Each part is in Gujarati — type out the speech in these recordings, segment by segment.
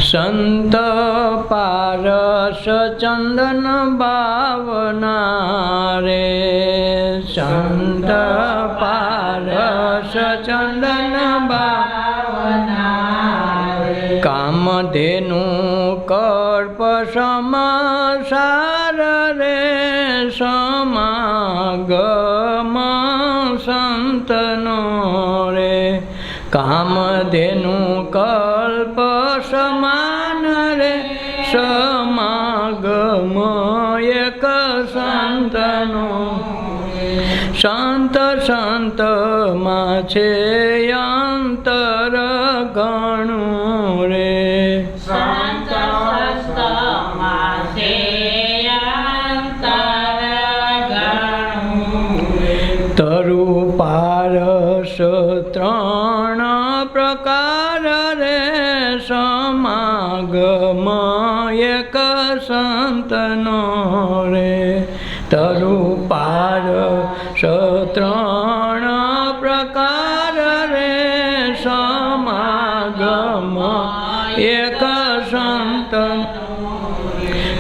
સંત પારસ ચંદન ભાવના રે, સંત પારસ ચંદન ભાવના રે, કામધેનુ કલ્પ સમાસાર રે, સમાગમ સંતનો રે, કામધેનુ કલ્પ સમાન રે, સમાગમ એક સંતનો, સંત સંતમાં છે અંતર ઘણું રે, સંત સંતમાં છે અંતર ઘણું, તરુ પારસ ત્રણ પ્રકાર રે, સમાગમ એક સંતનો રે, તરુ પારસ ત્રણ પ્રકાર રે, સમાગમ એક સંતનો,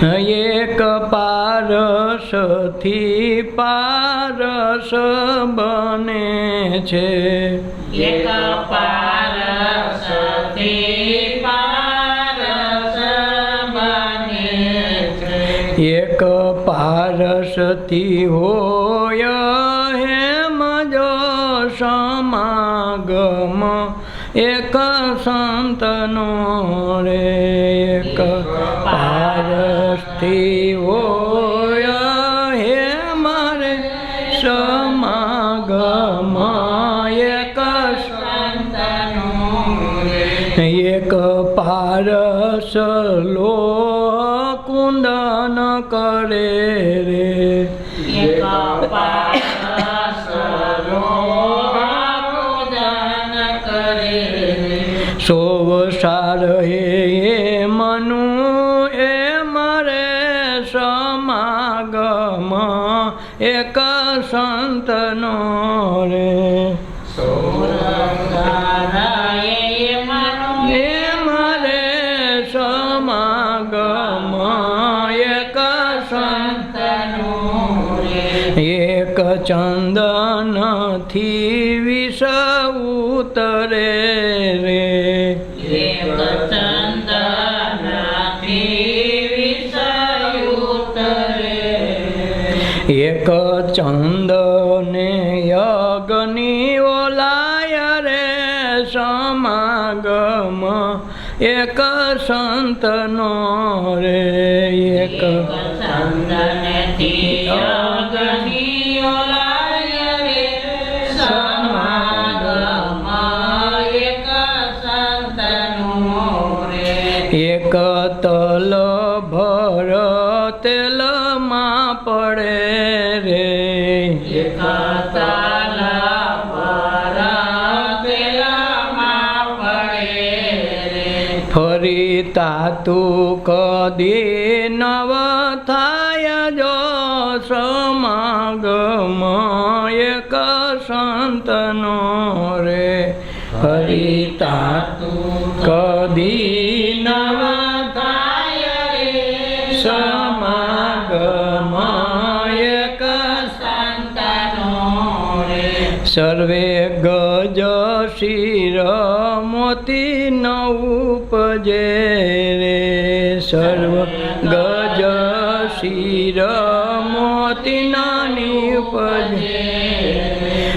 એક પારસથી પારસ બને છે, એક પારસથી પારસ બને છે, એક પારસથી હોય હેમ જો સમાગમ એક સંતનો રે, એક પારસથી હોય હેમ રે, સમાગમ એક સંતનો રે, એક પારસ લોહ કુંદન કરે રે, એક પારસ લોહકુંદન કરે રે, સોવસાર હે મનુ એ મરે, સમાગમ એક સંતનો રે, સમાગમ એક સંતનો રે, એક ચંદનથી વિષ ઉતરે રે, એક ચંદનથી વિષ ઉતરે, એક ચંદને અગ્નિ ઓલાય રે, સમાગમ એક સંતનો રે, એક ચંદનથી અગ્નિ ઓલાય રે, સમાગમ એક સંતનો રે, એક તલ ભર તેલમાં પડે રે, એક તલ ભર તેલમાં પડે રે, ફરી તાતું કદી નવ થાય જો સમાગમ એક સંતનો રે, ફરી તાતું કદી નવ થાય રે, સમાગમ એક સંતનો રે, સર્વે ગજ શિર મોતી ન ઉપજે રે, સર્વ ગજ શિર મોતી નાની ઉપજે,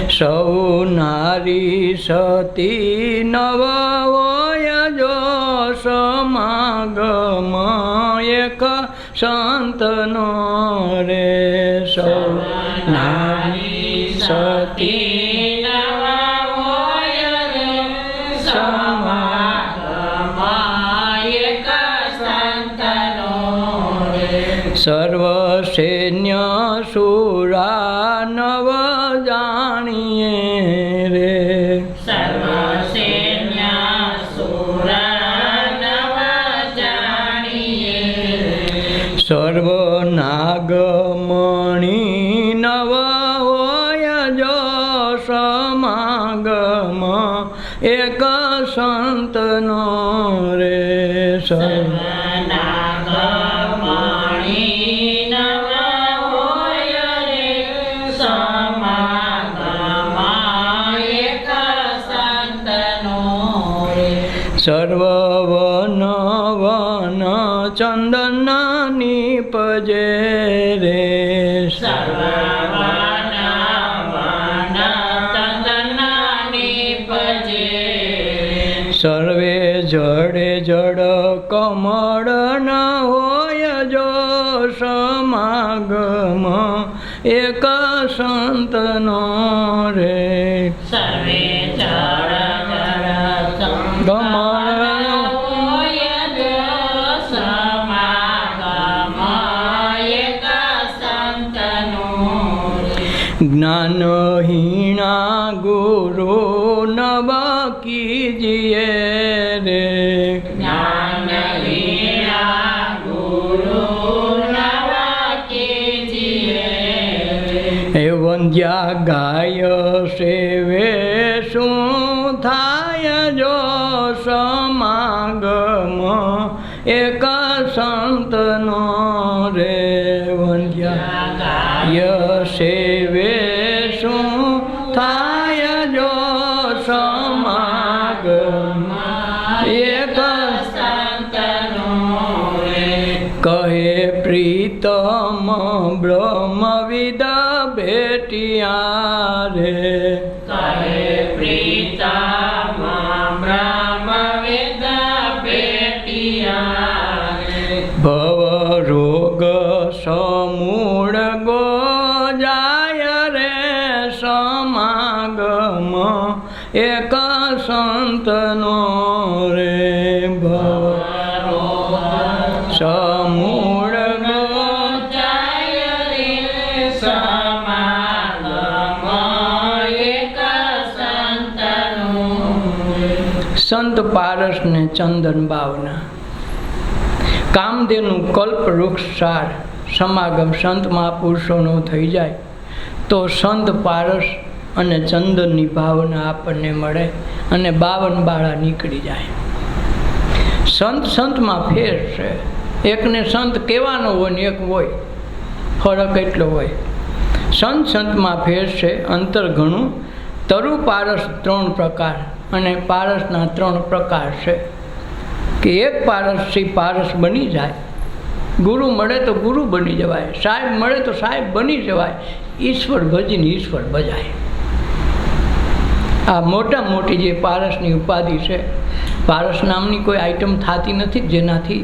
સૌ નારી સતી નવ હોય જો સમાગમ એક સંતનો રે, સૌ નારી સતી નવ હોય રે, સમાગમ એક સંતનો રે, સર્વ સૈન્ય સુરા નવ જાણીએ રે, સર્વ સૈન્ય સુરા નવ જાણીએ રે, સર્વ નાગમણી નવ હોય જો સમાગમ એક સંતનો રે, સર્વનાગમણી નવા હોય રે સમાગમમાં એક સંતનો રે સર્વવન વન ચંદન નીપજે રે સર્વવન વન ચંદન નીપજે સર્વે જડે જડ કમળ ન હોય જો સમાગમ એક સંતનો રે સર્વે જળ કમળ હોય જો સમાગમ એક સંતનો રે જ્ઞાનહીણા ગુરુ નવ કીજીએ રે જ્ઞાનહીણા ગુરુ નવા કીજીએ એ વંદ્યા ગાય સેવે શું થાય જો સમાગમ એક સંતનો રે વંદ્યા ગાય સેવે શું થાય જો સમાગમ એક સંતનો રે કહે પ્રીતમ બ્રહ્મવિદ ભેટિયા રે કહે પ્રીતમ બ્રહ્મવિદ ભેટિયા રે ભવ રોગ સમૂળ ગો જાય રે સમાગમ એક સંતનો રે ભવ સમૂળ ગો જાય રે સમાગમ એક સંતનો રે સંત પારસ ને ચંદન બાવના કામધેનું કલ્પ વૃક્ષ સાર સમાગમ સંત મહાપુરુષોનો થઈ જાય તો સંત પારસ અને ચંદનની ભાવના આપણને મળે અને 52 બાળા નીકળી જાય. સંત સંતમાં ફેર છે. એકને સંત કહેવાનો હોય ને એક હોય, ફરક એટલો હોય. સંત સંતમાં ફેર છે, અંતર ઘણું. તરુ પારસ 3 પ્રકાર અને પારસના 3 પ્રકાર છે કે એક પારસથી પારસ બની જાય, ગુરુ મળે તો ગુરુ બની જવાય, સાહેબ મળે તો સાહેબ બની જવાય, ઈશ્વર ભજીને ઈશ્વર ભજાય. આ મોટા મોટી જે પારસની ઉપાધિ છે, પારસ નામની કોઈ આઈટમ થતી નથી જેનાથી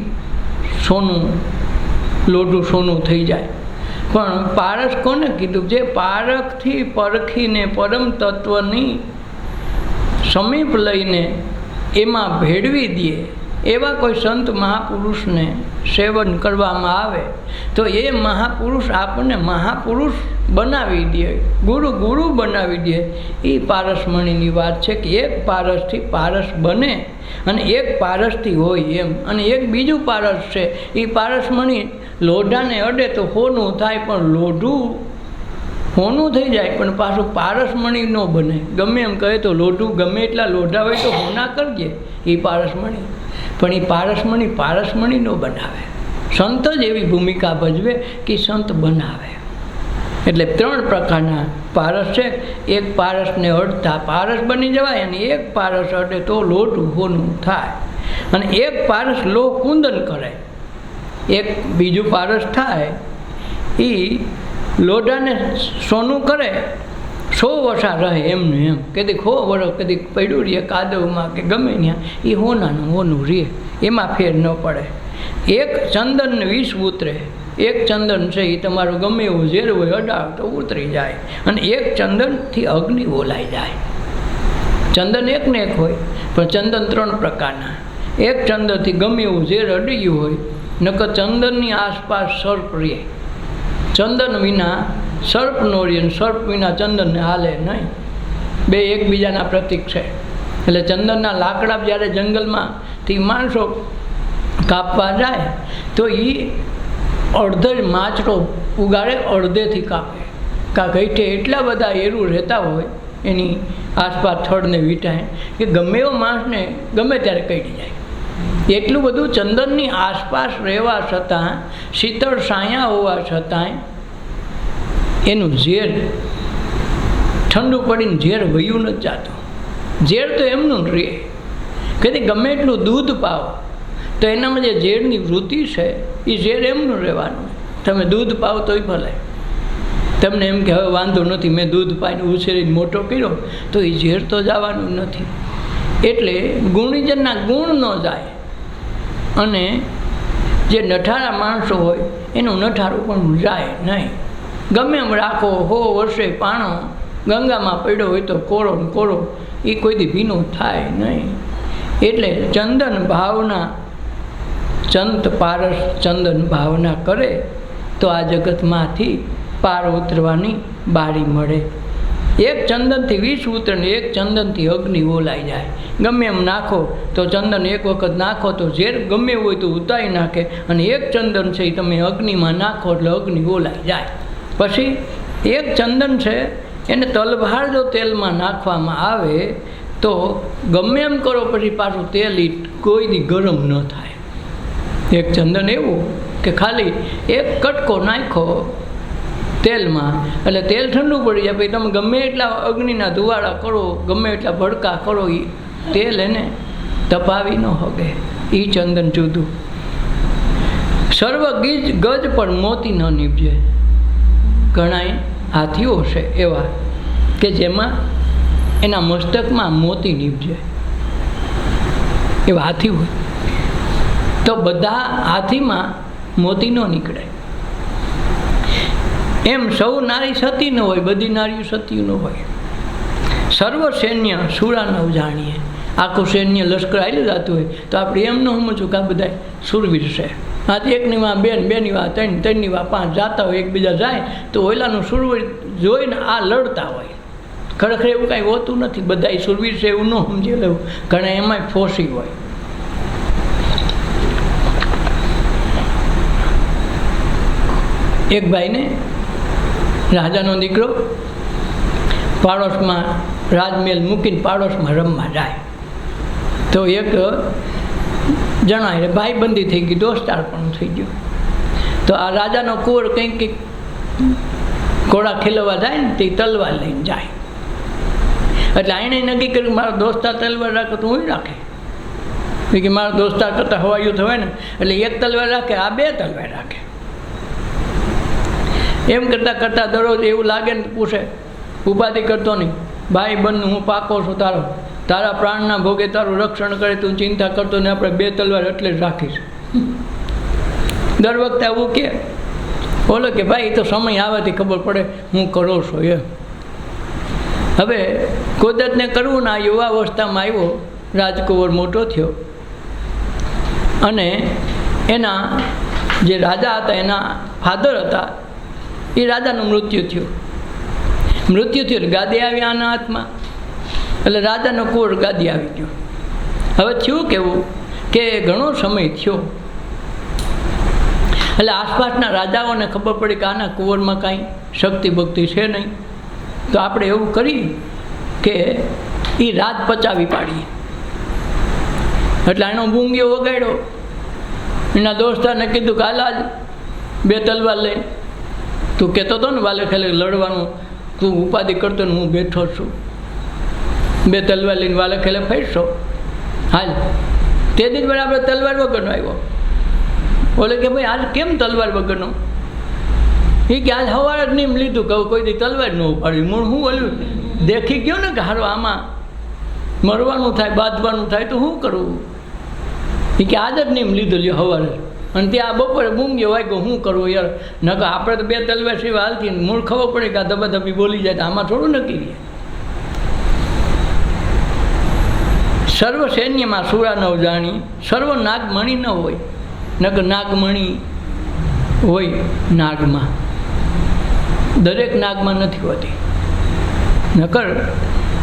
સોનું લોઢું સોનું થઈ જાય. પણ પારસ કોને કીધું? જે પારખથી પરખીને પરમ તત્વની સમીપ લઈને એમાં ભેળવી દે એવા કોઈ સંત મહાપુરુષને સેવન કરવામાં આવે તો એ મહાપુરુષ આપણને મહાપુરુષ બનાવી દે, ગુરુ ગુરુ બનાવી દે. એ પારસમણીની વાત છે કે એક પારસથી પારસ બને અને એક પારસથી હોય એમ. અને એક બીજું પારસ છે, એ પારસમણી લોઢાને અડે તો હોનું થાય, પણ લોઢું હોનું થઈ જાય પણ પાછું પારસમણી ન બને. ગમે એમ કહે તો લોઢું ગમે એટલા લોઢા હોય તો હોના કરજે, એ પારસમણી. પણ એ પારસમણી પારસમણી ન બનાવે. સંત જ એવી ભૂમિકા ભજવે કે સંત બનાવે. એટલે 3 પ્રકારના પારસ છે. એક પારસને અડતા પારસ બની જવાય અને એક પારસ અડે તો લોઢું હોનું થાય. અને એક પારસ લોહ કુંદન કરે, એક બીજું પારસ થાય એ લોઢાને સોનું કરે, 100 વર્ષા રહે એમને એમ. કદી 100 વર્ષ કદી પડ્યું રહે કાદવમાં કે ગમે ત્યાં, એ હોનાનું હોનું રહે, એમાં ફેર ન પડે. એક ચંદન 20 ઉતરે, એક ચંદન છે એ તમારું ગમે એવું ઝેર હોય અડાડ તો ઉતરી જાય, અને એક ચંદનથી અગ્નિ ઓલાઈ જાય. ચંદન એક ને એક હોય, પણ ચંદન 3 પ્રકારના. એક ચંદનથી ગમે એવું ઝેર અડી ગયું હોય, નકર ચંદનની આસપાસ સર્પ રહે. ચંદન વિના સર્પ નો રહે, સર્પ વિના ચંદનને હાલે નહીં. બે એકબીજાના પ્રતીક છે. એટલે ચંદનના લાકડા જ્યારે જંગલમાંથી માણસો કાપવા જાય તો એ અડધો જ માચડો ઉગાડે, અડધેથી કાપે. ગઈઠે એટલા બધા એરું રહેતા હોય એની આસપાસ થડને વીંટાય કે ગમે એવો માણસને ગમે ત્યારે કઈ જાય. એટલું બધું ચંદનની આસપાસ રહેવા છતાં, શીતળ છાયા હોવા છતાંય એનું ઝેર ઠંડુ પડીને ઝેર વયું નથી જાતું. ઝેર તો એમનું જ રહે. કદી ગમે એટલું દૂધ પાવો તો એનામાં જે ઝેરની વૃત્તિ છે એ ઝેર એમનું રહેવાનું. તમે દૂધ પાવો તોય ભલે, તમને એમ કે હવે વાંધો નથી, મેં દૂધ પાઈને ઉછેરીને મોટો કર્યો, તો એ ઝેર તો જવાનું નથી. એટલે ગુણીજનના ગુણ ન જાય. અને જે નઠારા માણસો હોય એનું નઠારું પણ જાય નહીં. ગમે એમ રાખો, હો વર્ષે પાણો ગંગામાં પડ્યો હોય તો કોરો ને કોરો, એ કોઈથી ભીનો થાય નહીં. એટલે ચંદન ભાવના, ચંત પારસ ચંદન ભાવના કરે તો આ જગતમાંથી પાર ઉતરવાની બારી મળે. એક ચંદનથી 20 ઉતરે ને એક ચંદનથી અગ્નિ ઓલાઈ જાય. ગમે એમ નાખો તો ચંદન એક વખત નાખો તો ઝેર ગમે હોય તો ઉતારી નાખે, અને એક ચંદન છે એ તમે અગ્નિમાં નાખો એટલે અગ્નિ ઓલાઈ જાય. પછી એક ચંદન છે એને તલભાર જો તેલમાં નાખવામાં આવે તો ગમે એમ કરો પછી પાછું તેલ કોઈ દી ગરમ ન થાય. એક ચંદન એવું કે ખાલી એક કટકો નાખો તેલમાં એટલે તેલ ઠંડુ પડી જાય. પછી તમે ગમે એટલા અગ્નિના ધુવાડા કરો, ગમે એટલા ભડકા કરો, એ તેલ એને તપાવી ન હોગે. એ ચંદન જુદું. સર્વ ગજ પર મોતી ન નીપજે. ઘણા હાથીઓ છે એવા કે જેમાં એના મસ્તકમાં મોતી નીપજે, એવા હાથી હોય. તો બધા હાથીમાં મોતી ન નીકળે. એમ સૌ નારી સતી ન હોય, બધી નારીઓ સતી ન હોય. સર્વ સૈન્ય સુરાનવ જાણીએ. આખું સૈન્ય લશ્કર આવી જતું હોય તો આપણે એમ ન સમજવું કે આ બધા સુરવીર છે. આ એકની વા બેની વા ત્રણની વા 5 જાતા હોય, એકબીજા જાય તો ઓલાનું સુરવીર જોઈને આ લડતા હોય. ખરેખર એવું કાંઈ હોતું નથી. બધા સુરવીર છે એવું ન સમજી લેવું. ઘણા એમાંય ફોસી હોય. એક ભાઈને રાજાનો દીકરો પાડોશમાં રાજમહેલ મૂકીને પાડોશમાં રમવા જાય. તો એક જણાય ભાઈબંધી થઈ ગઈ, દોસ્તાર પણ થઈ ગયું. તો આ રાજાનો કુંવર કંઈક ઘોડા ખેલવા જાય ને તે તલવાર લઈને જાય. એટલે એણે નક્કી કર્યું મારો દોસ્તાર તલવાર રાખે તો હું રાખે. કે મારા દોસ્તાર કરતાં હવાયું થવાય ને, એટલે એક તલવાર રાખે, આ 2 તલવાર રાખે. એમ કરતાં કરતાં દરરોજ એવું લાગે ને પૂછે, ઉપાધિ કરતો નહીં, ભાઈ બંધ હું પાકો છું તારો, તારા પ્રાણના ભોગે તારું રક્ષણ કરે, તું ચિંતા કરતો ને આપણે 2 તલવાર એટલે જ રાખીશ. દર વખતે આવું કે બોલો કે ભાઈ એ તો સમય આવવાથી ખબર પડે હું કરો છો એમ. હવે કુદરતને કરવું ના, યુવાવસ્થામાં આવ્યો, રાજકુંવર મોટો થયો અને એના જે રાજા હતા એના ફાધર હતા એ રાજાનું મૃત્યુ થયું. મૃત્યુ થયું ગાદી આવી આના હાથમાં, એટલે રાજાનો કુંવર ગાદી આવી ગયો. હવે થયું કેવું કે ઘણો સમય થયો એટલે આસપાસના રાજાઓને ખબર પડી કે આના કુંવરમાં કાંઈ શક્તિ ભક્તિ છે નહીં, તો આપણે એવું કરી કે એ રાજ પચાવી પાડીએ. એટલે એનો બૂંગીઓ વગાડ્યો. એના દોસ્તારને કીધું કે હાલ 2 તલવાર લઈને, તું કહેતો હતો ને વાલે ખેલે લડવાનું, તું ઉપાધિ કરતો ને હું બેઠો છું, 2 તલવાર લઈને વાલે ખેલે ફરશો, હાલ. તે દિન બરાબર તલવાર વગરનો આવ્યો. બોલે કે ભાઈ આજ કેમ તલવાર વગરનો? એ કે આજ સવારે જ નિયમ લીધું કહું કોઈ દી તલવાર ન ઉપાડ્યું. મૂળ હું બોલ્યું દેખી ગયો ને કે હારો આમાં મરવાનું થાય, બાંધવાનું થાય તો શું કરવું? એ કે આજ જ નિયમ લીધો લ્યો સવારે. અને ત્યાં બપોરે બૂંગ્યો વાગ્યો, શું કરવું યાર? નકર આપણે તો 2 તલવાર સિવાય હાલતી ને મૂળ ખબર પડે કે આ ધબાધબી બોલી જાય તો આમાં થોડું નક્કી રહે. સર્વ સૈન્યમાં સુરાનવ જાણી. સર્વ નાગમણી ન હોય, નકર નાગમણી હોય નાગમાં, દરેક નાગમાં નથી હોતી. નકર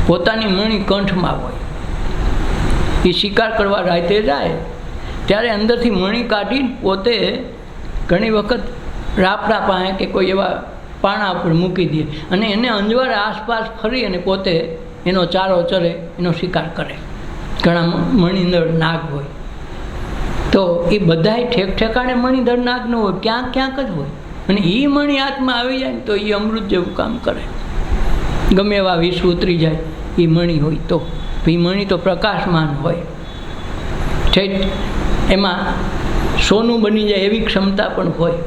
પોતાની મણી કંઠમાં હોય. એ શિકાર કરવા રાતે જાય ત્યારે અંદરથી મણી કાઢીને પોતે ઘણી વખત રાપડા પાસે કે કોઈ એવા પાણા ઉપર મૂકી દે અને એને અંજવાળે આસપાસ ફરી અને પોતે એનો ચારો ચરે, એનો શિકાર કરે. ઘણા મણી અંદર નાગ હોય. તો એ બધાય ઠેક ઠેકાણે મણિધર નાગ ન હોય, ક્યાંક ક્યાંક જ હોય. અને એ મણિ હાથમાં આવી જાય ને તો એ અમૃત જેવું કામ કરે. ગમે એવા વિષ ઉતરી જાય એ મણિ હોય તો. એ મણિ તો પ્રકાશમાન હોય, ઠેઠ એમાં સોનું બની જાય એવી ક્ષમતા પણ હોય.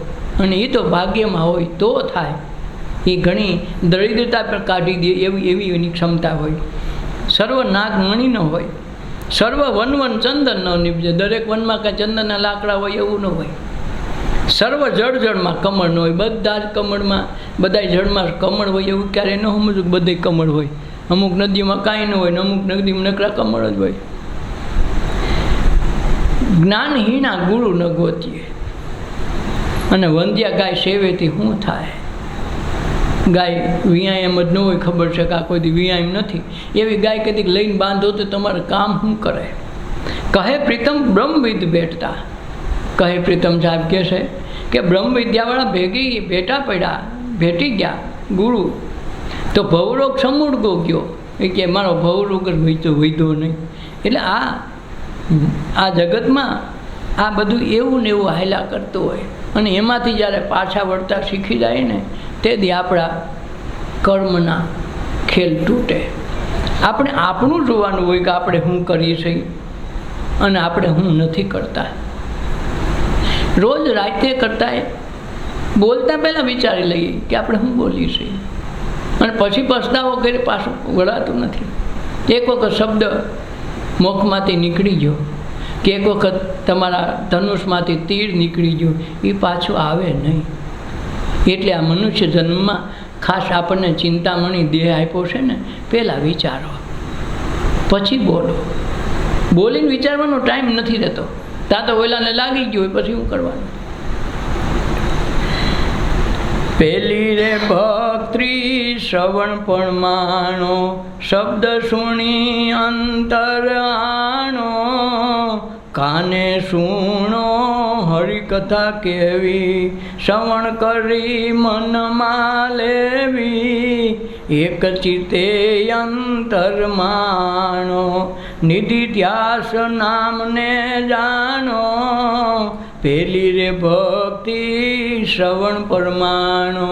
અને એ તો ભાગ્યમાં હોય તો થાય. એ ઘણી દરિદ્રતા પર કાઢી દે એવી એની ક્ષમતા હોય. સર્વ નાગ મણિ ન હોય, સર્વ વન ચંદન ન નીપજે. દરેક વનમાં કાંઈ ચંદનના લાકડા હોય એવું ન હોય. સર્વ જળમાં કમળ ન હોય. બધા જ કમળમાં, બધા જળમાં કમળ હોય એવું ક્યારે ન સમજવું કે બધે કમળ હોય. અમુક નદીમાં કાંઈ ન હોય ને અમુક નદીમાં નકરા કમળ જ હોય. જ્ઞાનહીણા ગુરુ ન ગોતીએ. અને વંદ્યા ગાય સેવેથી શું થાય? ગાય વિયાય એમ જ ન હોય, ખબર છે કે આ કોઈ દી વિયાય એમ નથી. એવી ગાય કદી લઈને બાંધો તો તમારે કામ શું કરે? કહે પ્રીતમ બ્રહ્મવિદ ભેટતા. કહે પ્રીતમ સાહેબ કહે છે કે બ્રહ્મ વિદ્યાવાળા ભેટી ગયા ગુરુ. તો ભવરોગ સમૂળગો ગયો. એ કે મારો ભવરોગ જ વૈધો નહીં. એટલે આ જગતમાં આ બધું એવું ને એવું હાયલા કરતું હોય. અને એમાંથી જ્યારે પાછા વળતા શીખી જાય ને તે દી આપણા કર્મના ખેલ તૂટે. આપણે આપણું જોવાનું હોય કે આપણે શું કરીએ છીએ અને આપણે શું નથી કરતા. રોજ રાતે કરતા બોલતા પહેલાં વિચારી લઈએ કે આપણે શું બોલીએ છીએ, અને પછી પછતાવો કરી પાછું વળાતું નથી. એક વખત શબ્દ મુખમાંથી નીકળી ગયો કે એક વખત તમારા ધનુષમાંથી તીર નીકળી ગયું, એ પાછું આવે નહીં. એટલે આ મનુષ્ય જન્મમાં ખાસ આપણને ચિંતામણી દેહ આપ્યો છે ને, પહેલાં વિચારો પછી બોલો. બોલીને વિચારવાનો ટાઈમ નથી રહેતો. ત્યાં તો ઓલાને લાગી ગયું હોય પછી શું કરવાનું? પેલી રે ભક્તિ શ્રવણ પણ માણો, શબ્દ સુણી અંતર આણો. કાને સુણો હરિકથા કેવી, શ્રવણ કરી મનમાં લેવી. એક ચિત્તે અંતર માણો, નિધિ ધ્યાસ નામને જાણો. પેલી રે ભક્તિ શ્રવણ પરમાણો.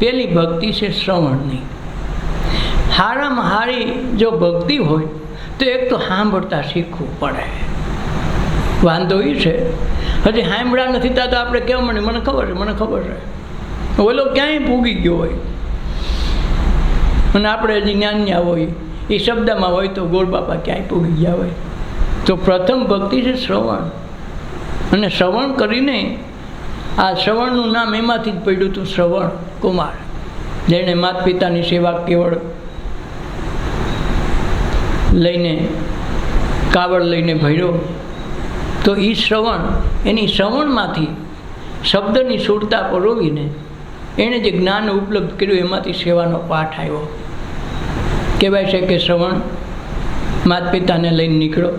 પેલી ભક્તિ છે શ્રવણની. હારામાં હારી જો ભક્તિ હોય તો એક તો સાંભળતા શીખવું પડે. વાંધો એ છે હજી સાંભળ્યા નથી ત્યાં તો આપણે કેવું મળે મને ખબર છે. ઓલો ક્યાંય પૂગી ગયો હોય અને આપણે હજી જ્ઞાન્યા હોય, એ શબ્દમાં હોય તો ગોળ બાપા ક્યાંય પૂગી ગયા હોય. તો પ્રથમ ભક્તિ છે શ્રવણ. અને શ્રવણ કરીને આ શ્રવણનું નામ એમાંથી જ પડ્યું હતું, શ્રવણ કુમાર, જેણે માતા પિતાની સેવા કેવળ લઈને કાવડ લઈને ભર્યો. તો એ શ્રવણ, એની શ્રવણમાંથી શબ્દની સુરતા પરોવીને એણે જે જ્ઞાન ઉપલબ્ધ કર્યું એમાંથી સેવાનો પાઠ આવ્યો. કહેવાય છે કે શ્રવણ માતા પિતાને લઈને નીકળો.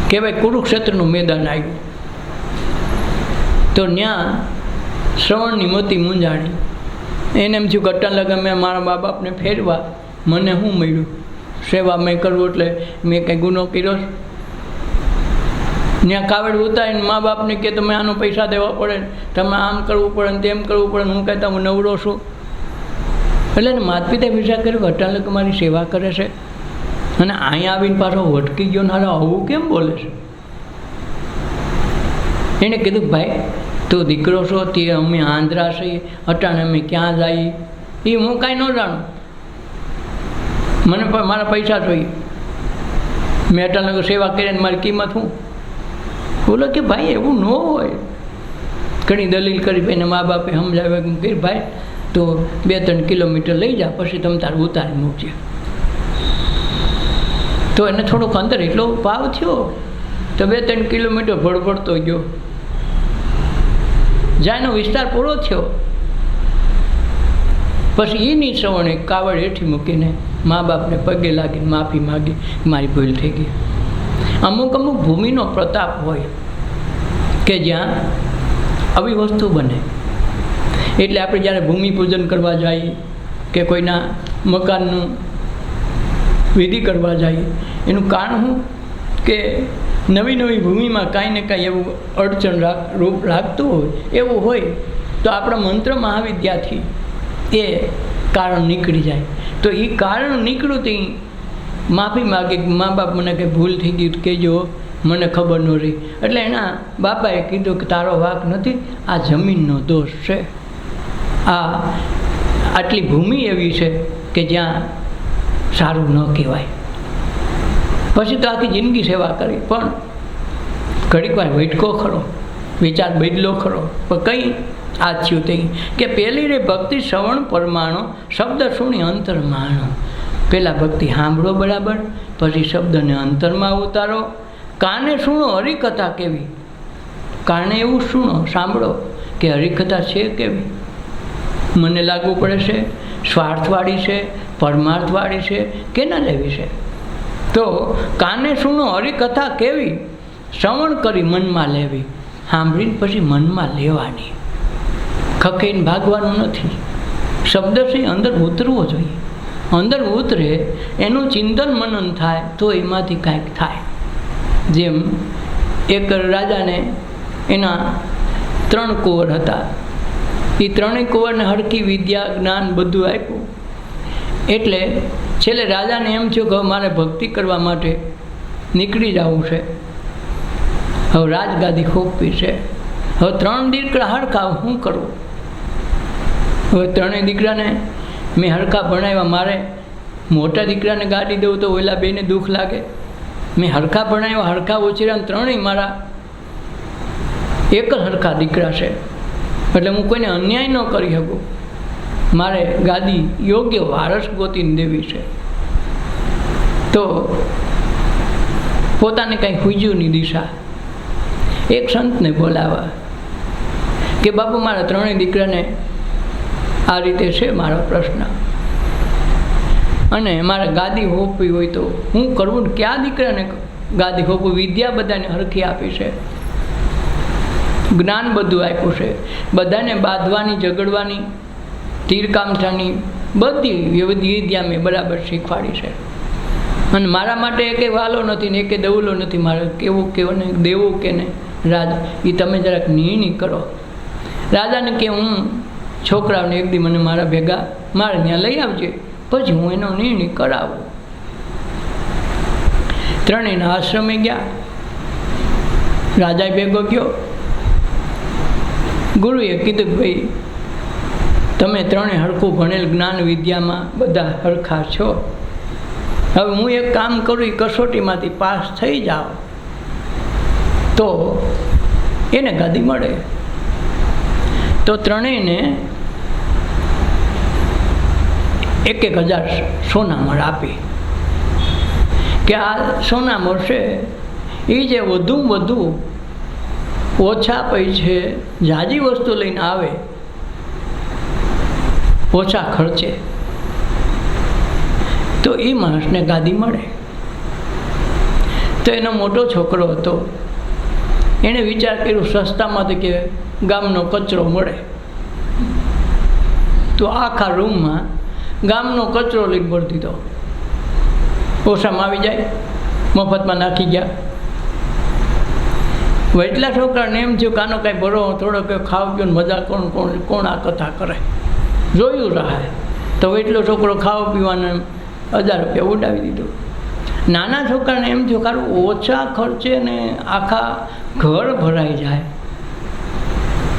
કહેવાય કુરુક્ષેત્રનું મેદાન આવ્યું તો ત્યાં શ્રવણની મોતી મૂંઝાણી. એને એમ થયું ગટ્ટા લગા મેં મારા મા બાપને ફેરવા, મને શું મળ્યું? સેવા મેં કરવું એટલે મેં કંઈ ગુનો કર્યો? ત્યાં કાવડ ઉતારીને મા બાપને કે તમે આનો પૈસા દેવા પડે, તમે આમ કરવું પડે ને તેમ કરવું પડે. હું કહેતા હું નવરો છું. એટલે માતા પિતા વિચાર કર્યો અચાનક મારી સેવા કરે છે અને અહીંયા આવીને પાછો વટકી ગયો ને આવું કેમ બોલે છે? એણે કીધું ભાઈ તું દીકરો છો, તે અમે આંધ્રા છીએ, અટાણે અમે ક્યાં જઈએ એ હું કાંઈ ન જાણું. મને પણ મારા પૈસા જોઈએ. મેં અટાણે સેવા કરીને મારી કિંમત શું? બોલો કે ભાઈ એવું ન હોય. ઘણી દલીલ કરી ભાઈને મા બાપે સમજાવે કે ભાઈ તો 2-3 કિલોમીટર લઈ જા, પછી તમે તારે ઉતારી મૂકજે. તો એને થોડોક અંદર એટલો ભાવ થયો તો 2-3 કિલોમીટર ભડભડતો ગયો. જ્યાં એનો વિસ્તાર પૂરો થયો પછી એની શ્રવણે કાવડ હેઠી મૂકીને મા બાપને પગે લાગીને માફી માગી, મારી ભૂલ થઈ ગઈ. અમુક ભૂમિનો પ્રતાપ હોય કે જ્યાં આવી વસ્તુ બને. એટલે આપણે જ્યારે ભૂમિપૂજન કરવા જઈએ કે કોઈના મકાનનું વિધિ કરવા જઈએ, એનું કારણ શું કે નવી નવી ભૂમિમાં કાંઈ ને કાંઈ એવું અડચણ રૂપ લાગતું હોય એવું હોય તો આપણા મંત્ર મહાવિદ્યાથી એ કારણ નીકળી જાય. તો એ કારણ નીકળ્યું તે માફી માગે, મા બાપ મને કંઈ ભૂલ થઈ ગઈ કહેજો, મને ખબર ન રહી. એટલે એના બાપાએ કીધું કે તારો વાંક નથી, આ જમીનનો દોષ છે, આ આટલી ભૂમિ એવી છે કે જ્યાં સારું ન કહેવાય. પછી તો આખી જિંદગી સેવા કરી, પણ ઘડીક વાર વૈટકો ખરો, વિચાર બદલો ખરો. પણ કંઈ આ થયું તે કે પહેલી રે ભક્તિ શ્રવણ પરમાણો, શબ્દ સુણી અંતર માણો. પહેલાં ભક્તિ સાંભળો બરાબર, પછી શબ્દને અંતરમાં ઉતારો. કાને સુણો હરિકથા કેવી, કાને એવું સુણો સાંભળો કે હરિકથા છે કેવી, મને લાગુ પડે છે, સ્વાર્થવાળી છે, પરમાર્થવાળી છે કે ના લેવી છે. તો કાને સુણો હરિકથા કેવી, શ્રવણ કરી મનમાં લેવી. સાંભળીને પછી મનમાં લેવાની, ખખઈને ભાગવાનું નથી. શબ્દ છે અંદર ઉતરવો જોઈએ, અંદર ઉતરે એનું ચિંતન મનન થાય તો એમાંથી કાંઈક થાય. જેમ એક રાજાને એના 3 કુંવર હતા, એ 3 કુંવરને હરખી વિદ્યા જ્ઞાન બધું આપ્યું. એટલે છેલ્લે રાજાને એમ થયું કે મારે ભક્તિ કરવા માટે નીકળી જવું છે, હવે રાજગાદી ખોપવી છે, હવે 3 દીકરા હરખા શું કરવું. હવે 3 દીકરાને મેં હરખા ભણાવ્યા, મારે મોટા દીકરાને ગાડી દઉં તો ઓલા બેને દુઃખ લાગે. મેં હરખા ભણાવ્યા, હરખા ઉછેર્યા, 3 મારા એક જ હરખા દીકરા છે, એટલે હું કોઈને અન્યાય ન કરી શકું. મારે ગાદી યોગ્ય વારસ ગોતીને દેવી છે. તો પોતાને કાંઈ હુજ્યુંની દિશા એક સંતને બોલાવા કે બાપુ મારા 3 દીકરાને આ રીતે છે મારો પ્રશ્ન, અને મારે ગાદી હોપવી હોય તો હું કરવું ને કયા દીકરાને ગાદી હોપવું. વિદ્યા બધાને હરખી આપી છે, જ્ઞાન બધું આપ્યું છે, બધાને બાંધવાની, ઝઘડવાની, તીરકામઠાની બધી વિદ્યા મેં બરાબર શીખવાડી છે. અને મારા માટે એકે વાલો નથી ને એકે દવલો નથી. મારે કેવું કેવું ને દેવું કે ને રાજ, એ તમે જરાક નિર્ણય કરો. રાજાને કે હું છોકરાઓને એક દી મને મારા ભેગા મારે ત્યાં લઈ આવજે, પછી હું એનો નિર્ણય કરાવું. 3 આશ્રમે ગયા, રાજા ભેગો ગયો. ગુરુએ કીધું કે ભાઈ તમે 3 હરખું ભણેલ, જ્ઞાન વિદ્યામાં બધા હરખા છો, હવે હું એક કામ કરું, એ કસોટીમાંથી પાસ થઈ જાઓ તો એને ગાદી મળે. તો 3ને 1,000 સોનામણ આપી કે આ સોનામણ છે એ જે વધુમાં વધુ ઓછા પૈસે જાજી વસ્તુ લઈને આવે, ઓછા ખર્ચે, તો એ માણસને ગાદી મળે. તો એનો મોટો છોકરો હતો, એણે વિચાર કર્યો સસ્તામાંથી કે ગામનો કચરો મળે, તો આખા રૂમમાં ગામનો કચરો લઈને ભરી દીધો. ઓછામાં આવી જાય, મફતમાં નાખી ગયા. એટલા છોકરાને એમ થયું કાનો કાંઈ ભરો, થોડો કંઈ ખાવ પીઓ મજા, કોણ આ કથા કરે, જોયું રહે. તો એટલો છોકરો ખાવા પીવાને 1000 રૂપિયા ઉડાવી દીધો. નાના છોકરાને એમ થયું કારું ઓછા ખર્ચે ને આખા ઘર ભરાઈ જાય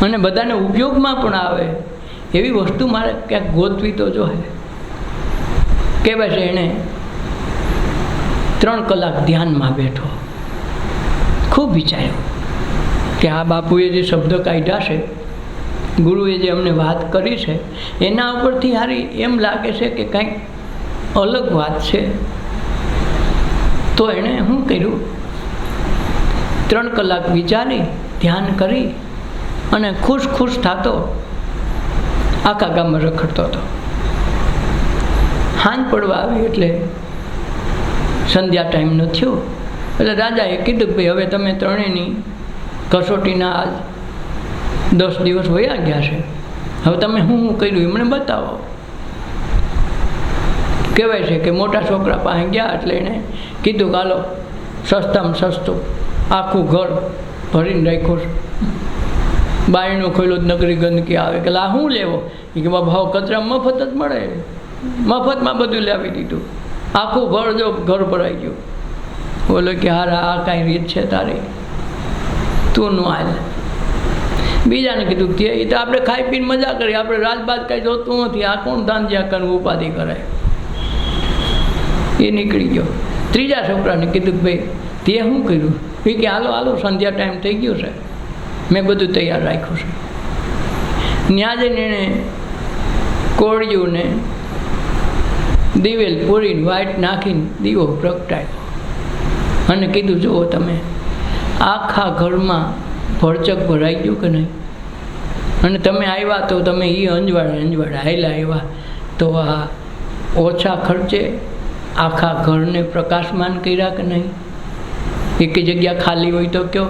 અને બધાને ઉપયોગમાં પણ આવે એવી વસ્તુ મારે ક્યાંક ગોતવી તો જોઈએ. કહેવાય છે એણે 3 કલાક ધ્યાનમાં બેઠો, ખૂબ વિચાર્યું કે આ બાપુએ જે શબ્દ કાઢ્યા છે, ગુરુએ જે અમને વાત કરી છે, એના ઉપરથી હારી એમ લાગે છે કે કંઈક અલગ વાત છે. તો એણે શું કર્યું, 3 કલાક વિચારી, ધ્યાન કરી અને ખુશ થતો આખા ગામમાં રખડતો હતો. સાંજ પડવા આવી એટલે સંધ્યા ટાઈમ ન થયો એટલે રાજાએ કીધું કે ભાઈ હવે તમે 3ની કસોટીના આજ 10 દિવસ વયા ગયા છે, હવે તમે શું કર્યું એ મને બતાવો. કહેવાય છે કે મોટા છોકરા પાસે ગયા એટલે એણે કીધું કે હાલો સસ્તામાં સસ્તું આખું ઘર ભરીને રાખ્યું છે, બાયણું ખોલ્યું નકરી ગંદકી આવે કે આ શું લેવો? એ કે બાબા કચરા મફત જ મળે, મફતમાં બધું લાવી દીધું, આખું ઘર જો ઘર ભરાઈ ગયું. બોલો કે હારા આ કાંઈ રીત છે તારી, તું ન હાલ. બીજાને કીધું તે એ તો આપણે ખાઈ પીને મજા કરીએ, આપણે રાજબાદ કાંઈ જોતું નથી, આ કોણ ધાંધિયા કરવું ઉપાધિ કરે. એ નીકળી ગયો. ત્રીજા છોકરાને કીધું કે ભાઈ તે શું કર્યું? એ કે હાલો હાલો સંધ્યા ટાઈમ થઈ ગયો છે, મેં બધું તૈયાર રાખ્યું છે. ત્યાં જઈને એણે કોળિયું ને દિવેલ પૂરીને વાઈટ નાખીને દીવો પ્રગટાવ્યો અને કીધું જુઓ તમે આખા ઘરમાં ભરચક ભરાઈ ગયું કે નહીં, અને તમે આવ્યા તો તમે એ અંજવાડે હાલ્યા આવ્યા તો આ ઓછા ખર્ચે આખા ઘરને પ્રકાશમાન કર્યા કે નહીં? એક જગ્યા ખાલી હોય તો કયો,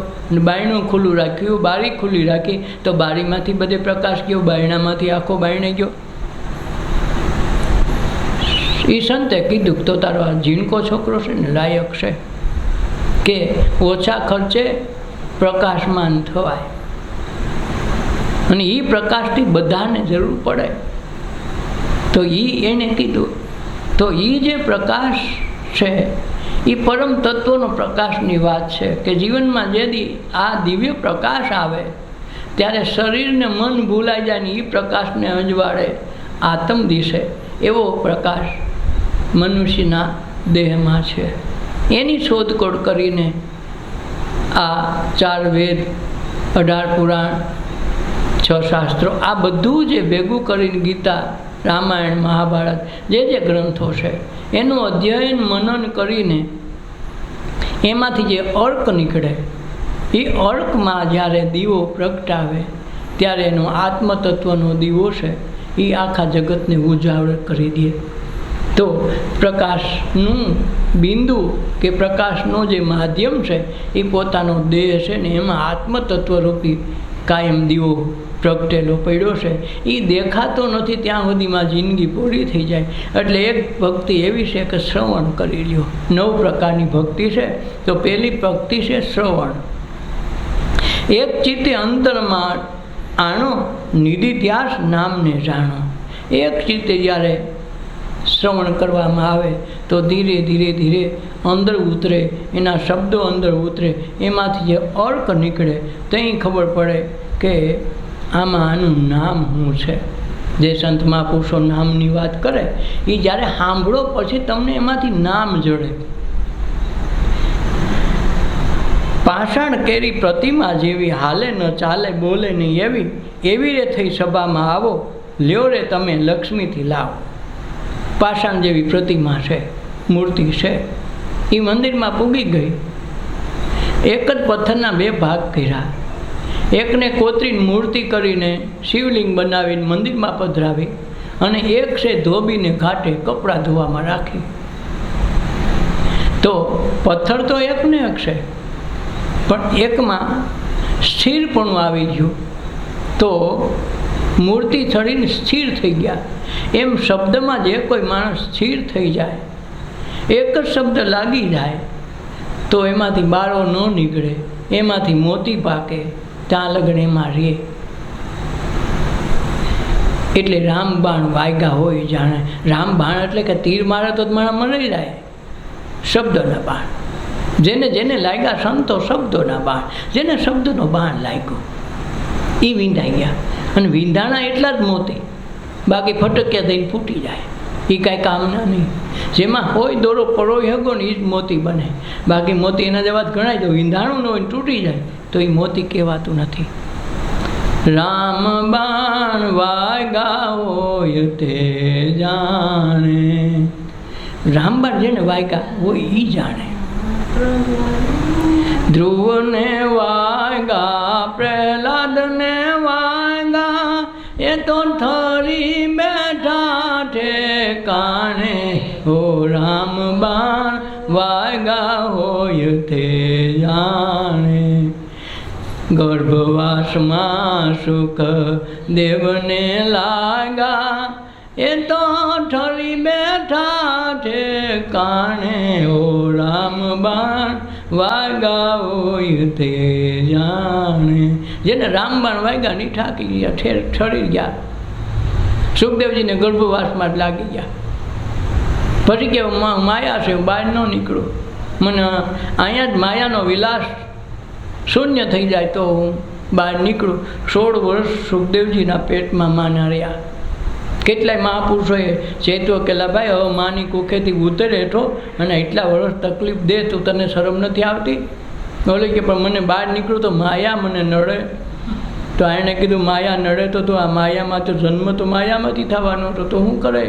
બારણું ખુલ્લું રાખ્યું, બારી ખુલ્લી રાખી તો બારીમાંથી બધે પ્રકાશ ગયો, બારણામાંથી આખો બારણે ગયો. એ સંતે કીધું તો તારો આ ઝીણકો છોકરો છે ને લાયક છે કે ઓછા ખર્ચે પ્રકાશમાન થવાય, અને એ પ્રકાશથી બધાને જરૂર પડે. તો એને કીધું તો એ જે પ્રકાશ છે એ પરમ તત્વનો પ્રકાશની વાત છે કે જીવનમાં જેથી આ દિવ્ય પ્રકાશ આવે ત્યારે શરીરને મન ભૂલાઈ જાય ને એ પ્રકાશને અજવાળે આત્મ દિશે એવો પ્રકાશ મનુષ્યના દેહમાં છે. એની શોધખોળ કરીને આ 4 વેદ, 18 પુરાણ, 6 શાસ્ત્રો, આ બધું જે ભેગું કરીને ગીતા, રામાયણ, મહાભારત જે ગ્રંથો છે એનું અધ્યયન મનન કરીને એમાંથી જે અર્ક નીકળે એ અર્કમાં જ્યારે દીવો પ્રગટાવે ત્યારે એનો આત્મતત્વનો દીવો છે એ આખા જગતને ઉજાગર કરી દે. તો પ્રકાશનું બિંદુ કે પ્રકાશનો જે માધ્યમ છે એ પોતાનો દેહ છે ને એમાં આત્મતત્વરૂપી કાયમ દીવો પ્રગટેલો પડ્યો છે. એ દેખાતો નથી ત્યાં સુધીમાં જિંદગી પૂરી થઈ જાય. એટલે એક ભક્તિ એવી છે કે શ્રવણ કરી લ્યો. 9 પ્રકારની ભક્તિ છે. તો પહેલી ભક્તિ છે શ્રવણ. એક ચિત્તે અંતરમાં આણો, નિધિધ્યાસ નામને જાણો. એક ચિત્તે જ્યારે શ્રવણ કરવામાં આવે તો ધીરે ધીરે ધીરે અંદર ઉતરે, એના શબ્દો અંદર ઉતરે, એમાંથી જે અર્ક નીકળે ત્યાં ખબર પડે કે આમાં આનું નામ શું છે. જે સંત મહાપુરુષો નામની વાત કરે એ જ્યારે સાંભળો પછી તમને એમાંથી નામ જડે. પાષાણ કેરી પ્રતિમા જેવી, હાલે ન ચાલે બોલે નહીં એવી રે થઈ સભામાં આવો, લ્યો રે તમે લક્ષ્મીથી લાવો. પાષાણ જેવી પ્રતિમા છે, મૂર્તિ છે, એ મંદિરમાં પૂગી ગઈ. એક જ પથ્થરના 2 ભાગ કર્યા. એકને કોતરીને મૂર્તિ કરીને શિવલિંગ બનાવીને મંદિરમાં પધરાવી, અને એક છે ધોબીને ઘાટે કપડાં ધોવામાં રાખી. તો પથ્થર તો એકને એક છે, પણ એકમાં સ્થિરપણું આવી ગયું તો મૂર્તિ થડીને સ્થિર થઈ ગયા. એમ શબ્દમાં જે કોઈ માણસ સ્થિર થઈ જાય, એક જ શબ્દ લાગી જાય તો એમાંથી બાળો ન નીકળે, એમાંથી મોતી પાકે, ત્યાં લગન એમાં રહે. એટલે રામબાણ વાગ્યા હોય જાણે. રામબાણ એટલે કે તીર મારે તો મારા મરી જાય. શબ્દોના બાણ જેને જેને લાગ્યા, સંતો શબ્દોના બાણ, જેને શબ્દનો બાણ લાગ્યો એ વીંધાઈ ગયા. અને વીંધાણા એટલા જ મોતી, બાકી ફટક્યા થઈને ફૂટી જાય, એ કાંઈ કામના નહીં. જેમાં હોય દોરો પરોઈ હગો ને એ જ મોતી બને, બાકી મોતી એના જેવા જ ગણાય. તો વીંધાણું ન હોય તૂટી જાય તો એ મોતી કહેવાતું નથી. રામ બાણ વાગ્યા હોય તે જાણે, રામબાણ જેને વાગ્યા હોય એ જાણે. ધ્રુવને વાગ્યા, પ્રહલાદને વાગ્યા, એ તો થરી બેઠા ઠેકાણે. હો રામબાણ વાગ્યા હોય તે જાણે. ગર્ભવાસમાં સુખ દેવને લાગ્યા, એ તો ઠરી બેઠા ઠેકાણે. હો રામબાણ વાગા હોય તે જાણે. જેને રામબાણ વાગ્યા ની ઠાકી ગયા, ઠરી ગયા. સુખદેવજીને ગર્ભવાસમાં જ લાગી ગયા. પછી કે માયા છે, બહાર ન નીકળું, મને અહીંયા જ માયાનો વિલાસ શૂન્ય થઈ જાય તો હું બહાર નીકળું. 16 વર્ષ સુખદેવજીના પેટમાં માના રહ્યા. કેટલાય મહાપુરુષોએ ચેતવો કે ભાઈ હવે માની કુખેથી ઉતરે હેઠો અને એટલા વર્ષ તકલીફ દે, તું તને શરમ નથી આવતી? બોલે કે પણ મને બહાર નીકળું તો માયા મને નડે. તો એણે કીધું માયા નડે તો તું આ માયામાં તો જન્મ તો માયામાંથી થવાનો તો શું કરે?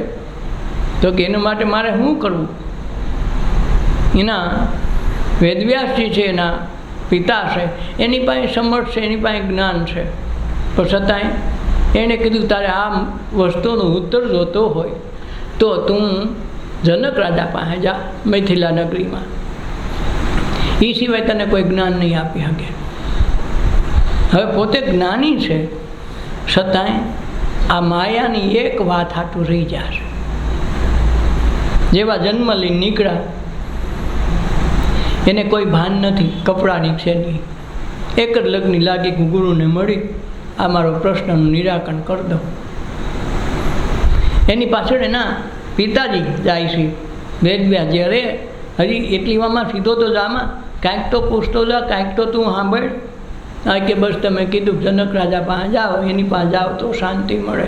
તો કે એના માટે મારે શું કરવું? એના વેદવ્યાસજી છે, એના પિતા છે, એની પાસે સમર્થ છે, એની પાસે જ્ઞાન છે, પણ છતાંય એણે કીધું તારે આ વસ્તુનો ઉત્તર જોતો હોય તો તું જનક રાજા પાસે જા, મિથિલા નગરીમાં. એ સિવાય તને કોઈ જ્ઞાન નહીં આપી શકે. હવે પોતે જ્ઞાની છે, છતાંય આ માયાની એક વાત હાટું રહી જશે. જેવા જન્મ લઈને નીકળ્યા, એને કોઈ ભાન નથી કપડાની છે નહીં. એક જ લગ્ન લાગી કે ગુરુને મળી આ મારો પ્રશ્નનું નિરાકરણ કરી દો. એની પાછળ એના પિતાજી જાય છે વેદવ્યાસ. જ્યારે હજી એટલીમાં સીધો તો જામાં, કાંઈક તો પૂછતો જા, કાંઈક તો તું સાંભળ. આ કે બસ તમે કીધું જનક રાજા પાસે જાઓ, એની પાસે જાઓ તો શાંતિ મળે.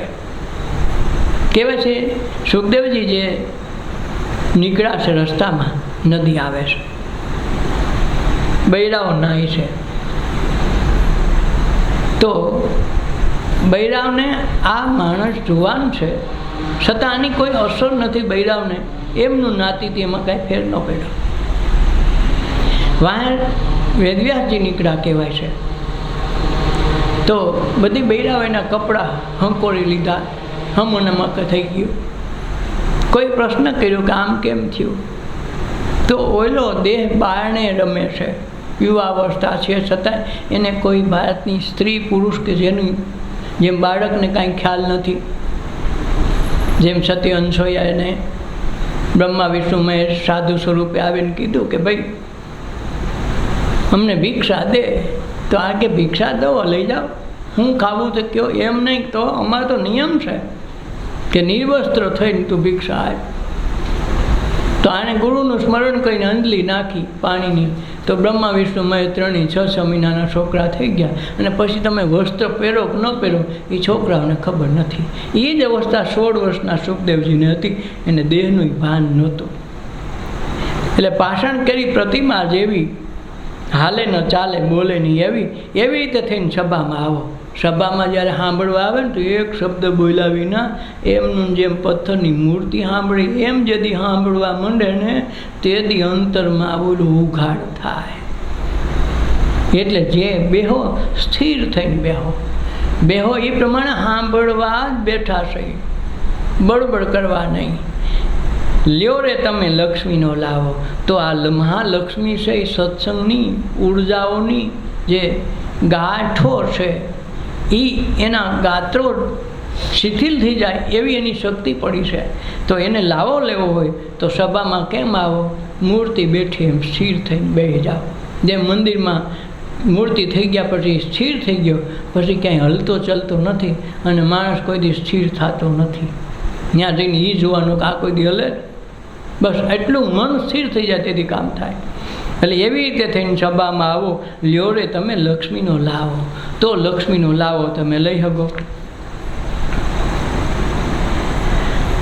કહેવાય છે સુખદેવજી જે નીકળ્યા છે રસ્તામાં, નદી આવે છે, બૈરાઓ નાય છે. તો બૈરાવને આ માણસ જુવાન છે, છતાં આની કોઈ અસર નથી બૈરાવને. એમનું નાતીથી એમાં કાંઈ ફેર ન પડ્યો. વાહ વેદવ્યાસજી નીકળ્યા કહેવાય છે. તો બધી બૈરાઓ એના કપડાં હંકોરી લીધા, હમનમક થઈ ગયું. કોઈ પ્રશ્ન કર્યો કે આમ કેમ થયું? તો ઓલો દેહ બારણે રમે છે, યુવાવસ્થા છે, છતાં એને કોઈ ભારતની સ્ત્રી પુરુષ કે જેનું જેમ બાળકને કાંઈ ખ્યાલ નથી. જેમ સતી અંશોયાને બ્રહ્મા વિષ્ણુ મહેશ સાધુ સ્વરૂપે આવીને કીધું કે ભાઈ અમને ભિક્ષા દે, તો આ કે ભિક્ષા દો, લઈ જાઓ, હું ખાવું તો કયો, એમ નહીં. તો અમારો તો નિયમ છે કે નિર્વસ્ત્ર થઈને તું ભિક્ષા આપ. તો આને ગુરુનું સ્મરણ કરીને અંજલિ નાખી પાણીની. તો બ્રહ્મા વિષ્ણુ મહેશ ત્રણેય 6 મહિનાના છોકરા થઈ ગયા. અને પછી તમે વસ્ત્ર પહેરો કે ન પહેરો એ છોકરાઓને ખબર નથી. એ જ અવસ્થા 16 વર્ષના સુખદેવજીને હતી, એને દેહનું ભાન નહોતું. એટલે પાષાણ કરી પ્રતિમા જેવી, હાલે ન ચાલે બોલે નહીં એવી રીતે થઈને સભામાં આવો. સભામાં જ્યારે સાંભળવા આવે ને તો એક શબ્દ બોલ્યા વિના એમનું જેમ પથ્થરની મૂર્તિ સાંભળી એમ જેથી સાંભળવા માંડે ને તેથી અંતરમાં બોલું ઉઘાડ થાય. એટલે જે બેહો સ્થિર થઈને બેહો એ પ્રમાણે સાંભળવા જ બેઠા છે, બળબડ કરવા નહીં. લ્યો રે તમે લક્ષ્મીનો લાવો. તો આ મહાલક્ષ્મી છે એ સત્સંગની ઉર્જાઓની જે ગાંઠો છે, એ એના ગાત્રો શિથિલ થઈ જાય એવી એની શક્તિ પડી છે. તો એને લાવો લેવો હોય તો સભામાં કેમ આવો? મૂર્તિ બેઠી એમ સ્થિર થઈને બેસી જાઓ. જેમ મંદિરમાં મૂર્તિ થઈ ગયા પછી સ્થિર થઈ ગયો, પછી ક્યાંય હલતો ચલતો નથી અને માણસ કોઈ દી સ્થિર થતો નથી. ત્યાં જઈને એ જોવાનું કે આ કોઈ દી હલે, બસ એટલું મન સ્થિર થઈ જાય તેથી કામ થાય. એટલે એવી રીતે થઈને સભામાં આવો, લ્યો રે તમે લક્ષ્મીનો લાવો. તો લક્ષ્મીનો લાવો તમે લઈ શકો.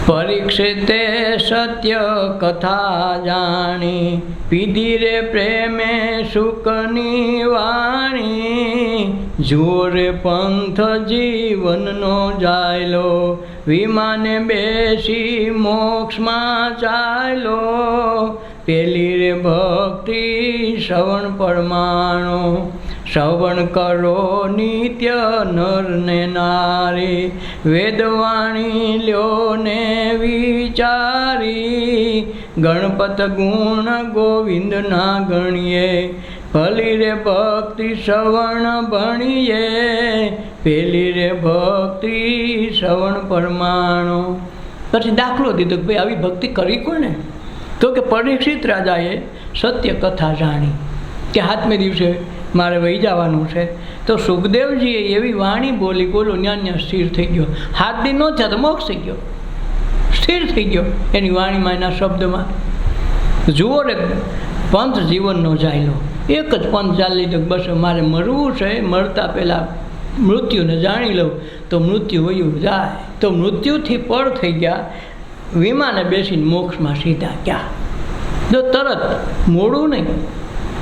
પરીક્ષિતે સત્ય કથા જાણી, પીધી રે પ્રેમે સુખની વાણી. જોરે પંથ જીવનનો જાયલો, વિમાને બેસી મોક્ષમાં ચાલો. પેલી રે ભક્તિ શ્રવણ પરમાણો, શ્રવણ કરો નિત્ય નર ને નારી. વેદવાણી લ્યો ને વિચારી, ગણપત ગુણ ગોવિંદ ના ગણીએ. ભલી રે ભક્તિ શ્રવણ ભણીએ, પેલી રે ભક્તિ શ્રવણ પરમાણો. પછી દાખલો દીધો કે ભાઈ આવી ભક્તિ કરી કોને? તો કે પરીક્ષિત રાજાએ સત્ય કથા જાણી. કે 7મે દિવસે મારે વહી જવાનું છે. તો સુખદેવજીએ એવી વાણી બોલી, બોલો ન્યા સ્થિર થઈ ગયો. 7 દિન ન થયા તો મોક્ષ થઈ ગયો, સ્થિર થઈ ગયો એની વાણીમાં, એના શબ્દમાં. જુઓ રે પંથ જીવનનો જાયલો, એક જ પંથ ચાલી લીધો, બસ મારે મરવું છે, મરતા પહેલાં મૃત્યુને જાણી લઉં તો મૃત્યુ વયું જાય. તો મૃત્યુથી પર થઈ ગયા, વિમાને બેસીને મોક્ષમાં સીધા ગયા. જો તરત, મોડું નહીં.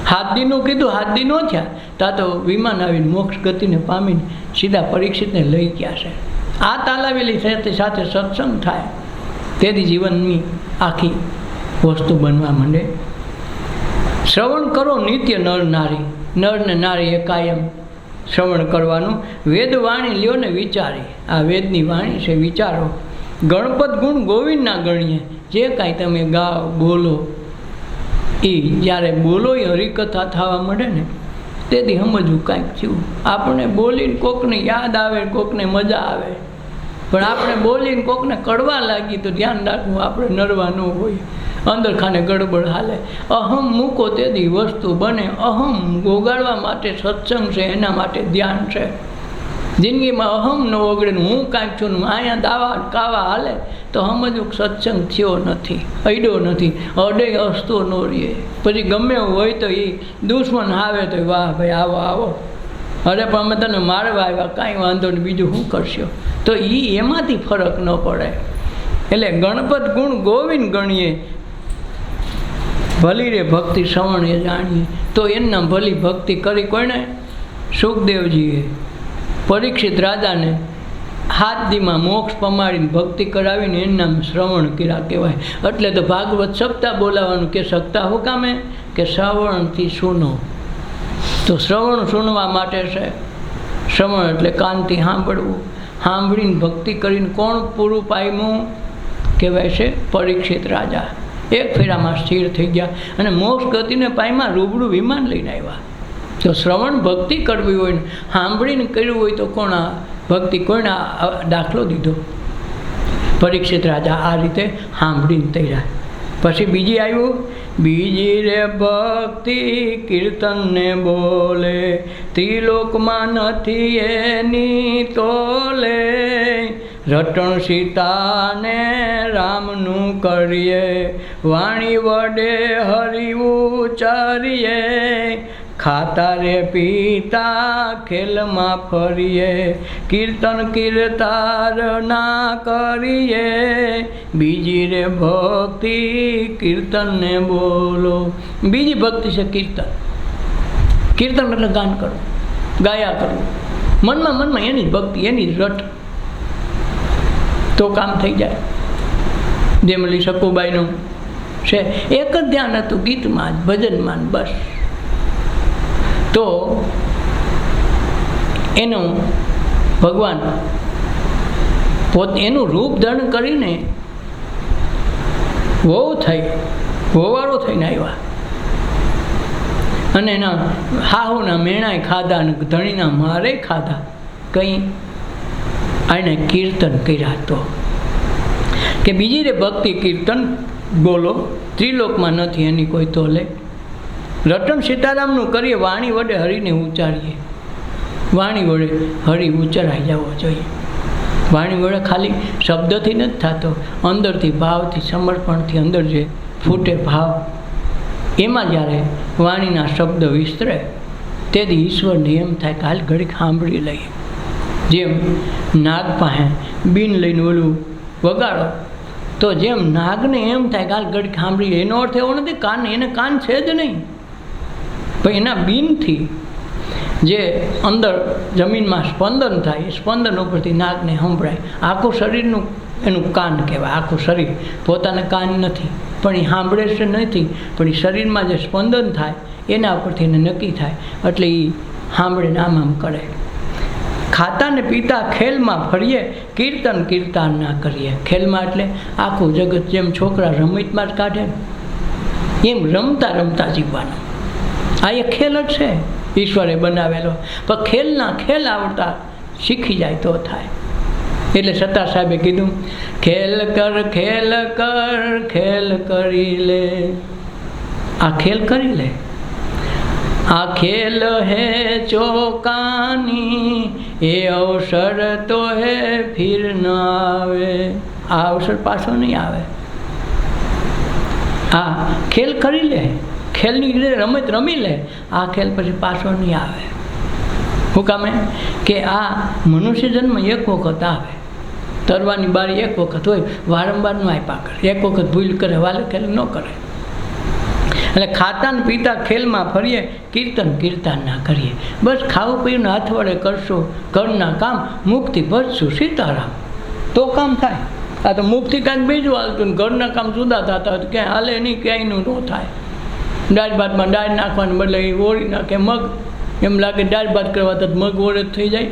7 દિનનું કીધું, 7 દિન ન થયા તા તો વિમાન આવીને મોક્ષ ગતિને પામીને સીધા પરીક્ષિતને લઈ ગયા છે. આ તાલાવેલી સાથે સાથે સત્સંગ થાય તેથી જીવનની આખી વસ્તુ બનવા માંડે. શ્રવણ કરો નિત્ય નર નારી, નર ને નારી એ કાયમ શ્રવણ કરવાનું. વેદ વાણી લ્યો ને વિચારી, આ વેદની વાણી છે, વિચારો. ગણપત ગુણ ગોવિંદના ગણીએ, જે કાંઈ તમે ગાઓ બોલો એ જ્યારે બોલો એ હરિકથા થવા મળે ને તેથી સમજવું કાંઈક થયું. આપણે બોલીને કોકને યાદ આવે, કોકને મજા આવે, પણ આપણે બોલીને કોકને કડવા લાગી તો ધ્યાન રાખવું, આપણે નરવા ન હોય, અંદર ખાને ગડબડ હાલે. અહમ મૂકો તેથી વસ્તુ બને. અહમ ઓગાળવા માટે સત્સંગ છે, એના માટે ધ્યાન છે. જિંદગીમાં અહમ ન ઓગળે, હું કાંઈક છું ને અહીંયા દાવા કાવા હાલે તો સમજવું સત્સંગ થયો નથી, અડ્યો નથી. અડે હસતો ન રહીએ, પછી ગમે એવું હોય તો એ દુશ્મન આવે તો વાહ ભાઈ આવો આવો, અરે પણ અમે તને મારવા આવ્યા, કાંઈ વાંધો નહીં, બીજું શું કરશો? તો એ એમાંથી ફરક ન પડે. એટલે ગણપત ગુણ ગોવિંદ ગણીએ, ભલી રે ભક્તિ શ્રવણ એ જાણીએ. તો એના ભલી ભક્તિ કરી કોઈને? સુખદેવજીએ પરીક્ષિત રાજાને 7 દીમાં મોક્ષ પમાડીને ભક્તિ કરાવીને એનું નામ શ્રવણ કર્યા કહેવાય. એટલે તો ભાગવત સપ્તાહ બોલાવાનું કે સપ્તાહ હું કામે કે શ્રવણથી સુનો. તો શ્રવણ સુનવા માટે છે. શ્રવણ એટલે કાનથી સાંભળવું, સાંભળીને ભક્તિ કરીને કોણ પૂરું પામ્યું કહેવાય છે? પરીક્ષિત રાજા. એક ફેરામાં સ્થિર થઈ ગયા અને મોક્ષ ગતિને પામ્યા, રૂબરૂ વિમાન લઈને આવ્યા. તો શ્રવણ ભક્તિ કરવી હોય ને સાંભળીને કર્યું હોય તો કોણ આ ભક્તિ, કોઈને દાખલો દીધો? પરીક્ષિત રાજા આ રીતે સાંભળીને તૈયાર. પછી બીજી આવ્યું, બીજી રે ભક્તિ કીર્તનને બોલે, ત્રિલોકમાં નથી એની તોલે, રટણ સીતાને રામનું કરીએ, વાણી વડે હરિ ઉચારીએ, ખાતા રે પીતા ખેલમાં ફરીએ, કીર્તન કીર્તાર ના કરીએ, બીજી રે ભક્તિ કીર્તનને બોલો. બીજી ભક્તિ છે કીર્તન. કીર્તન એટલે ગાન કરવું, ગાયા કરવું, મનમાં એની જ ભક્તિ, એની જ રટ, તો કામ થઈ જાય. જેમ લી શકુબાઈનું છે, એક જ ધ્યાન હતું ગીતમાં જ, ભજનમાં જ, બસ. તો એનું ભગવાન એનું રૂપ ધારણ કરીને વહુવાળો થઈને આવ્યા અને એના હાહુના મેણાય ખાધા અને ધણીના મારે ખાધા. કંઈ આને કીર્તન કર્યા. તો કે બીજી રે ભક્તિ કીર્તન બોલો, ત્રિલોકમાં નથી એની કોઈ તોલે, રટણ સીતારામનું કરીએ, વાણી વડે હરિને ઉચ્ચારીએ. વાણી વડે હરિ ઉચ્ચારાઈ જવો જોઈએ. વાણી વડે ખાલી શબ્દથી નથી થતો, અંદરથી ભાવથી, સમર્પણથી અંદર જે ફૂટે ભાવ, એમાં જ્યારે વાણીના શબ્દ વિસ્તરે તેથી ઈશ્વરને એમ થાય કે હાલ ઘડીક સાંભળી લઈએ. જેમ નાગ પાસે બીન લઈને ઓલું વગાડો તો જેમ નાગને એમ થાય કે હાલ ઘડીક સાંભળી લે, એનો અર્થ એવો નથી કાન, એને કાન છે જ નહીં, પણ એના બીનથી જે અંદર જમીનમાં સ્પંદન થાય, એ સ્પંદન ઉપરથી નાગને સંભળાય. આખું શરીરનું એનું કાન કહેવાય. આખું શરીર પોતાને કાન નથી, પણ એ સાંભળે છે નથી, પણ એ શરીરમાં જે સ્પંદન થાય એના ઉપરથી એને નક્કી થાય, એટલે એ સાંભળે ને આમ કરે. ખાતા ને પીતા ખેલમાં ફરીએ, કીર્તન કીર્તન ના કરીએ. ખેલમાં એટલે આખું જગત જેમ છોકરા રમતમાં જ કાઢે એમ રમતા રમતા જીવવાનું. આ એક ખેલ જ છે ઈશ્વરે બનાવેલો, પણ ખેલના ખેલ આવડતા શીખી જાય તો થાય. એટલે સત્તાર સાહેબે કીધું, ખેલ કર ખેલ કર ખેલ કરી લે. આ ખેલ કરી લે. આ ખેલ હે ચોકાની એ અવસર તો હે ફિર ન આવે. આ અવસર પાછો નહીં આવે. આ ખેલ કરી લે, ખેલની રીતે રમત રમી લે, આ ખેલ પછી પાછો નહીં આવે. શું કામે કે આ મનુષ્ય જન્મ એક વખત આવે, તરવાની બારી એક વખત હોય, વારંવાર ન આપ્યા કરે. એક વખત ભૂલ કરે વાલે ખેલ ન કરે. એટલે ખાતા ને પીતા ખેલમાં ફરીએ, કીર્તન કીર્તન ના કરીએ. બસ ખાવું પીવું હાથ વડે કરશો ઘરના કામ, મુક્તિ ભજશું સીતારામ, તો કામ થાય. આ તો મુક્તિ કાંઈક બીજું હાલતું ને ઘરના કામ જુદા થતા હોય તો ક્યાંય હાલે નહીં, ક્યાંયનું ન થાય. દાળ ભાતમાં દાળ નાખવાને બદલે એ ઓળી નાખે મગ, એમ લાગે દાળ ભાત કરવા તો મગ ઓળે થઈ જાય,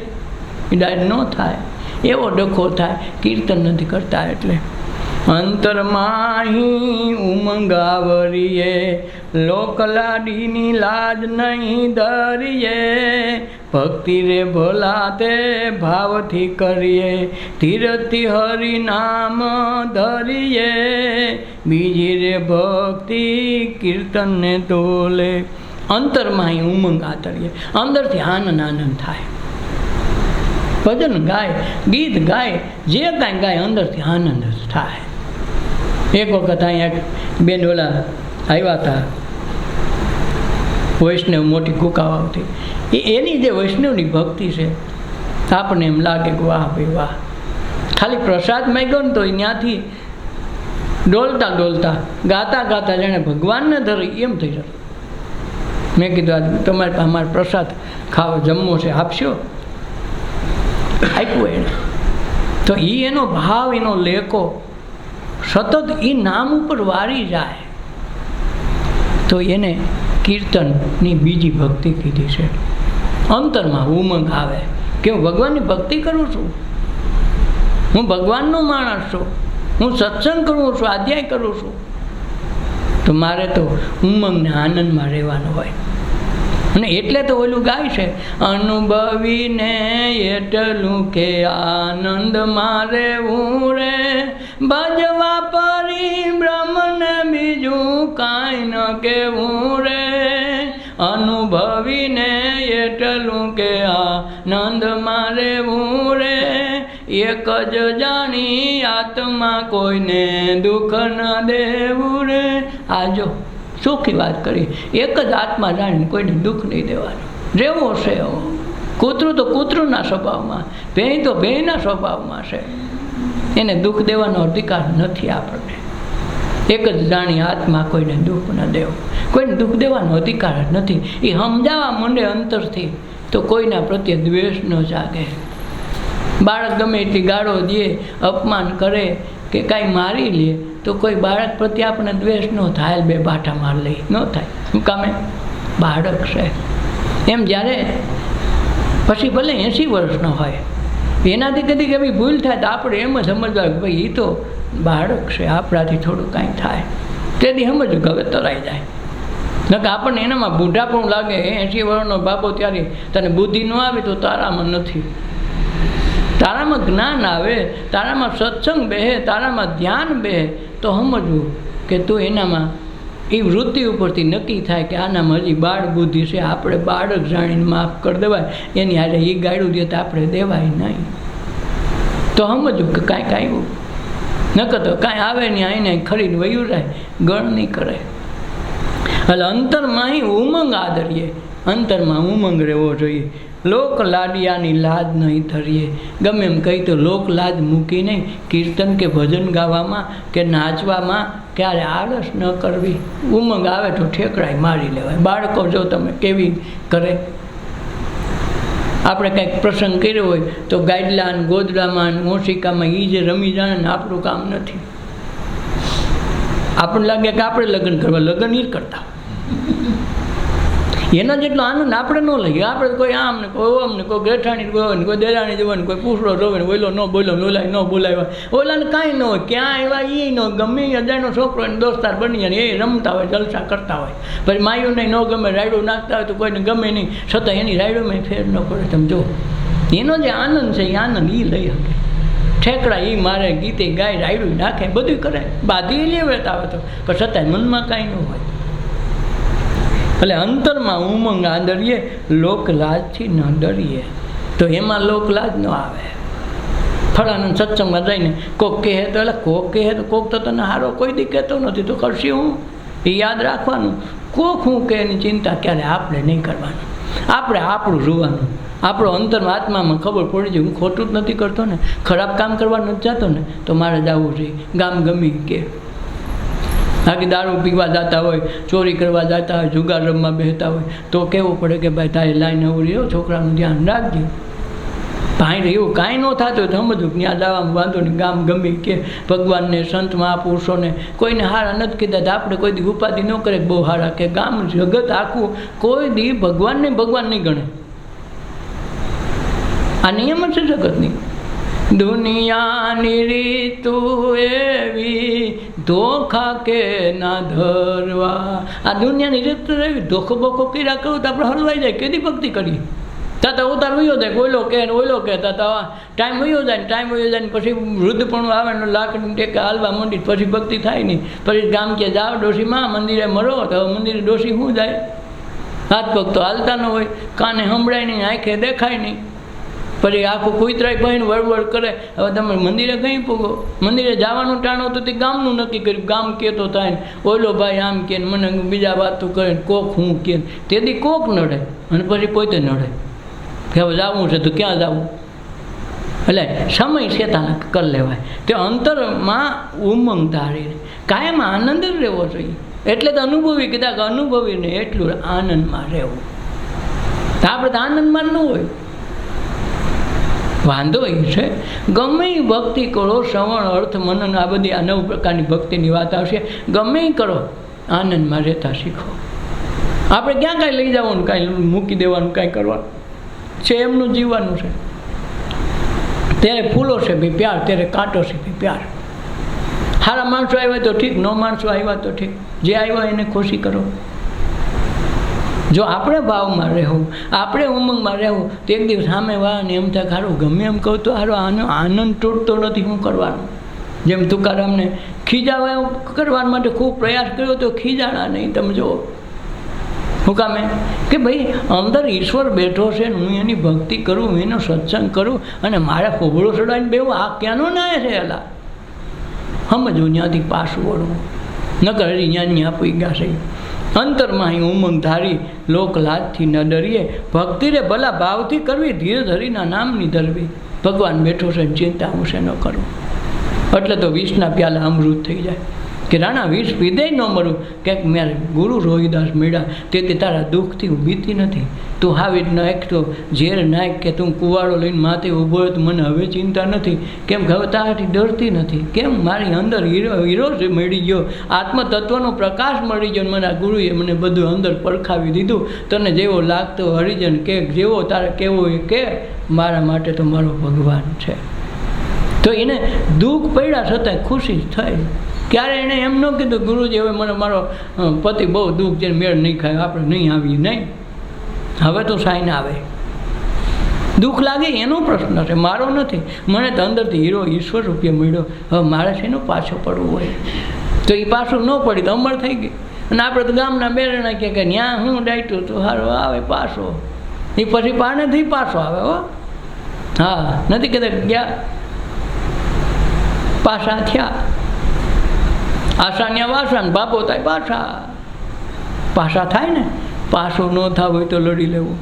એ દાળ ન થાય. એવો ડખો થાય, કીર્તન નથી કરતા. એટલે અંતરમાહી ઉમંગાવરીએ, લોકલાડીની લાજ નહીં ધરીએ. ભક્તિ રે ભલા તે ભાવથી કરીએ, ધીરજથી હરિ નામ ધરીએ. બીજી રે ભક્તિ કીર્તનને તોલે. અંતરમાહી ઉમંગ આતરીએ, અંદરથી આનંદ થાય. ભજન ગાય, ગીત ગાય, જે કાંઈ ગાય અંદરથી આનંદ જ થાય. એક વખત અહીંયા બેન ઓલા આવ્યા હતા, વૈષ્ણવ મોટી કુકાવા આવતી, એની જે વૈષ્ણવની ભક્તિ છે આપણને એમ લાગે કે વાહ ભાઈ વાહ. ખાલી પ્રસાદ માંગ્યો ને તો ત્યાંથી ડોલતા ડોલતા ગાતા ગાતા જાણે ભગવાનને ધરી એમ થઈ જતું. મેં કીધું આજ તમારે પાસે અમારે પ્રસાદ ખાવો જમવો છે, આપશો? આપ્યું એને. તો એ એનો ભાવ, એનો લેકો સતત એ નામ ઉપર વારી જાય તો એને કીર્તનની બીજી ભક્તિ કીધી છે. અંતરમાં ઉમંગ આવે કે હું ભગવાનની ભક્તિ કરું છું, હું ભગવાનનો માણસ છું, હું સત્સંગ કરું છું, અધ્યાય કરું છું, તો મારે તો ઉમંગને આનંદમાં રહેવાનું હોય. અને એટલે તો ઓલું ગાય છે, અનુભવીને એટલું કે આનંદ મારે રે, ભજવા પરી બ્રહ્મને બીજું કાંઈ ન કેવું રે. અનુભવીને એટલું કે આનંદ મારે રે, એક જ જાણી આત્મા કોઈને દુઃખ ન દેવું રે. આજો સુખી વાત કરી, એક જ આત્મા જાણીને કોઈને દુઃખ નહીં દેવાનું. જેવો છે એવો. કૂતરું તો કૂતરુંના સ્વભાવમાં, ભેંસ તો ભેંસના સ્વભાવમાં છે, એને દુઃખ દેવાનો અધિકાર નથી આપણને. એક જ જાણી આત્મા કોઈને દુઃખ ન દેવું, કોઈને દુઃખ દેવાનો અધિકાર જ નથી. એ સમજાવવા માંડે અંતરથી તો કોઈના પ્રત્યે દ્વેષ ન જાગે. બાળક ગમે એટલી ગાળો દે, અપમાન કરે કે કાંઈ મારી લે તો કોઈ બાળક પ્રત્યે આપણે દ્વેષ ન થાય, બે બાઠા માર લઈ ન થાય. શું કામે? બાળક છે. એમ જ્યારે પછી ભલે 80 વર્ષનો હોય, એનાથી કદી એવી ભૂલ થાય તો આપણે એમ જ સમજવા કે ભાઈ એ તો બાળક છે, આપણાથી થોડું કાંઈ થાય તેથી સમજવું કે હવે તરાઈ જાય. નકર આપણને એનામાં બુઢાપણું લાગે, 80 વર્ષનો બાબો ત્યારે તને બુદ્ધિ ન આવે તો તારામાં નથી. તારામાં જ્ઞાન આવે, તારામાં સત્સંગ બેહે, તારામાં ધ્યાન બેહે તો સમજવું કે તું એનામાં એ વૃત્તિ ઉપરથી નક્કી થાય કે આનામાં હજી બાળ બુદ્ધિ છે, આપણે બાળક જાણીને માફ કરી દેવાય, એની હારે એ ગાળું દે તો આપણે દેવાય નહીં. તો સમજવું કે કાંઈક આવ્યું, નકર તો કાંઈ આવે નહીં, આઈને ખરીને વયું જાય, ગણ નહીં કરે. એટલે અંતરમાં ઉમંગ આદરીએ, અંતરમાં ઉમંગ રહેવો જોઈએ. લોક લાડિયાની લાજ નહીં ધરીએ. ગમે એમ કહી તો લોક લાજ મૂકી નહીં. કીર્તન કે ભજન ગાવામાં કે નાચવામાં ક્યારે આળસ ન કરવી. ઉમંગ આવે તો ઠેકડાઈ મારી લેવાય. બાળકો જો તમે કેવી કરે, આપણે કંઈક પ્રસંગ કર્યો હોય તો ગાડલાન ગોદડામાં ઓશિકામાં એ જે રમી જાણે ને આપણું કામ નથી. આપણને લાગે કે આપણે લગ્ન કરવા, લગ્ન એ જ કરતા. એના જેટલો આનંદ આપણે ન લઈએ. આપણે કોઈ આમ ને કોઈ ઓમ ને કોઈ ગેઠાણી ગયો ને કોઈ દેરાણી જવા ને કોઈ પૂછડો રોવે ને ઓલો ન બોલ્યો ને ઓલા ન બોલાવ્યા, ઓલાને કાંઈ ન હોય, ક્યાં આવ્યા એ ન ગમે, અજાણ્યો છોકરો એને દોસ્તાર બની જાય, એ રમતા હોય, જલસા કરતા હોય. પછી માયુને ન ગમે, રાયડું નાખતા હોય તો કોઈને ગમે નહીં, છતાં એની રાયડુમાં ફેર ન પડે. તમે જો એનો જે આનંદ છે એ આનંદ એ લઈ શકે. ઠેકડા એ મારે, ગીતે ગાય, રાયડું નાખે, બધું કરે, બાંધી લેતા આવે તો પણ છતાંય મનમાં કાંઈ ન હોય. એટલે અંતરમાં ઉમંગ આદરીએ, લોકલાજથી ન ડરીએ. તો એમાં લોકલાજ ન આવે. ફળાના સત્સંગમાં જઈને કોક કહે તો એટલે કોક કહે તો કોક તો તને હારો કોઈ દી કહેતો નથી તો કરશે હું. એ યાદ રાખવાનું. કોક હું કહે એની ચિંતા ક્યારે આપણે નહીં કરવાનું. આપણે આપણું જોવાનું. આપણો અંતરમાં આત્મામાં ખબર પડી જાય હું ખોટું જ નથી કરતો ને, ખરાબ કામ કરવા નથી જતો ને, તો મારે જવું જોઈએ. ગામ ગમી કે બાકી દારૂ પીવા જતા હોય, ચોરી કરવા જતા હોય, જુગાર રમવા બેસતા હોય તો કહેવું પડે કે ભાઈ તારી લાઈન એવું રહ્યો, છોકરાનું ધ્યાન રાખજે. ભાઈ એવું કાંઈ ન થતું હોય તો સમજવું ત્યાં જવામાં વાંધો નહીં. ગામ ગમી કે ભગવાનને, સંત મહાપુરુષોને કોઈને હારા નથી કીધા તો આપણે કોઈ દી ઉપાધિ ન કરે બહુ હારા, કે ગામ જગત આખું કોઈ દી ભગવાન નહીં ગણે. આ નિયમ જ છે જગતની. દુનિયાની રીતુ એવી ધોખા કે ના ધરવા. આ દુનિયાની રીત એવી ધોખો બોખો કર્યા કરું તો આપણે હલવાઈ જાય. કેદી ભક્તિ કરીએ તાતા ઉતાર વયો જાય, ઓઈલો કે તાતા ટાઈમ વયો જાય ને ટાઈમ વયો જાય ને પછી વૃદ્ધપણું આવે ને લાકડી ટેકે હાલવા મંડી પછી ભક્તિ થાય નહીં. પછી ગામ કે જાઓ ડોશીમાં મંદિરે મરો તો મંદિરે ડોશી શું જાય? હાથ પગ તો હાલતા ન હોય, કાને સંભળાય નહીં, આંખે દેખાય નહીં. પછી આખું કુતરાય ભાઈને વળવળ કરે. હવે તમે મંદિરે કઈ પૂગો? મંદિરે જવાનું ટાણો તો તે ગામનું નક્કી કર્યું. ગામ કહેતો થાય ને ઓઈલો ભાઈ આમ કે મને બીજા વાતો કરે ને કોક હું કે તેથી કોક નડે અને પછી પોતે નડે કે હવે જવું છે તો ક્યાં જવું. એટલે સમય શેતાના કરી લેવાય. તે અંતરમાં ઉમંગ ધારીને કાયમ આનંદ જ રહેવો જોઈએ. એટલે તો અનુભવી કીધા કે અનુભવીને એટલું આનંદમાં રહેવું. આપણે તો આનંદમાં ન હોય. વાંધો એ છે ગમે એ ભક્તિ કરો, શ્રવણ, અર્થ, મનન, આ બધી આ 9 પ્રકારની ભક્તિની વાત આવશે. ગમે એ કરો આનંદમાં રહેતા શીખો. આપણે ક્યાં કાંઈ લઈ જવાનું, કાંઈ મૂકી દેવાનું, કાંઈ કરવાનું છે? એમનું જીવવાનું છે. ત્યારે ફૂલો છે ભાઈ પ્યાર, ત્યારે કાંટો છે ભાઈ પ્યાર. સારા માણસો આવ્યા તો ઠીક, ન માણસો આવ્યા તો ઠીક. જે આવ્યા એને ખુશી કરો. જો આપણે ભાવમાં રહેવું, આપણે ઉમંગમાં રહેવું તો એક દિવસ સામે વાળાને એમ થાય ખારું ગમે એમ કહું તો સારો આનો આનંદ તૂટતો નથી, શું કરવાનું? જેમ તુકારામને ખીજાવા કરવા માટે ખૂબ પ્રયાસ કર્યો તો ખીજાણા નહીં. તમે જુઓ શું કામે કે ભાઈ અંદર ઈશ્વર બેઠો છે, હું એની ભક્તિ કરું, એનો સત્સંગ કરું અને મારે ખોબળો ચડાવીને બેવું, આ ક્યાંનો નાય છે? એલા સમજવું, ત્યાંથી પાછું વળવું. નકર હરી ત્યાં આપી ગયા છે. અંતરમાં અહીં ઉમંગ ધારી લોકલાજથી ન ડરીએ, ભક્તિ રે ભલા ભાવથી કરવી, ધીરે ધરીના નામની ધરવી. ભગવાન બેઠો છે ચિંતા હું છે ન કરું. એટલે તો 20ના પ્યાલા અમૃત થઈ જાય કે રાણા 20 પીધે ન મરું. ક્યાંક મેં ગુરુ રોહિદાસ મળ્યા તેથી તારા દુઃખથી હું બીતી નથી. તું હાવી નાખ તો ઝેર નાખ કે તું કુવાડો લઈને માથે ઊભો હોય તો મને હવે ચિંતા નથી. કેમ કે હવે તારાથી ડરતી નથી. કેમ મારી અંદર હીરો જ મળી ગયો, આત્મતત્વનો પ્રકાશ મળી ગયો. મને આ ગુરુએ મને બધું અંદર પરખાવી દીધું. તને જેવો લાગતો હરિજન કે જેવો તારે કેવો એ કે, મારા માટે તો મારો ભગવાન છે. તો એને દુઃખ પડ્યા છતાંય ખુશી થઈ. ક્યારે એણે એમ ન કીધું ગુરુજી હવે મને મારો પતિ બહુ દુઃખ છે, મેળ નહીં ખાય, આપણે નહીં આવીએ. નહીં, હવે તો સાઈને આવે. દુઃખ લાગે એનો પ્રશ્ન છે, મારો નથી. મને તો અંદરથી હીરો ઈશ્વર રૂપિયા મળ્યો, હવે મારે છે એનું પાછો પડવું હોય તો એ પાછું ન પડી તો અમર થઈ ગઈ. અને આપણે તો ગામના બેરણા કે ત્યાં હું ડાયટું તો સારો આવે પાછો. એ પછી પાણીથી પાછો આવે. હો હા, નથી કહેતા ગયા પાછા થયા. આશાન્યા વાસણ બાપો થાય પાછા થાય ને. પાછું ન થાવ હોય તો લડી લેવું.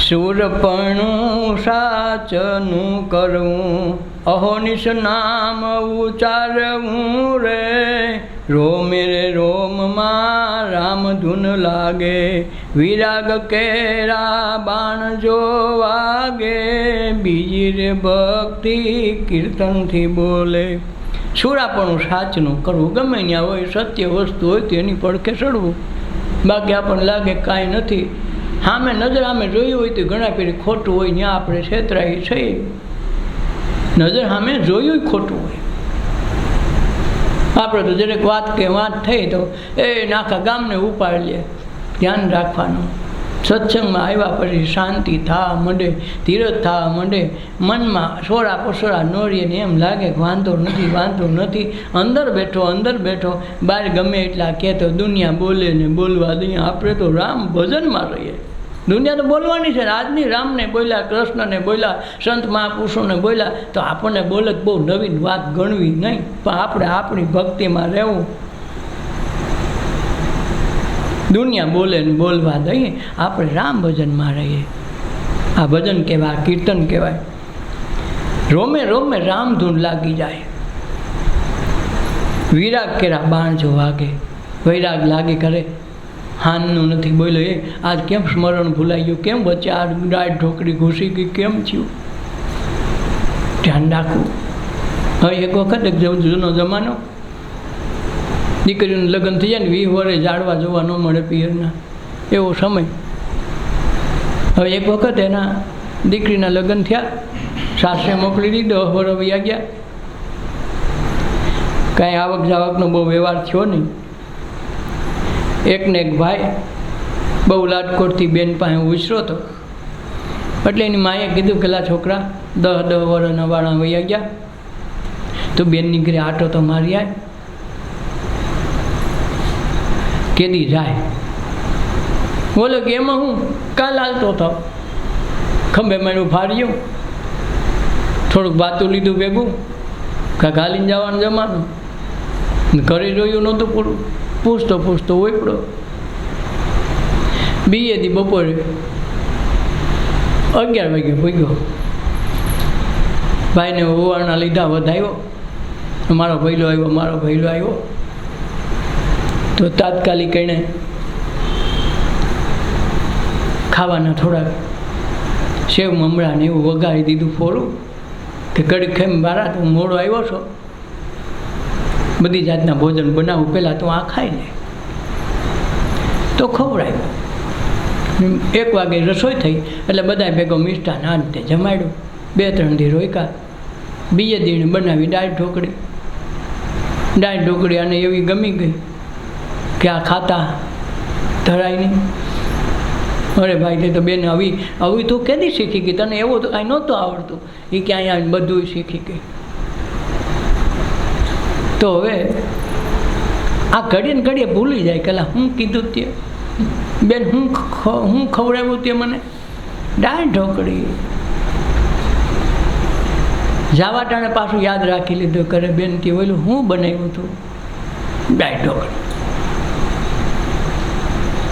સુરપણું સાચનું કરવું, અહોનિશ નામ ઉચ્ચારવું રે. રોમે રે રોમમાં રામધૂન લાગે, વિરાગ કેરા બાણ જો વાગે. બીજી રે ભક્તિ કીર્તનથી બોલે. સુરાપણું સાચનું કરવું, ગમે ત્યાં હોય સત્ય વસ્તુ હોય તો એની પડખે ચડવું. બાકી આપણને લાગે કાંઈ નથી, સામે નજર સામે જોયું હોય તો ઘણા પેલી ખોટું હોય ત્યાં આપણે છેતરાઈ છે. નજર સામે જોયું ખોટું હોય. આપણે તો દરેક વાત કે વાત થઈ તો એ આખા ગામને ઉપાડી લે. ધ્યાન રાખવાનું. સત્સંગમાં આવ્યા પછી શાંતિ થવા માંડે, ધીરજ થવા માંડે, મનમાં સોરા પસોરા ન રહીએ ને એમ લાગે કે વાંધો નથી. અંદર બેઠો બહાર ગમે એટલા કહેતો દુનિયા બોલે ને બોલવા દઈએ, આપણે તો રામ ભજનમાં રહીએ. દુનિયા તો બોલવાની છે. આજની રામને બોલ્યા, કૃષ્ણને બોલ્યા, સંત મહાપુરુષોને બોલ્યા, તો આપણને બોલે બહુ નવીન વાત ગણવી નહીં, પણ આપણે આપણી ભક્તિમાં રહેવું. દુનિયા બોલે ને બોલવા દઈએ, આપણે રામ ભજનમાં રહીએ. આ ભજન કહેવાય, કીર્તન કહેવાય. રોમે રામધૂન લાગી જાય. વિરાગ કેરા બાણ જો વાગે, વૈરાગ લાગે કરે. હાનનું નથી બોલ્યો, એ આજ કેમ સ્મરણ ભૂલાઈ ગયું, કેમ વચ્ચે આ દાઢ ઢોકરી ઘૂસી ગઈ, કેમ થયું? ધ્યાન રાખવું. હવે એક વખત એક જૂનો જમાનો, દીકરીનું લગ્ન થઈ જાય ને 20 વર્ષે જાળવા જોવા ન મળે પિયરના, એવો સમય. હવે એક વખત એના દીકરીના લગ્ન થયા, સાસરે મોકલી દીધો, 10 વર્ષ વયા ગયા, કાંઈ આવક જાવકનો બહુ વ્યવહાર થયો નહીં. એકને એક ભાઈ બહુ લાટકોટથી બેન પાસે ઉછરો હતો, એટલે એની માએ કીધું કે લા છોકરા 10 વર્ષના વાળા વયા ગયા, તો બેનની ઘરે આટો તો મારી આય. કેદી જાય? બોલે કે એમાં હું કાલ હાલતો હતો, ખંભે મારું ફાડ્યું, થોડુંક વાતું લીધું ભેગું, કાંક હાલીને જવાનું જમાનું, ઘરે જોયું નહોતું પૂરું, પૂછતો ઓપડો. બીએથી બપોરે 11 વાગે ભૂગ્યો. ભાઈને ઓવારના લીધા વધાવ્યો, મારો ભૈલો આવ્યો. તો તાત્કાલિક એણે ખાવાના થોડાક સેવ મમરા ને એવું વગાડી દીધું ફોરું, કે ઘડીક ખેમ મારા તું મોડો આવ્યો છો, બધી જાતના ભોજન બનાવું, પહેલાં તું આ ખાઈ લે. તો ખવડાવ્યું. 1 વાગે રસોઈ થઈ એટલે બધા ભેગો મિષ્ટાન આ રીતે જમાડ્યું. 2-3 દી રોક્યા. બીજે દીને બનાવી દાળ ઢોકળી અને એવી ગમી ગઈ કે આ ખાતા ધરાય નહીં. અરે ભાઈ તે તો બેન આવી તું કેદી શીખી ગઈ? તને એવું તો કાંઈ નહોતું આવડતું. એ ક્યાંય આવીને બધું શીખી ગઈ. તો હવે આ ઘડીએ ભૂલી જાય કે હું કીધું તે બેન, હું ખવડાવ્યું તે મને દાળ ઢોકળી. જાવા ટાણે પાછું યાદ રાખી લીધું કરે બેન તે ઓલું હું બનાવ્યું હતું, દાળ ઢોકળી.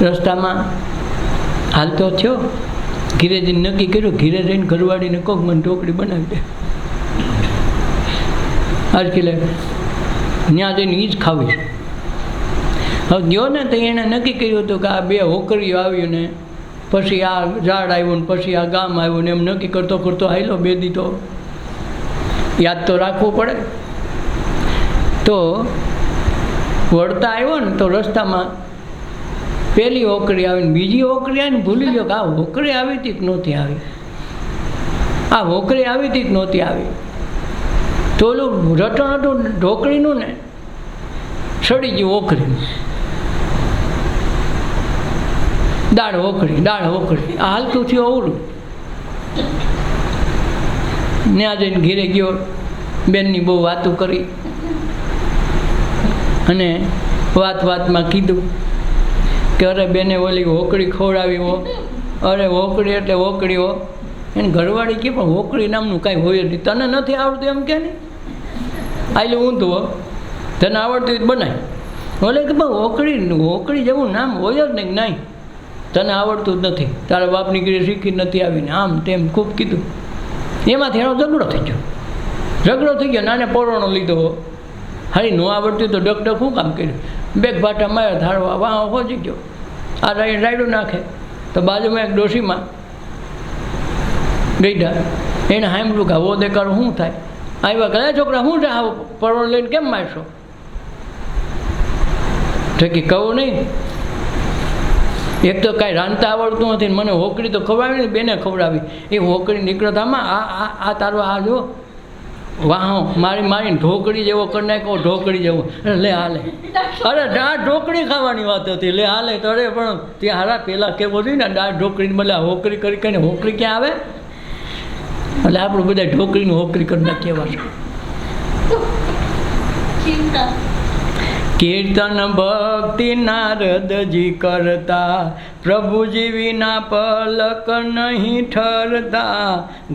રસ્તામાં હાલતો થયો, ઘીરે જઈને નક્કી કર્યું, ઘીરે જઈને ઘરવાળીને કોક મને ઢોકળી બનાવી દે. આજ કે ત્યાં જઈને એ જ ખાવીશ. હવે ગયો ને તો એણે નક્કી કર્યું હતું કે આ 2 હોકરીઓ આવ્યું ને પછી આ ઝાડ આવ્યું ને પછી આ ગામ આવ્યું ને એમ નક્કી કરતો હાલો 2 દી તો યાદ તો રાખવું પડે. તો વળતા આવ્યો ને તો રસ્તામાં પહેલી હોકરી આવીને બીજી હોકરી આવીને ભૂલી ગયો કે આ હોકરી આવી હતી કે નહોતી આવી, આ હોકરી આવી હતી કે નહોતી આવી. તો ઓલું રટણ હતું ઢોકળીનું ને સડી ગયું હોકરીનું. દાળ હોકળી આ હાલતું થયું અવળું. ત્યાં જઈને ઘેરે ગયો, બેનની બહુ વાતું કરી અને વાતમાં કીધું કે અરે બેને ઓલી હોકળી ખવડાવી હો. અરે હોકળી એટલે હોકળી હો. એને ઘરવાળી કે પણ હોકળી નામનું કાંઈ હોય જ નહીં, તને નથી આવડતું એમ કે નહીં, આટલું ઊંધું હો, તને આવડતું જ બનાય. બોલે કે પણ હોકળી જેવું નામ હોય જ નહીં, તને આવડતું જ નથી, તારા બાપની ઘરે શીખી નથી આવીને, આમ તેમ ખૂબ કીધું. એમાંથી એનો ઝઘડો થઈ ગયો, નાને પોરોણો લીધો. હારી ન આવડતું તો ડક શું કામ કર્યું, 2 ભાટા માર્યા, ધારવા વાહ પહોંચી ગયો. આ રાયડું નાખે તો બાજુમાં એક ડોશીમાં ગઈઢા, એને સાંભળ્યું કે આવો દેખાડો શું થાય. આવ્યા કે છોકરા શું છે, આવો પરોણ લઈને કેમ મારશો? ઠેકી કહું નહીં, એક તો કાંઈ રાંધતા આવડતું નથી, મને હોકળી તો ખવડાવી ને બેને ખવડાવી. એ હોકળી નીકળતામાં આ તારો આ જો વાહો મારીને ઢોકળી જેવો કરી નાખ્યો, ઢોકળી જેવો. લે હાલે, અરે દાળ ઢોકળી ખાવાની વાત હતી, લે હાલે તો અરે પણ ત્યાં હારા પહેલાં કેવું હતું ને, દાળ ઢોકળીને બદલે હોકરી કરી કરીને હોકરી ક્યાં આવે? એટલે આપણે બધા ઢોકળીનું હોકરી કરી નાખીએ એવા છે. કીર્તન ભક્તિ નારદજી કરતા, પ્રભુજી વિના પલક નહીં ઠરતા.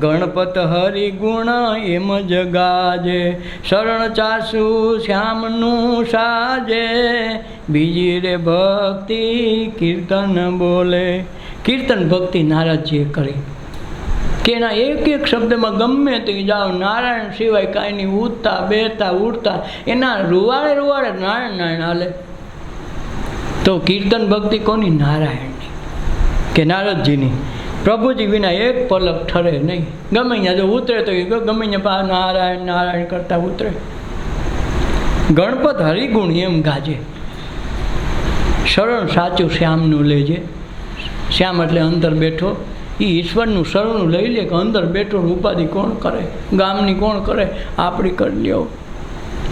ગણપત હરિગુણ એમ જ ગાજે, શરણ ચાસુ શ્યામનું સાજે. બીજી રે ભક્તિ કીર્તન બોલે. કીર્તન ભક્તિ નારદજીએ કરી કે એના એક એક શબ્દમાં ગમે તે જાઓ, નારાયણ સિવાય કાંઈ નહીં, ઉઠતા બેસતા ઉઠતા એના રૂવાડે રૂવાડે નારાયણ નારાયણ હાલે. તો કીર્તન ભક્તિ કોની? નારાયણની કે નારદજીની. પ્રભુજી વિના એક પલક ઠરે નહીં. ગમે ત્યાં જો ઉતરે તો ગમે ત્યાં નારાયણ નારાયણ કરતા ઉતરે. ગણપત હરિગુણ એમ ગાજે, શરણ સાચું શ્યામનું લેજે. શ્યામ એટલે અંદર બેઠો, એ ઈશ્વરનું શરણું લઈ લે કે અંદર બેઠો ઉપાધિ કોણ કરે? ગામની કોણ કરે? આપણી કરી લ્યો.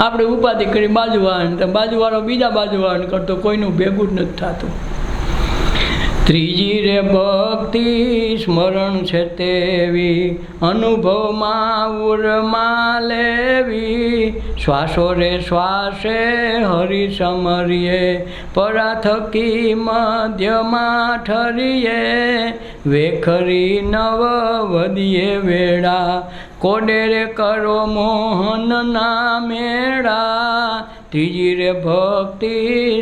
આપણે ઉપાધિ કરી બાજુવાળો બીજા બાજુવાળાને કરતો, કોઈનું ભેગું જ નથી થતું. ત્રીજી રે ભક્તિ સ્મરણ છે તેવી, અનુભવમાં ઉરમાં લેવી. શ્વાસો રે શ્વાસે હરિ સમરીએ, પરા થકી મધ્યમાં ઠરીએ. વેખરી નવ વધીએ વેળા, કોડે રે કરો મોહન ના મેળા. ત્રીજી રે ભક્તિ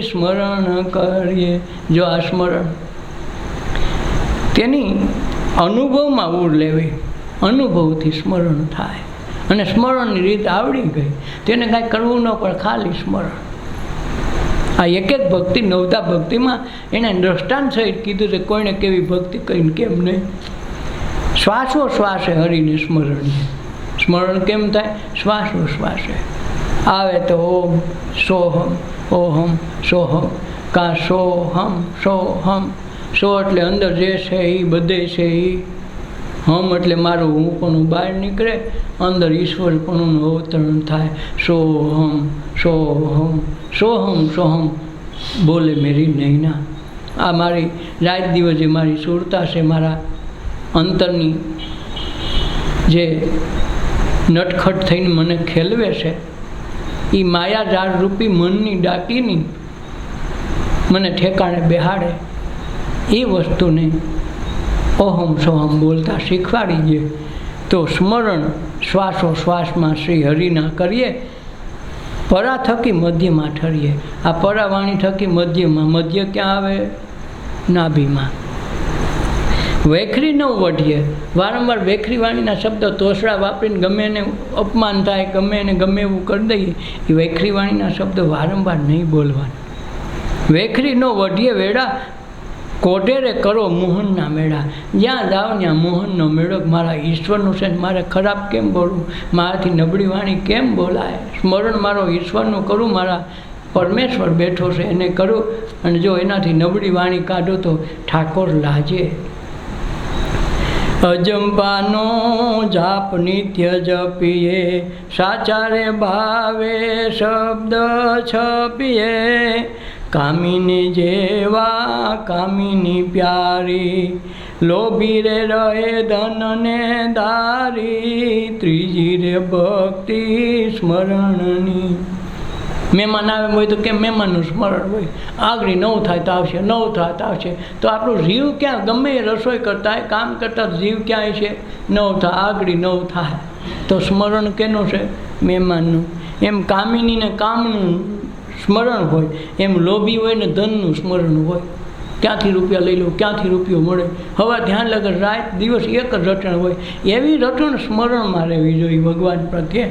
સ્મરણ કરીએ. જો આ સ્મરણ તેની અનુભવમાં ઉર લેવી, અનુભવથી સ્મરણ થાય. અને સ્મરણની રીત આવડી ગઈ, તેને કાંઈ કરવું ન પડે, ખાલી સ્મરણ. આ એક એક ભક્તિ નવધા ભક્તિમાં એને દ્રષ્ટાંત સહિત કીધું છે, કોઈને કેવી ભક્તિ કરીને કેમ નહીં. શ્વાસો શ્વાસે હરિને સ્મરણ. સ્મરણ કેમ થાય? શ્વાસો શ્વાસે આવે તો ઓમ સોહમ, ઓહમ સોહમ, કા સોહમ સોહમ. સો એટલે અંદર જે છે એ બધે છે એ. હમ એટલે મારું હું પણ બહાર નીકળે, અંદર ઈશ્વર પણ અવતરણ થાય. સોહમ સોહમ સોહમ સોહમ બોલે મેરી નૈના. આ મારી રાત દિવસે મારી સુરતા છે, મારા અંતરની જે નટખટ થઈને મને ખેલવે છે, એ માયા ઝાડ રૂપી મનની ડાકીની મને ઠેકાણે બેહાડે. એ વસ્તુને ઓહમ સોહમ બોલતા શીખવાડી દે. તો સ્મરણ શ્વાસો શ્વાસમાં શ્રી હરિના કરીએ, પરા થકી મધ્યમાં ઠરીએ. આ પરાવાણી થકી મધ્યમાં, મધ્ય ક્યાં આવે? નાભીમાં. વેખરી ન વઢીએ. વારંવાર વેખરી વાણીના શબ્દ તોસડા વાપરીને ગમે એને અપમાન થાય, ગમે એને ગમે એવું કરી દઈએ. એ વેખરી વાણીના શબ્દ વારંવાર નહીં બોલવાના. વેખરી ન વઢીએ વેડા, કોઢેરે કરો મોહનના મેળા. જ્યાં જાઓ ત્યાં મોહનનો મેળો. મારા ઈશ્વરનું છે ને મારે ખરાબ કેમ બોલવું? મારાથી નબળી વાણી કેમ બોલાય? સ્મરણ મારો ઈશ્વરનું કરું, મારા પરમેશ્વર બેઠો છે એને કરું. અને જો એનાથી નબળી વાણી કાઢો તો ઠાકોર લાજે. અજંપાનો જાપ નિત્ય જપીએ, સાચા રે ભાવે શબ્દ છપીએ. કામિની જેવા કામિની પ્યારી, લોભી રે રહે ધન ને ધારી. ત્રીજી રે ભક્તિ સ્મરણની. મહેમાન આવે હોય તો કેમ મહેમાનનું સ્મરણ હોય? આગળ 9 થાય તો આવશે, 9 થાય તો આવશે. તો આપણું જીવ ક્યાં? ગમે એ રસોઈ કરતા હોય, કામ કરતા જીવ ક્યાંય છે? 9 થાય, આગળ 9 થાય તો સ્મરણ કેનું છે? મહેમાનનું. એમ કામિનીને કામનું સ્મરણ હોય, એમ લોભી હોય ને ધનનું સ્મરણ હોય. ક્યાંથી રૂપિયા લઈ લો, ક્યાંથી રૂપિયો મળે, હવે ધ્યાન લગર રાત દિવસ એક જ રટણ હોય. એવી રટણ સ્મરણમાં રહેવી જોઈએ ભગવાન પ્રત્યે.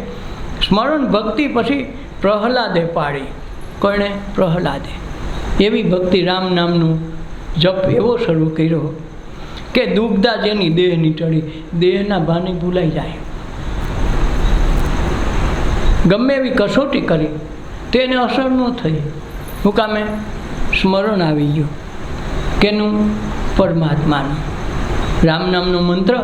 સ્મરણ ભક્તિ પછી પ્રહલાદે પાડી. કોણે? પ્રહલાદે. એવી ભક્તિ રામ નામનું જપ એવો શરૂ કર્યો કે દુગ્ધા જેની દેહની ટળી, દેહના ભાને ભૂલાઈ જાય. ગમે એવી કસોટી કરી તેને અસર ન થઈ. હું કામે? સ્મરણ આવી ગયું. કેનું? પરમાત્માનું. રામ નામનો મંત્ર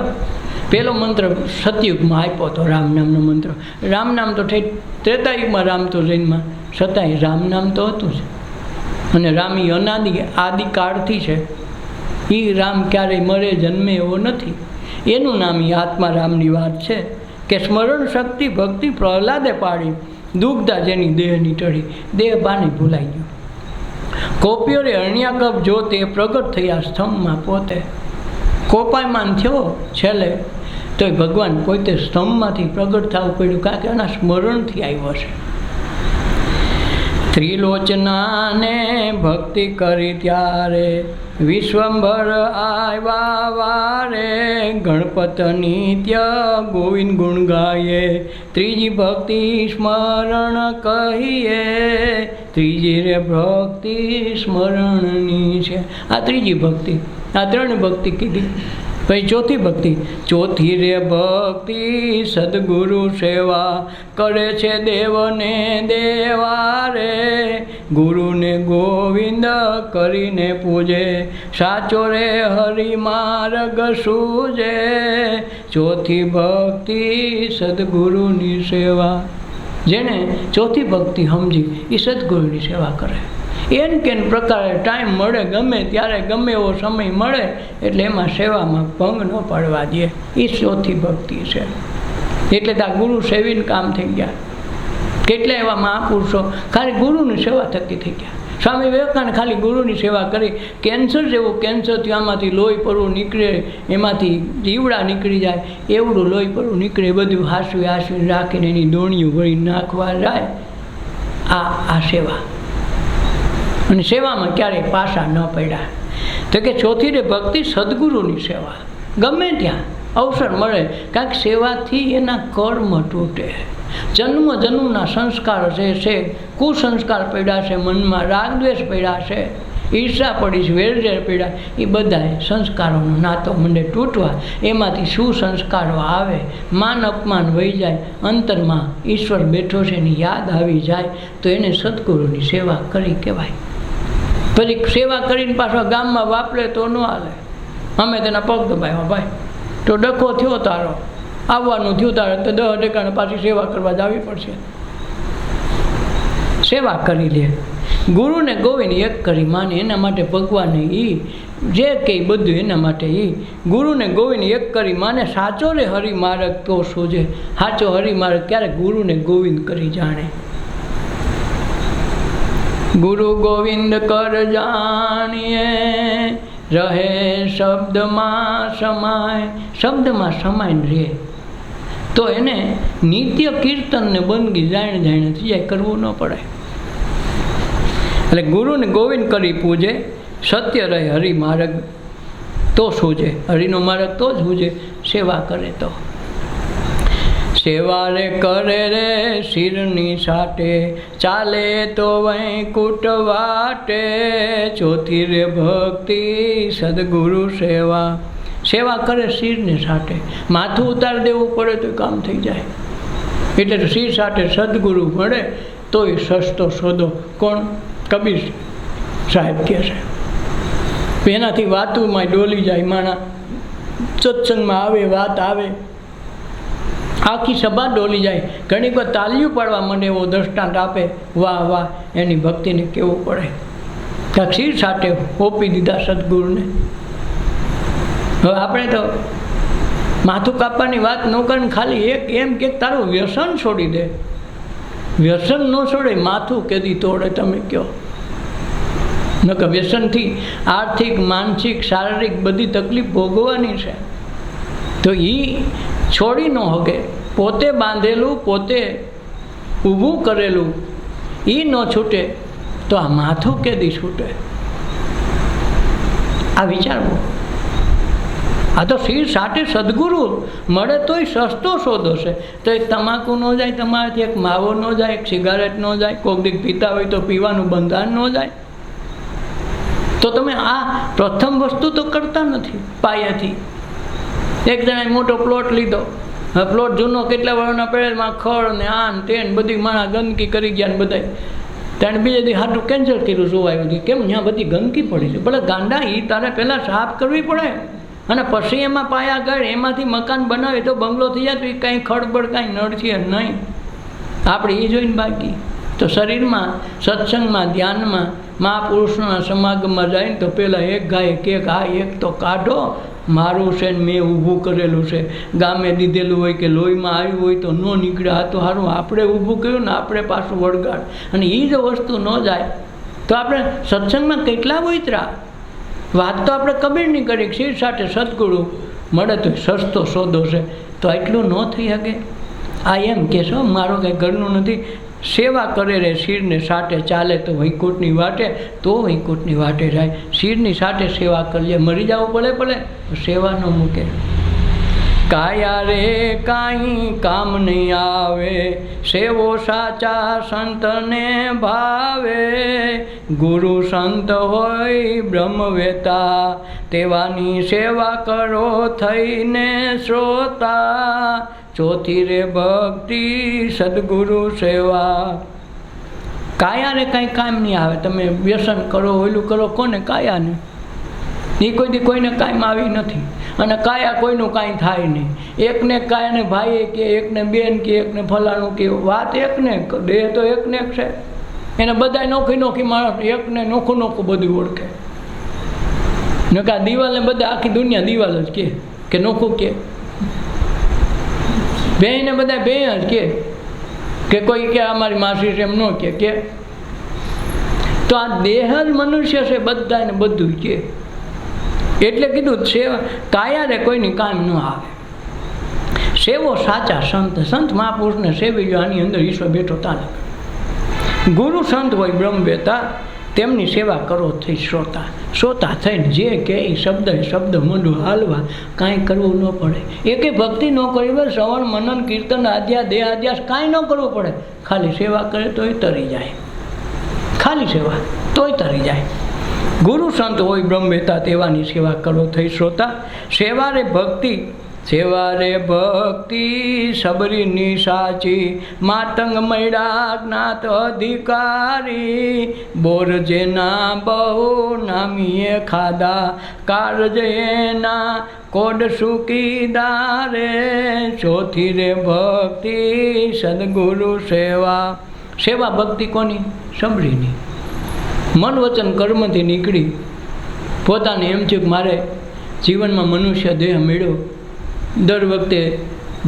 પહેલો મંત્ર સતયુગમાં આપ્યો હતો રામ નામનો મંત્ર. રામ નામ તો ઠેઠ ત્રેતાયુગમાં રામ તો જૈનમાં, છતાંય રામ નામ તો હતું જ. અને રામ એ આદિકાળથી છે. એ રામ ક્યારેય મરે જન્મે એવો નથી. એનું નામ એ આત્મા રામની વાત છે કે સ્મરણ શક્તિ ભક્તિ પ્રહલાદે પાડી, દુઃખતા જેની દેહની ટળી, દેહ પાણી ભૂલાઈ ગયું. કોપિયો રે અણ્યા કપ જો તે પ્રગટ થયા સ્તંભમાં પોતે. કોપાયમાન થયો છેલ્લે તોય ભગવાન પોતે સ્તંભમાંથી પ્રગટ થવું પડ્યું, કારણ કે એના સ્મરણથી આવ્યો છે. ત્રિલોચનાને ભક્તિ કરી ત્યારે વિશ્વંભર આવ્યા વારે, ગણપત નિત્ય ગોવિંદ ગુણ ગાયે, ત્રીજી ભક્તિ સ્મરણ કહીએ, ત્રીજી રે ભક્તિ સ્મરણની છે. આ ત્રીજી ભક્તિ, આ ત્રણ ભક્તિ કીધી. પછી ચોથી ભક્તિ, ચોથી રે ભક્તિ સદગુરુ સેવા, કરે છે દેવને દેવા રે, ગુરુને ગોવિંદ કરીને પૂજે, સાચો રે હરિ માર્ગ સૂજે, ચોથી ભક્તિ સદગુરુની સેવા. જેને ચોથી ભક્તિ સમજી એ સદગુરુની સેવા કરે. એન કેન પ્રકારે ટાઈમ મળે, ગમે ત્યારે ગમે એવો સમય મળે એટલે એમાં સેવામાં ભંગ ન પાડવા દે. એ ચોથી ભક્તિ છે. એટલે તો આ ગુરુ સેવીને કામ થઈ ગયા. કેટલા એવા મહાપુરુષો ખાલી ગુરુની સેવા થકી થઈ ગયા. સ્વામી વિવેકાનંદ ખાલી ગુરુની સેવા કરી. કેન્સર જેવું કેન્સર થયું, આમાંથી લોહી પરવું નીકળે, એમાંથી જીવડા નીકળી જાય, એવડું લોહી પરવું નીકળે, બધું હાંસવી રાખીને એની દોણીઓ ભરી નાખવા જાય. આ સેવા. અને સેવામાં ક્યારેય પાછા ન પડ્યા. તો કે ચોથી રે ભક્તિ સદગુરુની સેવા. ગમે ત્યાં અવસર મળે, કારણ કે સેવાથી એના કર્મ તૂટે. જન્મના સંસ્કાર જે છે, કુસંસ્કાર પડ્યા છે મનમાં, રાગદ્વેષ પડ્યા છે, ઈર્ષા પડી છે, વેરઝેર પડ્યા, એ બધા સંસ્કારોનો નાતો મંડે તૂટવા. એમાંથી સુસંસ્કારો આવે, માન અપમાન વહી જાય, અંતરમાં ઈશ્વર બેઠો છે એની યાદ આવી જાય, તો એને સદગુરુની સેવા કરી કહેવાય. પછી સેવા કરીને પાછો ગામમાં વાપરે તો ન હાલે. અમે તેના પગ દબાવ્યા, ભાઈ તો ડખો થયો તારો, આવવાનું થયું તારે તો 10 ટકાને પાછી સેવા કરવા જ આવી પડશે. સેવા કરી લે. ગુરુને ગોવિંદ એક કરી માને, એના માટે ભગવાને એ જે કંઈ બધું એના માટે એ ગુરુને ગોવિંદ એક કરી માને, સાચો રે હરિ માર્ગ તો સૂજે. સાચો હરિ માર્ગ ક્યારે? ગુરુને ગોવિંદ કરી જાણે. ગુરુ ગોવિંદ કર જાણીએ, રહે શબ્દમાં સમાય. શબ્દમાં સમાઈને રહે તો એને નિત્ય કીર્તન ને બંદગી જાણે થઈ જાય, કરવું ન પડે. એટલે ગુરુને ગોવિંદ કરી પૂજે, સત્ય રહે હરિ માર્ગ તો સૂજે. હરિનો માર્ગ તો જ સૂજે, સેવા કરે તો. સેવા રે કરે રે શિરની સાટે, ચાલે તો વૈકુટ વાટે, ચોથી રે ભક્તિ સદગુરુ સેવા. સેવા કરે શિરને સાટે, માથું ઉતાર દેવું પડે તો કામ થઈ જાય. એટલે શિર સાટે સદગુરુ મળે તોય સસ્તો સોદો. કોણ? કબીર સાહેબ કહે છે. એનાથી વાતુમાં ડોલી જાય માણા. સત્સંગમાં આવે, વાત આવે, આખી સભા ડોલી જાય. ઘણી વાર તાલીઓ પાડવા માંડે એવો દ્રષ્ટાંત આપે, વાહ વાહ, એની ભક્તિને કેવું પડે. ત્યાં શિર સાથે ઓપી દીધા સદગુરુને. હવે આપણે તો માથું કાપવાની વાત ન કરીને ખાલી એક એમ કે તારું વ્યસન છોડી દે. વ્યસન ન છોડે, માથું કેદી તોડે તમે કહો? નકર વ્યસનથી આર્થિક, માનસિક, શારીરિક બધી તકલીફ ભોગવવાની છે. તો એ છોડી ન શકે. પોતે બાંધેલું, પોતે ઊભું કરેલું એ ન છૂટે તો આ માથું કેદી છૂટે? આ વિચારવું. આ તો શિર સાથે સદગુરુ મળે તોય સસ્તો સોદો છે. તો એક તમાકુ ન જાય તમારાથી, એક માવો ન જાય, એક સિગારેટ ન જાય, કોક દીક પીતા હોય તો પીવાનું બંધારણ ન જાય. તો તમે આ પ્રથમ વસ્તુ તો કરતા નથી પાયાથી. એક જણાએ મોટો પ્લોટ લીધો. હવે પ્લોટ જૂનો કેટલા વર્ષના પહેલાં ખડ ને આન તેન બધી માણા ગંદકી કરી ગયા ને બધાય. ત્યારે બીજે દી હાટું કેન્સલ કર્યું જોવાયું હતું. કેમ? ત્યાં બધી ગંદકી પડી છે. ભલે ગાંડા, એ તારે પહેલાં સાફ કરવી પડે. અને પછી એમાં પાયા ગળ એમાંથી મકાન બનાવે તો બંગલો થઈ જાય તો એ કાંઈ ખડબડ કાંઈ નડશે નહીં. આપણે એ જોઈને બાકી તો શરીરમાં સત્સંગમાં ધ્યાનમાં મહાપુરુષના સમાગમમાં જાય ને તો પહેલાં એક ગાય કેક આ એક તો કાઢો મારું છે ને મેં ઊભું કરેલું છે. ગામે દીધેલું હોય કે લોહીમાં આવ્યું હોય તો ન નીકળે. આ તો સારું આપણે ઊભું કર્યું ને આપણે પાછું વળગાડ. અને એ જો વસ્તુ ન જાય તો આપણે સત્સંગમાં કેટલા વૈતરા વાત તો આપણે કબીરની કરી શિર સાથે સદગુરુ મળે તો સસ્તો સોદો છે તો એટલું ન થઈ શકે. આ એમ કહેશો મારો કંઈ ઘરનું નથી. સેવા કરે રે શિરને સાથે ચાલે તો વૈકુંઠની વાટે તો વૈકુંઠની વાટે જાય. શિરની સાથે સેવા કરીએ મરી જવું પડે પડે તો સેવા ન મૂકે. કાયા રે કાંઈ કામ નહીં આવે સેવો સાચા સંતને ભાવે. ગુરુ સંત હોય બ્રહ્મવેતા તેવાની સેવા કરો થઈને શ્રોતા. ચોથી રે ભક્તિ સદગુરુ સેવા. કાયા રે કાંઈ કામ નહીં આવે. તમે વ્યસન કરો ઓલું કરો કોને કાયાને એ કોઈ દી કોઈને કાયમ આવી નથી. અને કાયા કોઈનું કાંઈ થાય નહીં. એકને કાયાને ભાઈ કે એકને બેન કે એકને ફલાણું કે વાત એકને દેહ તો એકને એક છે. એને બધા નોખી નોખી માણસ એકને નોખું નોખું બધું ઓળખે. નકા દિવાલને બધા આખી દુનિયા દિવાલ જ કે નોખું કે બેને બધા બે જ કે કોઈ કે અમારી માસી છે એમ ન કે તો આ દેહ જ મનુષ્ય છે બધાને બધું કે. એટલે કીધું સેવા કાયા રે કોઈની કામ ન આવે. સેવો સાચા સંત. સંત મહાપુરુષને સેવી લો. આની અંદર ઈશ્વર બેઠો તાને. ગુરુ સંત હોય બ્રહ્મવેતા તેમની સેવા કરો થઈ શ્રોતા. શ્રોતા થઈને જે કે એ શબ્દ મોઢું હાલવા કાંઈ કરવું ન પડે. એકે ભક્તિ ન કરવી પડે. શ્રવણ મનન કીર્તન આધ્યા દેહ આધ્યાસ કાંઈ ન કરવું પડે. ખાલી સેવા કરે તોય તરી જાય. ખાલી સેવા તોય તરી જાય. ગુરુ સંત હોય બ્રહ્મવેતા તેવાની સેવા કરો થઈ શ્રોતા. સેવા રે ભક્તિ સબરીની સાચી. માતંગ મળ્યા જ્ઞાત અધિકારી. બોર જેના બહુ નામીએ ખાધા. કાળજ એના કોડ સુકીદારે. ચોથી રે ભક્તિ સદગુરુ સેવા. સેવા ભક્તિ કોની? સબરીની. મન વચન કર્મથી નીકળી પોતાને એમ છે કે મારે જીવનમાં મનુષ્ય દેહ મેળવ્યો. દર વખતે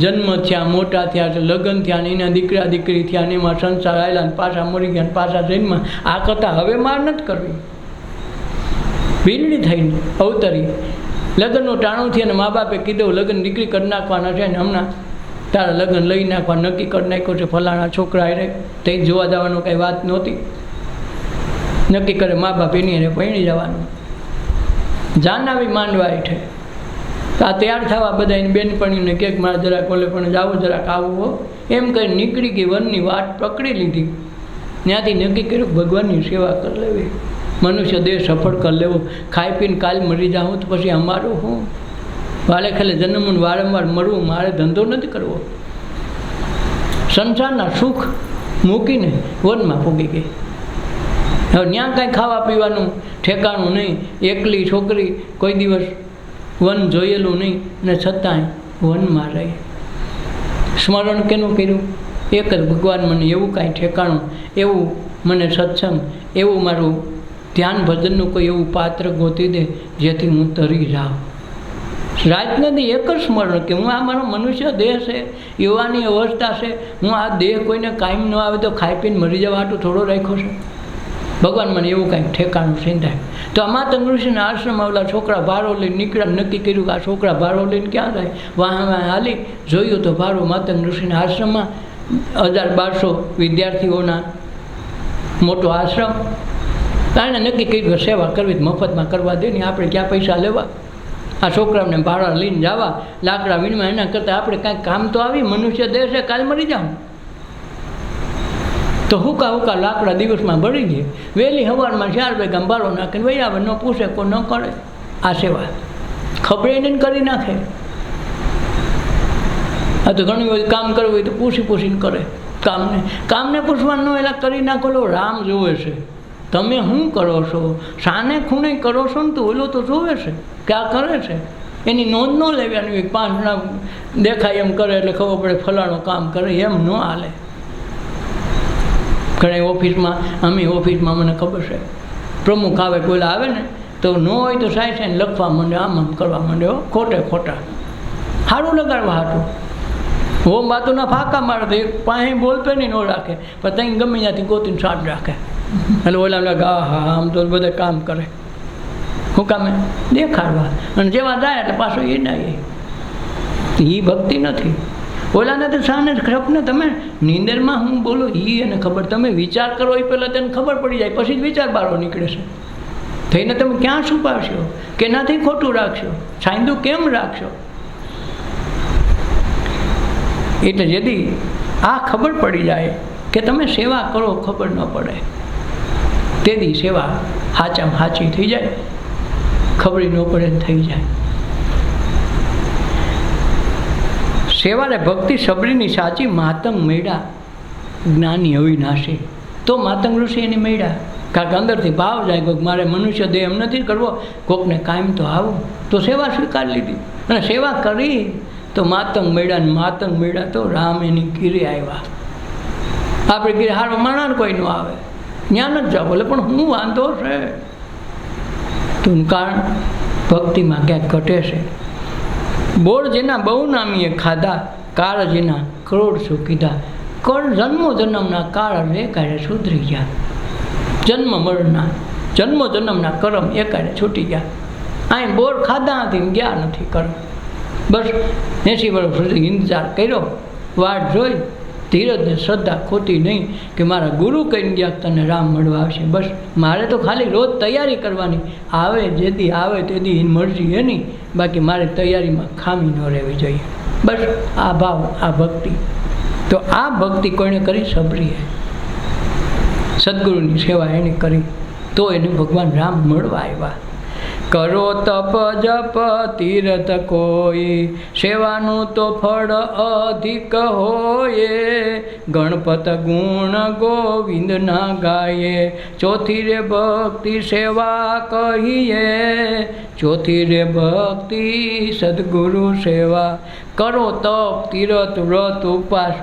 જન્મ થયા મોટા થયા એટલે લગ્ન થયા ને એના દીકરા દીકરી થયા ને એમાં સંસાર આવેલા ને પાછા મરી ગયા ને પાછા જન્મ. આ કથા હવે માર નથી કરવી. ભીલડી થઈને અવતરી લગ્નનું ટાણું થયું અને મા બાપે કીધું લગ્ન દીકરી કરી નાખવાના છે ને હમણાં તારા લગ્ન લઈ નાખવા નક્કી કરી નાખ્યો છે ફલાણા છોકરા એ તે જોવા જવાનું કંઈ વાત નહોતી. નક્કી કરે મા બાપ એની એને પૈણી જવાનું. જાનાવી માંડવા હેઠે આ તૈયાર થવા બધા એની બેનપણીને કે મારે જરાક ઓલે પણ જાવું જરાક આવવું એમ કરી નીકળી ગઈ. વનની વાટ પકડી લીધી. ત્યાંથી નક્કી કર્યું ભગવાનની સેવા કરી લેવી. મનુષ્ય દેહ સફળ કરી લેવો. ખાઈ પીને કાલ મરી જાઉં તો પછી અમારું હું વાલે ખાલે જન્મનું વારંવાર મળવું. મારે ધંધો નથી કરવો. સંસારના સુખ મૂકીને વનમાં પૂગી ગઈ. હવે ત્યાં કાંઈ ખાવા પીવાનું ઠેકાણું નહીં. એકલી છોકરી કોઈ દિવસ વન જોયેલું નહીં ને છતાંય વનમાં રહી. સ્મરણ કેનું કર્યું? એક જ ભગવાન મને એવું કાંઈ ઠેકાણું, એવું મને સત્સંગ, એવું મારું ધ્યાન ભજનનું કોઈ એવું પાત્ર ગોતી દે જેથી હું તરી જાઉં. રાત નથી એક જ સ્મરણ કે હું આ મારો મનુષ્ય દેહ છે, યુવાની અવસ્થા છે, હું આ દેહ કોઈને કાયમ ન આવે તો ખાઈ પીને મરી જવા હાટું થોડો રાખ્યો છે. ભગવાન મને એવું કાંઈક ઠેકાણું સિંધાય. તો આ માતંગ ઋષિના આશ્રમમાં ઓલા છોકરા ભારો લઈને નીકળ્યા. નક્કી કર્યું કે આ છોકરા ભારો લઈને ક્યાં જાય. વાહ હાલી જોયું તો ભારો માતંગ ઋષિના આશ્રમમાં 1200 વિદ્યાર્થીઓના મોટો આશ્રમ. તાણે નક્કી કર્યું કે સેવા કરવી મફતમાં કરવા દે ને આપણે ક્યાં પૈસા લેવા. આ છોકરાઓને ભાડા લઈને જવા લાકડા વીણવા એના કરતાં આપણે કાંઈક કામ તો આવી. મનુષ્ય દેહ છે, કાલ મરી જાઉં તો હુકા લાકડા દિવસમાં ભરી દે. વહેલી સવારમાં 4 વાગ્યા બારો નાખીને વહી આવે. ન પૂછે કોઈ ન કરે. આ સેવા ખબરે એને કરી નાખે. આ તો ઘણી બધી કામ કરવું હોય તો પૂછીને કરે. કામને પૂછવાનું એલા કરી નાખો. રામ જોવે છે તમે શું કરો છો, શાને ખૂણે કરો છો ને તો ઓલો તો જોવે છે કે આ કરે છે. એની નોંધ ન લેવાની હોય. 5 જણા દેખાય એમ કરે એટલે ખબર પડે ફલાણું કામ કરે, એમ ન હાલે. ઘણા ઓફિસમાં મને ખબર છે, પ્રમુખ આવે કોઈ આવે ને તો ન હોય તો સાહેબ લખવા માંડે, આમ કરવા માંડે, ખોટા સારું લગાડવા હાટું. હોમ વાતોના ફાંકા મારે તો એક પાસે બોલપેન ન રાખે, પણ ત્યાં ગમે ત્યાંથી ગોતીને સાટ રાખે. એટલે ઓલા લાગે હા આમ તો બધા કામ કરે. શું કામે? દેખાડવા. અને જેવા જાય એટલે પાછો એ ના એ ભક્તિ નથી. ઓલાને તો સાને સપને તમે નીંદરમાં હું બોલું એને ખબર, તમે વિચાર કરો એ પહેલાં તેને ખબર પડી જાય, પછી જ વિચાર બહાર નીકળે છે. થઈને તમે ક્યાં છુપાવશો, કે એનાથી ખોટું રાખશો, છાંયદું કેમ રાખશો? એટલે જેથી આ ખબર પડી જાય કે તમે સેવા કરો ખબર ન પડે, તેથી સેવા સાચામાં સાચી થઈ જાય, ખબર ન પડે થઈ જાય. સેવાને ભક્તિ સબરીની સાચી માતંગ મેળા જ્ઞાની અવિનાશી. તો માતંગ ઋષિ એની મેળા, કારણ કે અંદરથી ભાવ જાય કોઈક મારે મનુષ્ય દેહ એમ નથી કરવો, કોકને કાયમ તો આવું, તો સેવા સ્વીકાર લીધી અને સેવા કરી તો માતંગ મેળા તો રામ એની ગીરે આવ્યા. આપણે ગીરે હારો માણા કોઈ ન આવે, જ્ઞાન જ જાવ બોલે પણ હું વાંધો છે. તો કારણ ભક્તિમાં ક્યાંક ઘટે છે. બોર જેના બહુ નામીએ ખાધા, કાર જેના કરોડ શું કીધા. જન્મના કાળ એકારે સુધરી ગયા, જન્મો જન્મના કરમ એકારે છૂટી ગયા. અહીં બોર ખાધા નથી, ગયા નથી કરમ. બસ 80 વર્ષ સુધી ઇંતજાર કર્યો, વાટ જોઈ, ધીરજ ને શ્રદ્ધા ખોતી નહીં કે મારા ગુરુ કહીને ગયા તને રામ મળવા આવશે. બસ મારે તો ખાલી રોજ તૈયારી કરવાની, આવે જેથી આવે તેથી એની મરજી એની, બાકી મારે તૈયારીમાં ખામી ન રહેવી જોઈએ. બસ આ ભાવ, આ ભક્તિ. તો આ ભક્તિ કોઈને કરી? સબરીએ. સદગુરુની સેવા એને કરી તો એને ભગવાન રામ મળવા આવ્યા. કરો તપ જપ તીર્થ કોઈ, સેવાનું તો ફળ અધિક હોય. ગણપત ગુણ ગોવિંદ ના ગાયે, ચોથી રે ભક્તિ સેવા કહીએ. ચોથી રે ભક્તિ સદગુરુ સેવા. કરો તપ તીર્થ વ્રત ઉપવાસ,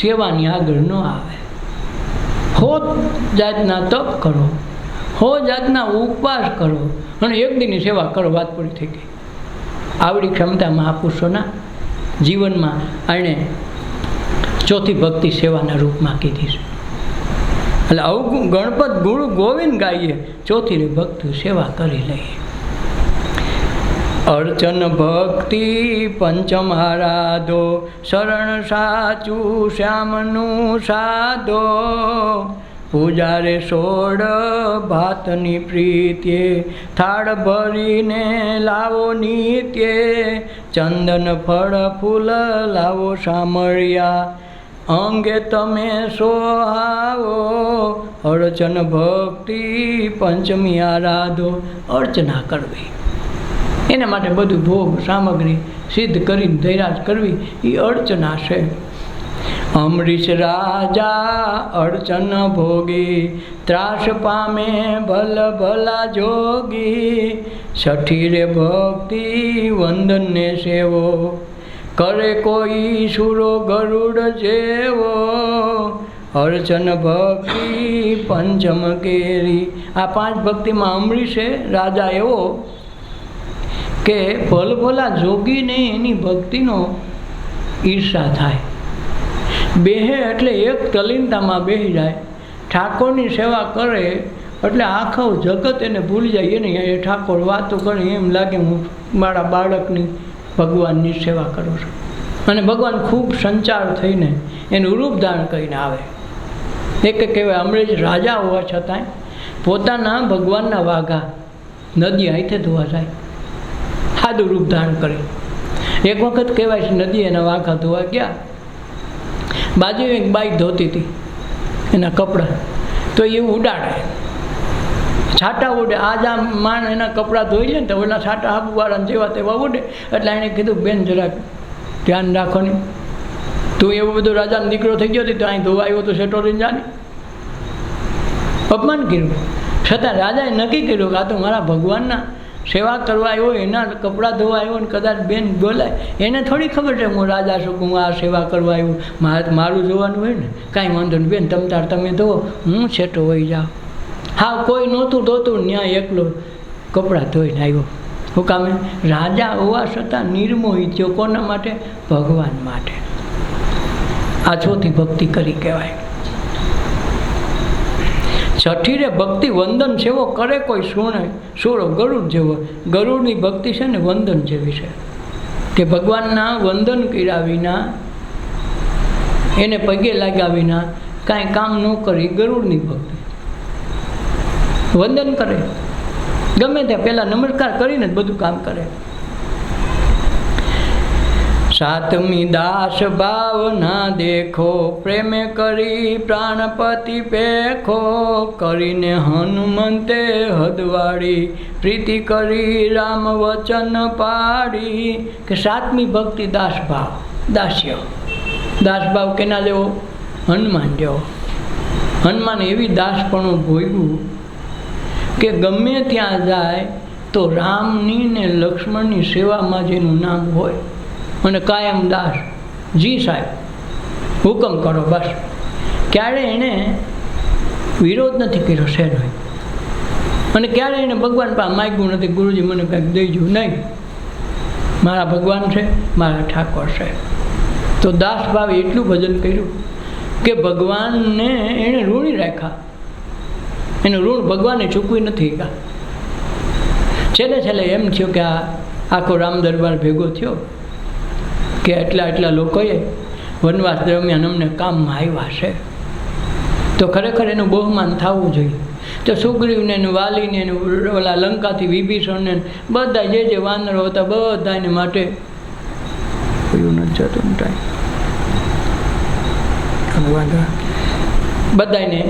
સેવાની આગળ ન આવે. હો જાતના તપ કરો, હો જાતના ઉપવાસ કરો અને એક દિનની સેવા કરો, વાત પૂરી થઈ ગઈ. આવડી ક્ષમતા મહાપુરુષોના જીવનમાં એણે ચોથી ભક્તિ સેવાના રૂપમાં કીધી છે. એટલે આવું ગણપત ગુરુ ગોવિંદ ગાઈએ, ચોથી રે ભક્તિ સેવા કરી લઈએ. અર્ચન ભક્તિ પંચમ આરાધો, શરણ સાચું શ્યામનું સાધો. પૂજા રે 16 ભાતની પ્રીત્યે, થાળ ભરીને લાવો નિત્યે. ચંદન ફળ ફૂલ લાવો સામળિયા, અંગે તમે સોહાવો. અર્ચન ભક્તિ પંચમી આરાધો, અર્ચના કરવી, એના માટે બધું ભોગ સામગ્રી સિદ્ધ કરીને ધૈર્ય કરવી એ અર્ચના છે. અમરીશ રાજા અર્ચન ભોગી, ત્રાસ પામે ભલા જોગી. છઠ્ઠી રે ભક્તિ વંદનને સેવો, કરે કોઈ સુરો ગરુડ જેવો. અર્ચન ભક્તિ પંચમ કેરી. આ 5 ભક્તિમાં અમરીશે રાજા એવો કે ભલા જોગીને એની ભક્તિનો ઈર્ષા થાય. બેહે એટલે એક તલીનતામાં બેસી જાય, ઠાકોરની સેવા કરે એટલે આખું જગત એને ભૂલી જાય. એને એ ઠાકોર વાતો કરે એમ લાગે હું મારા બાળકની ભગવાનની સેવા કરું છું. અને ભગવાન ખૂબ સંચાર થઈને એનું રૂપ ધારણ કરીને આવે. એક કહેવાય અમરેજ રાજા હોવા છતાંય પોતાના ભગવાનના વાઘા નદી હાથે ધોવા જાય, સાદું રૂપ ધારણ કરી. એક વખત કહેવાય છે નદી એના વાઘા ધોવા ગયા, બાજુ એક બાઈ ધોતી હતી એના કપડાં, તો એ ઉડાડે, છાંટા ઉડે. આજ આ માણ એના કપડાં ધોઈ લે ને તો ઓલા છાંટા આબુવાળાને જેવા તેવા ઉડે. એટલે એણે કીધું બેન જરાક ધ્યાન રાખો ને, તું એવું બધું રાજાનો દીકરો થઈ ગયો તો અહીં ધોવા આવ્યો તો સેટો રહીને જાને. અપમાન કર્યું. છતાં રાજાએ નક્કી કર્યું કે આ તો મારા ભગવાનના સેવા કરવા આવ્યો, એના કપડાં ધોવા આવ્યો ને કદાચ બેન બોલાય, એને થોડી ખબર છે હું રાજા છું, હું આ સેવા કરવા આવ્યું, મારું જોવાનું હોય ને. કાંઈ વાંધો નહીં બેન, તમે ધો, હું છેટો હોઈ જાઉં. હા, કોઈ નહોતું ધોતું, ન્યાય એકલો કપડાં ધોઈને આવ્યો. શું કામે? રાજા હોવા છતાં નિર્મોહી થયો. કોના માટે? ભગવાન માટે. આ ચોથી ભક્તિ કરી કહેવાય. છઠ્ઠી રે ભક્તિ વંદન સેવો કરે કોઈ સુણે સુરો ગરુડ જેવો. ગરુડની ભક્તિ છે ને વંદન જેવી છે કે ભગવાનના વંદન કર્યા વિના, એને પગે લાગ્યા વિના કાંઈ કામ ન કરી. ગરુડની ભક્તિ વંદન કરે, ગમે ત્યાં પહેલાં નમસ્કાર કરીને જ બધું કામ કરે. સાતમી દાસ ભાવના દેખો, પ્રેમે કરી પ્રાણપતિ પેખો, કરીને હનુમંતે હદવાડી, પ્રીતિ કરી રામ વચન પાડી. કે સાતમી ભક્તિ દાસ ભાવ, દાસ્ય. દાસ ભાવ કેના જેવો? હનુમાન જેવો. હનુમાન એવી દાસપણું ભોગવ્યું કે ગમે ત્યાં જાય તો રામની ને લક્ષ્મણની સેવામાં જેનું નામ હોય અને કાયમ દાસ, જી સાહેબ હુકમ કરો બસ. ક્યારે એણે વિરોધ નથી કર્યો શેનો, અને ક્યારે એણે ભગવાન પાસે માગ્યું નથી ગુરુજી મને કંઈક દેજો, નહીં. મારા ભગવાન છે, મારા ઠાકોર છે. તો દાસ ભાવે એટલું ભજન કર્યું કે ભગવાનને એણે ઋણી રાખ્યા. એનું ઋણ ભગવાને ચૂકવી નથી ગયા. છેલ્લે એમ થયું કે આ આખો રામ દરબાર ભેગો થયો કે એટલા લોકોએ વનવાસ દરમિયાન અમને કામમાં આવ્યા છે, તો ખરેખર એનું બહુમાન થવું જોઈએ. તો સુગ્રીવને વાલીને ઓલા લંકાથી વિભીષણને બધા જે વાનરો હતા બધાને માટે બધાને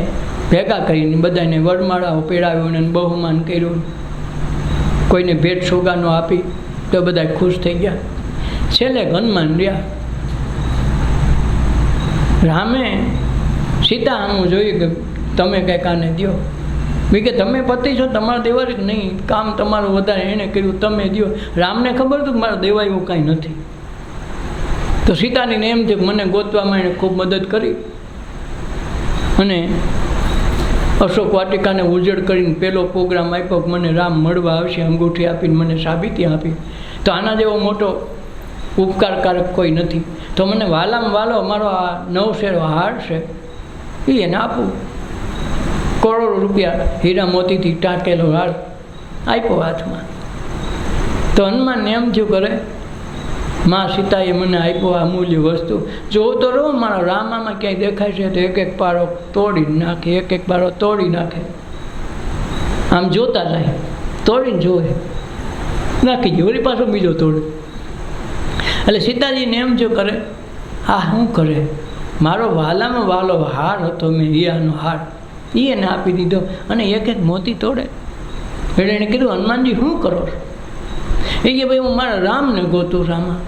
ભેગા કરીને બધાને વરમાળાઓ પહેરાવ્યું ને બહુમાન કર્યું. કોઈને ભેટ સોગાનો આપી તો બધા ખુશ થઈ ગયા. છેલ્લે હનુમાન રહ્યા. રામે સીતા આમ જોયું કે તમે કંઈક આને દો. મેં કે તમે પતિ છો, તમારે દેવાય કે નહીં, કામ તમારું વધારે એણે કર્યું, તમે દો. રામને ખબર હતું કે મારે દેવાય એવું કાંઈ નથી. તો સીતાનીને એમ થયું મને ગોતવામાં એણે ખૂબ મદદ કરી અને અશોક વાટિકાને ઉજળ કરીને પહેલો પ્રોગ્રામ આપ્યો કે મને રામ મળવા આવશે, અંગૂઠી આપીને મને સાબિતી આપી. તો આના જેવો મોટો ઉપકારકારક કોઈ નથી. તો મને વાલામાં વાલો મારો આ 9 શેરો હાર છે એ એને આપું. કરોડો રૂપિયા હીરા મોતીથી ટાંકેલો હાર આપ્યો હાથમાં. તો હનુમાનને એમ થયું કરે મા સીતાએ મને આપ્યો આ અમૂલ્ય વસ્તુ, જોઉં તો રહો મારા રામામાં ક્યાંય દેખાય છે તો એક પારો તોડી નાખે, એક પારો તોડી નાખે. આમ જોતા જાય, તોડીને જોવે, નાખી ગયો, વળી પાછો બીજો તોડે. એટલે સીતાજીને એમ જો કરે આ શું કરે, મારો વાલામાં વાલો હાર હતો મેં હીરાનો હાર, એ એને આપી દીધો અને એક મોતી તોડે. એટલે એને કીધું હનુમાનજી શું કરો છો? એ કે ભાઈ હું મારા રામને ગોતું રામા.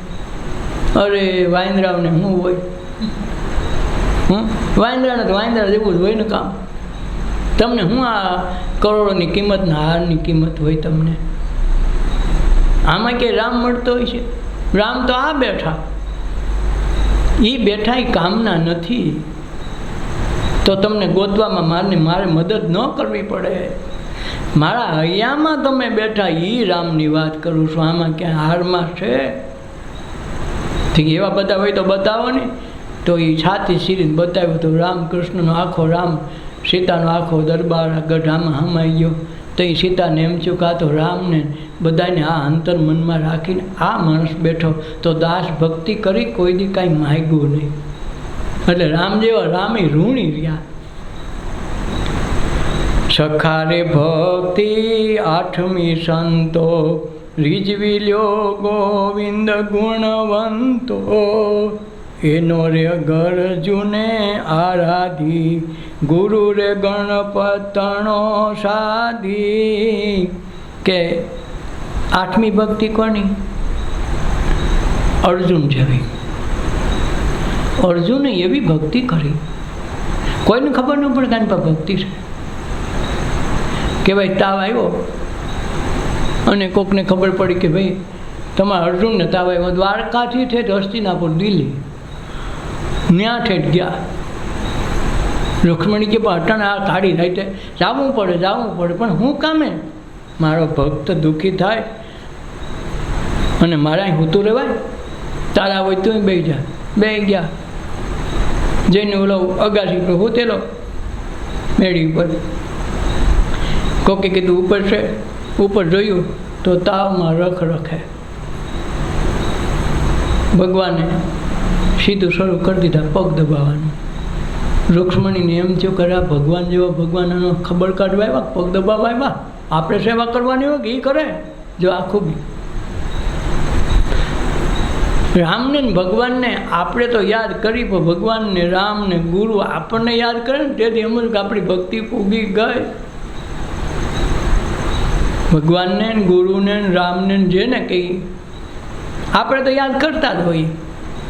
અરે વાંદરાવને શું હોય, વાંદરાને તો વાંદરા જેવું જ હોય ને કામ. તમને શું આ કરોડોની કિંમતના હારની કિંમત હોય તમને? આમાં કે રામ મળતો હોય છે? રામ તો આ બેઠા, એ બેઠા એ કામના નથી. તો તમને ગોતવામાં મારે મદદ ન કરવી પડે. મારા હૈયામાં તમે બેઠા એ રામની વાત કરું છું, આમાં ક્યાં હારમાં છે? ઠીક એવા બધા હોય તો બતાવો ને. તો એ છાતી સીરીને બતાવ્યું તો રામકૃષ્ણનો આખો રામ સીતાનો આખો દરબાર ગઢ આમાં હમાઈ ગયો. તો એ સીતાને એમ થયું કે આ તો રામને બધાને આ અંતર મનમાં રાખીને આ માણસ બેઠો તો દાસ ભક્તિ કરી કોઈ દી કાંઈ માગ્યું નહીં. એટલે રામ જેવા રામે ઋણી રહ્યા. સખારે ભક્તિ આઠમી સંતો, રીઝવી લ્યો ગોવિંદ ગુણવંતો, એનો રે ગરજુને આરાધી, ગુરુ રે ગણપતણો સાધી. કે આઠમી ભક્તિ કોની? અર્જુન જેવી. અર્જુને એવી ભક્તિ કરી કોઈને ખબર ન પડે કાની પર ભક્તિ છે. કે ભાઈ તાવ આવ્યો અને કોકને ખબર પડી કે ભાઈ તમારા અર્જુનને તાવ આવ્યો, દ્વારકાથી ઠેઠ હસ્તિનાપુર દિલ્હી ત્યાં ઠેઠ ગયા. રૂક્ષ્મણી કે પણ અટાણે આ કાઢી રાઈતે જવું પડે, પણ હું કામે? મારો ભક્ત દુઃખી થાય અને મારા અહીં હોતું રહેવાય? તારા હોય તું બે જા. બે ગયા, જઈને ઓલો અગાસી પર હોતેલો મેળી ઉપર. કોકે કીધું ઉપર છે. ઉપર જોયું તો તાવમાં રખ રખે. ભગવાને સીધું શરૂ કરી દીધા પગ દબાવવાનું. રૂક્ષ્મણીને એમ થયું કે આ ભગવાન જેવા ભગવાનનો ખબર કાઢવા આવ્યા, પગ દબાવવા આવ્યા, આપણે સેવા કરવાની હોય કે એ કરે. જો આખું બી રામને ભગવાનને આપણે તો યાદ કરી, પણ ભગવાનને રામને ગુરુ આપણને યાદ કરે ને તેથી એમ કે આપણી ભક્તિ પૂગી ગઈ. ભગવાનને ગુરુને રામને જેને કહીએ આપણે તો યાદ કરતા જ હોઈએ,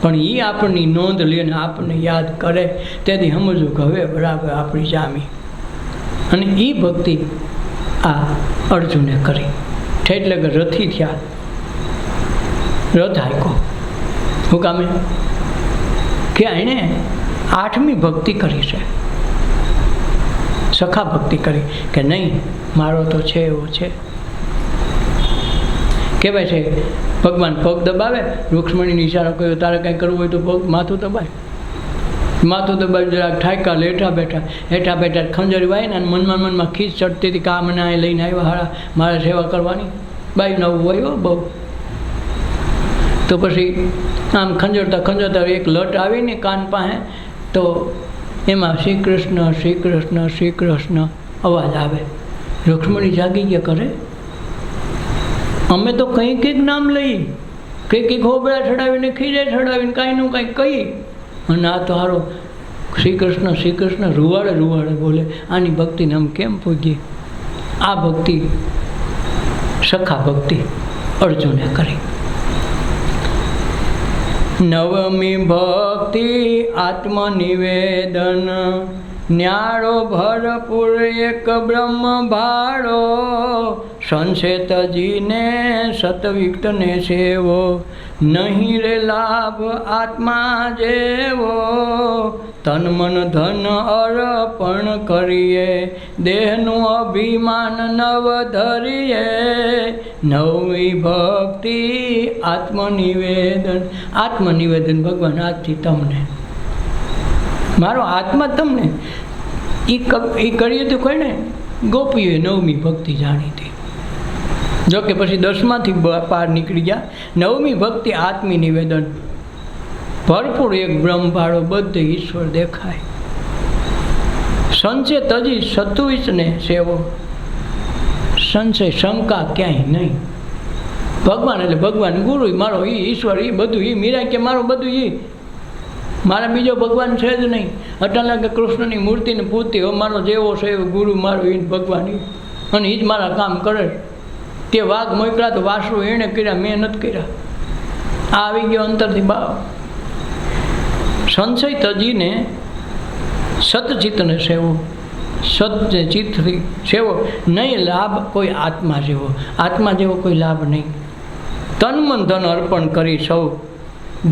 પણ એ આપણની નોંધ લે ને આપણને યાદ કરે તેથી સમજવું કે હવે બરાબર આપણી જામી. અને એ ભક્તિ આ અર્જુને કરી. એટલે કે રથી થયા, રથ હાંક્યો. શું કામે? કે એણે 8મી ભક્તિ કરી છે, સખા ભક્તિ કરી કે નહીં મારો તો છે એવો છે. કહેવાય છે ભગવાન પગ દબાવે, રૂક્ષ્મણીને ઈશારો કર્યો તારે કંઈ કરવું હોય તો પગ માથું દબાય. માથું દબાવી જરાક ઠાયકા હેઠા બેઠા ખંજર વાય ને મનમાં ખીચ ચડતી હતી કે આ મને અહીં લઈને આવ્યા હારા મારે સેવા કરવાની. બાઈ નવું હોય બહુ. તો પછી આમ ખંજરતા એક લટ આવીને કાન પાસે, તો એમાં શ્રી કૃષ્ણ અવાજ આવે. રૂક્ષ્મણી જાગી ગયા કરે અમે તો કંઈક નામ લઈએ, કંઈક હોબળા ચડાવીને ખીજે ચડાવીને કાંઈનું કાંઈક કહીએ, અને આ તો હારો શ્રી કૃષ્ણ રૂવાડે બોલે. આની ભક્તિને આમ કેમ પૂગીએ? આ ભક્તિ સખા ભક્તિ અર્જુને કરી. 9મી ભક્તિ આત્મનિવેદન, ન્યાળો ભરપૂર એક બ્રહ્મ ભાળો, સંશે તજીને સતવિક્તને સેવો, નહીં રે લાભ આત્મા જેવો, તન મન ધન અર્પણ કરીએ, દેહનું અભિમાન નવ ધરીએ. 9મી ભક્તિ આત્મનિવેદન ભગવાન આજથી તમને મારો આત્મા તમને એ કરીએ તો કોઈને ગોપીઓએ 9મી ભક્તિ જાણી હતી. જોકે પછી 10માંથી પાર નીકળી ગયા. 9મી ભક્તિ આત્મી નિવેદન, ભરપૂર એક બ્રહ્મ ભાળો, બધે ઈશ્વર દેખાય. સંશય તજી સત્વિશને સેવો, સંશય શંકા ક્યાંય નહીં. ભગવાન એટલે ભગવાન, ગુરુ મારો એ ઈશ્વર, એ બધું એ મીરા કે મારો બધું એ મારા બીજો ભગવાન છે જ નહીં. અટાલા કે કૃષ્ણની મૂર્તિને પૂરતી હવે મારો જેવો છે એવો ગુરુ મારો એ ભગવાન, અને એ જ મારા કામ કરે. તે વાઘ મોકલા તો વાસુ એણે કર્યા, મેં નથી કર્યા. આ આવી ગયો અંતરથી ભાવ. સંશય તજીને સતચિત્તને સેવો, સત્ય ચિત્તથી સેવો, નહીં લાભ કોઈ આત્મા જેવો કોઈ લાભ નહીં. તન મન ધન અર્પણ કરી સૌ,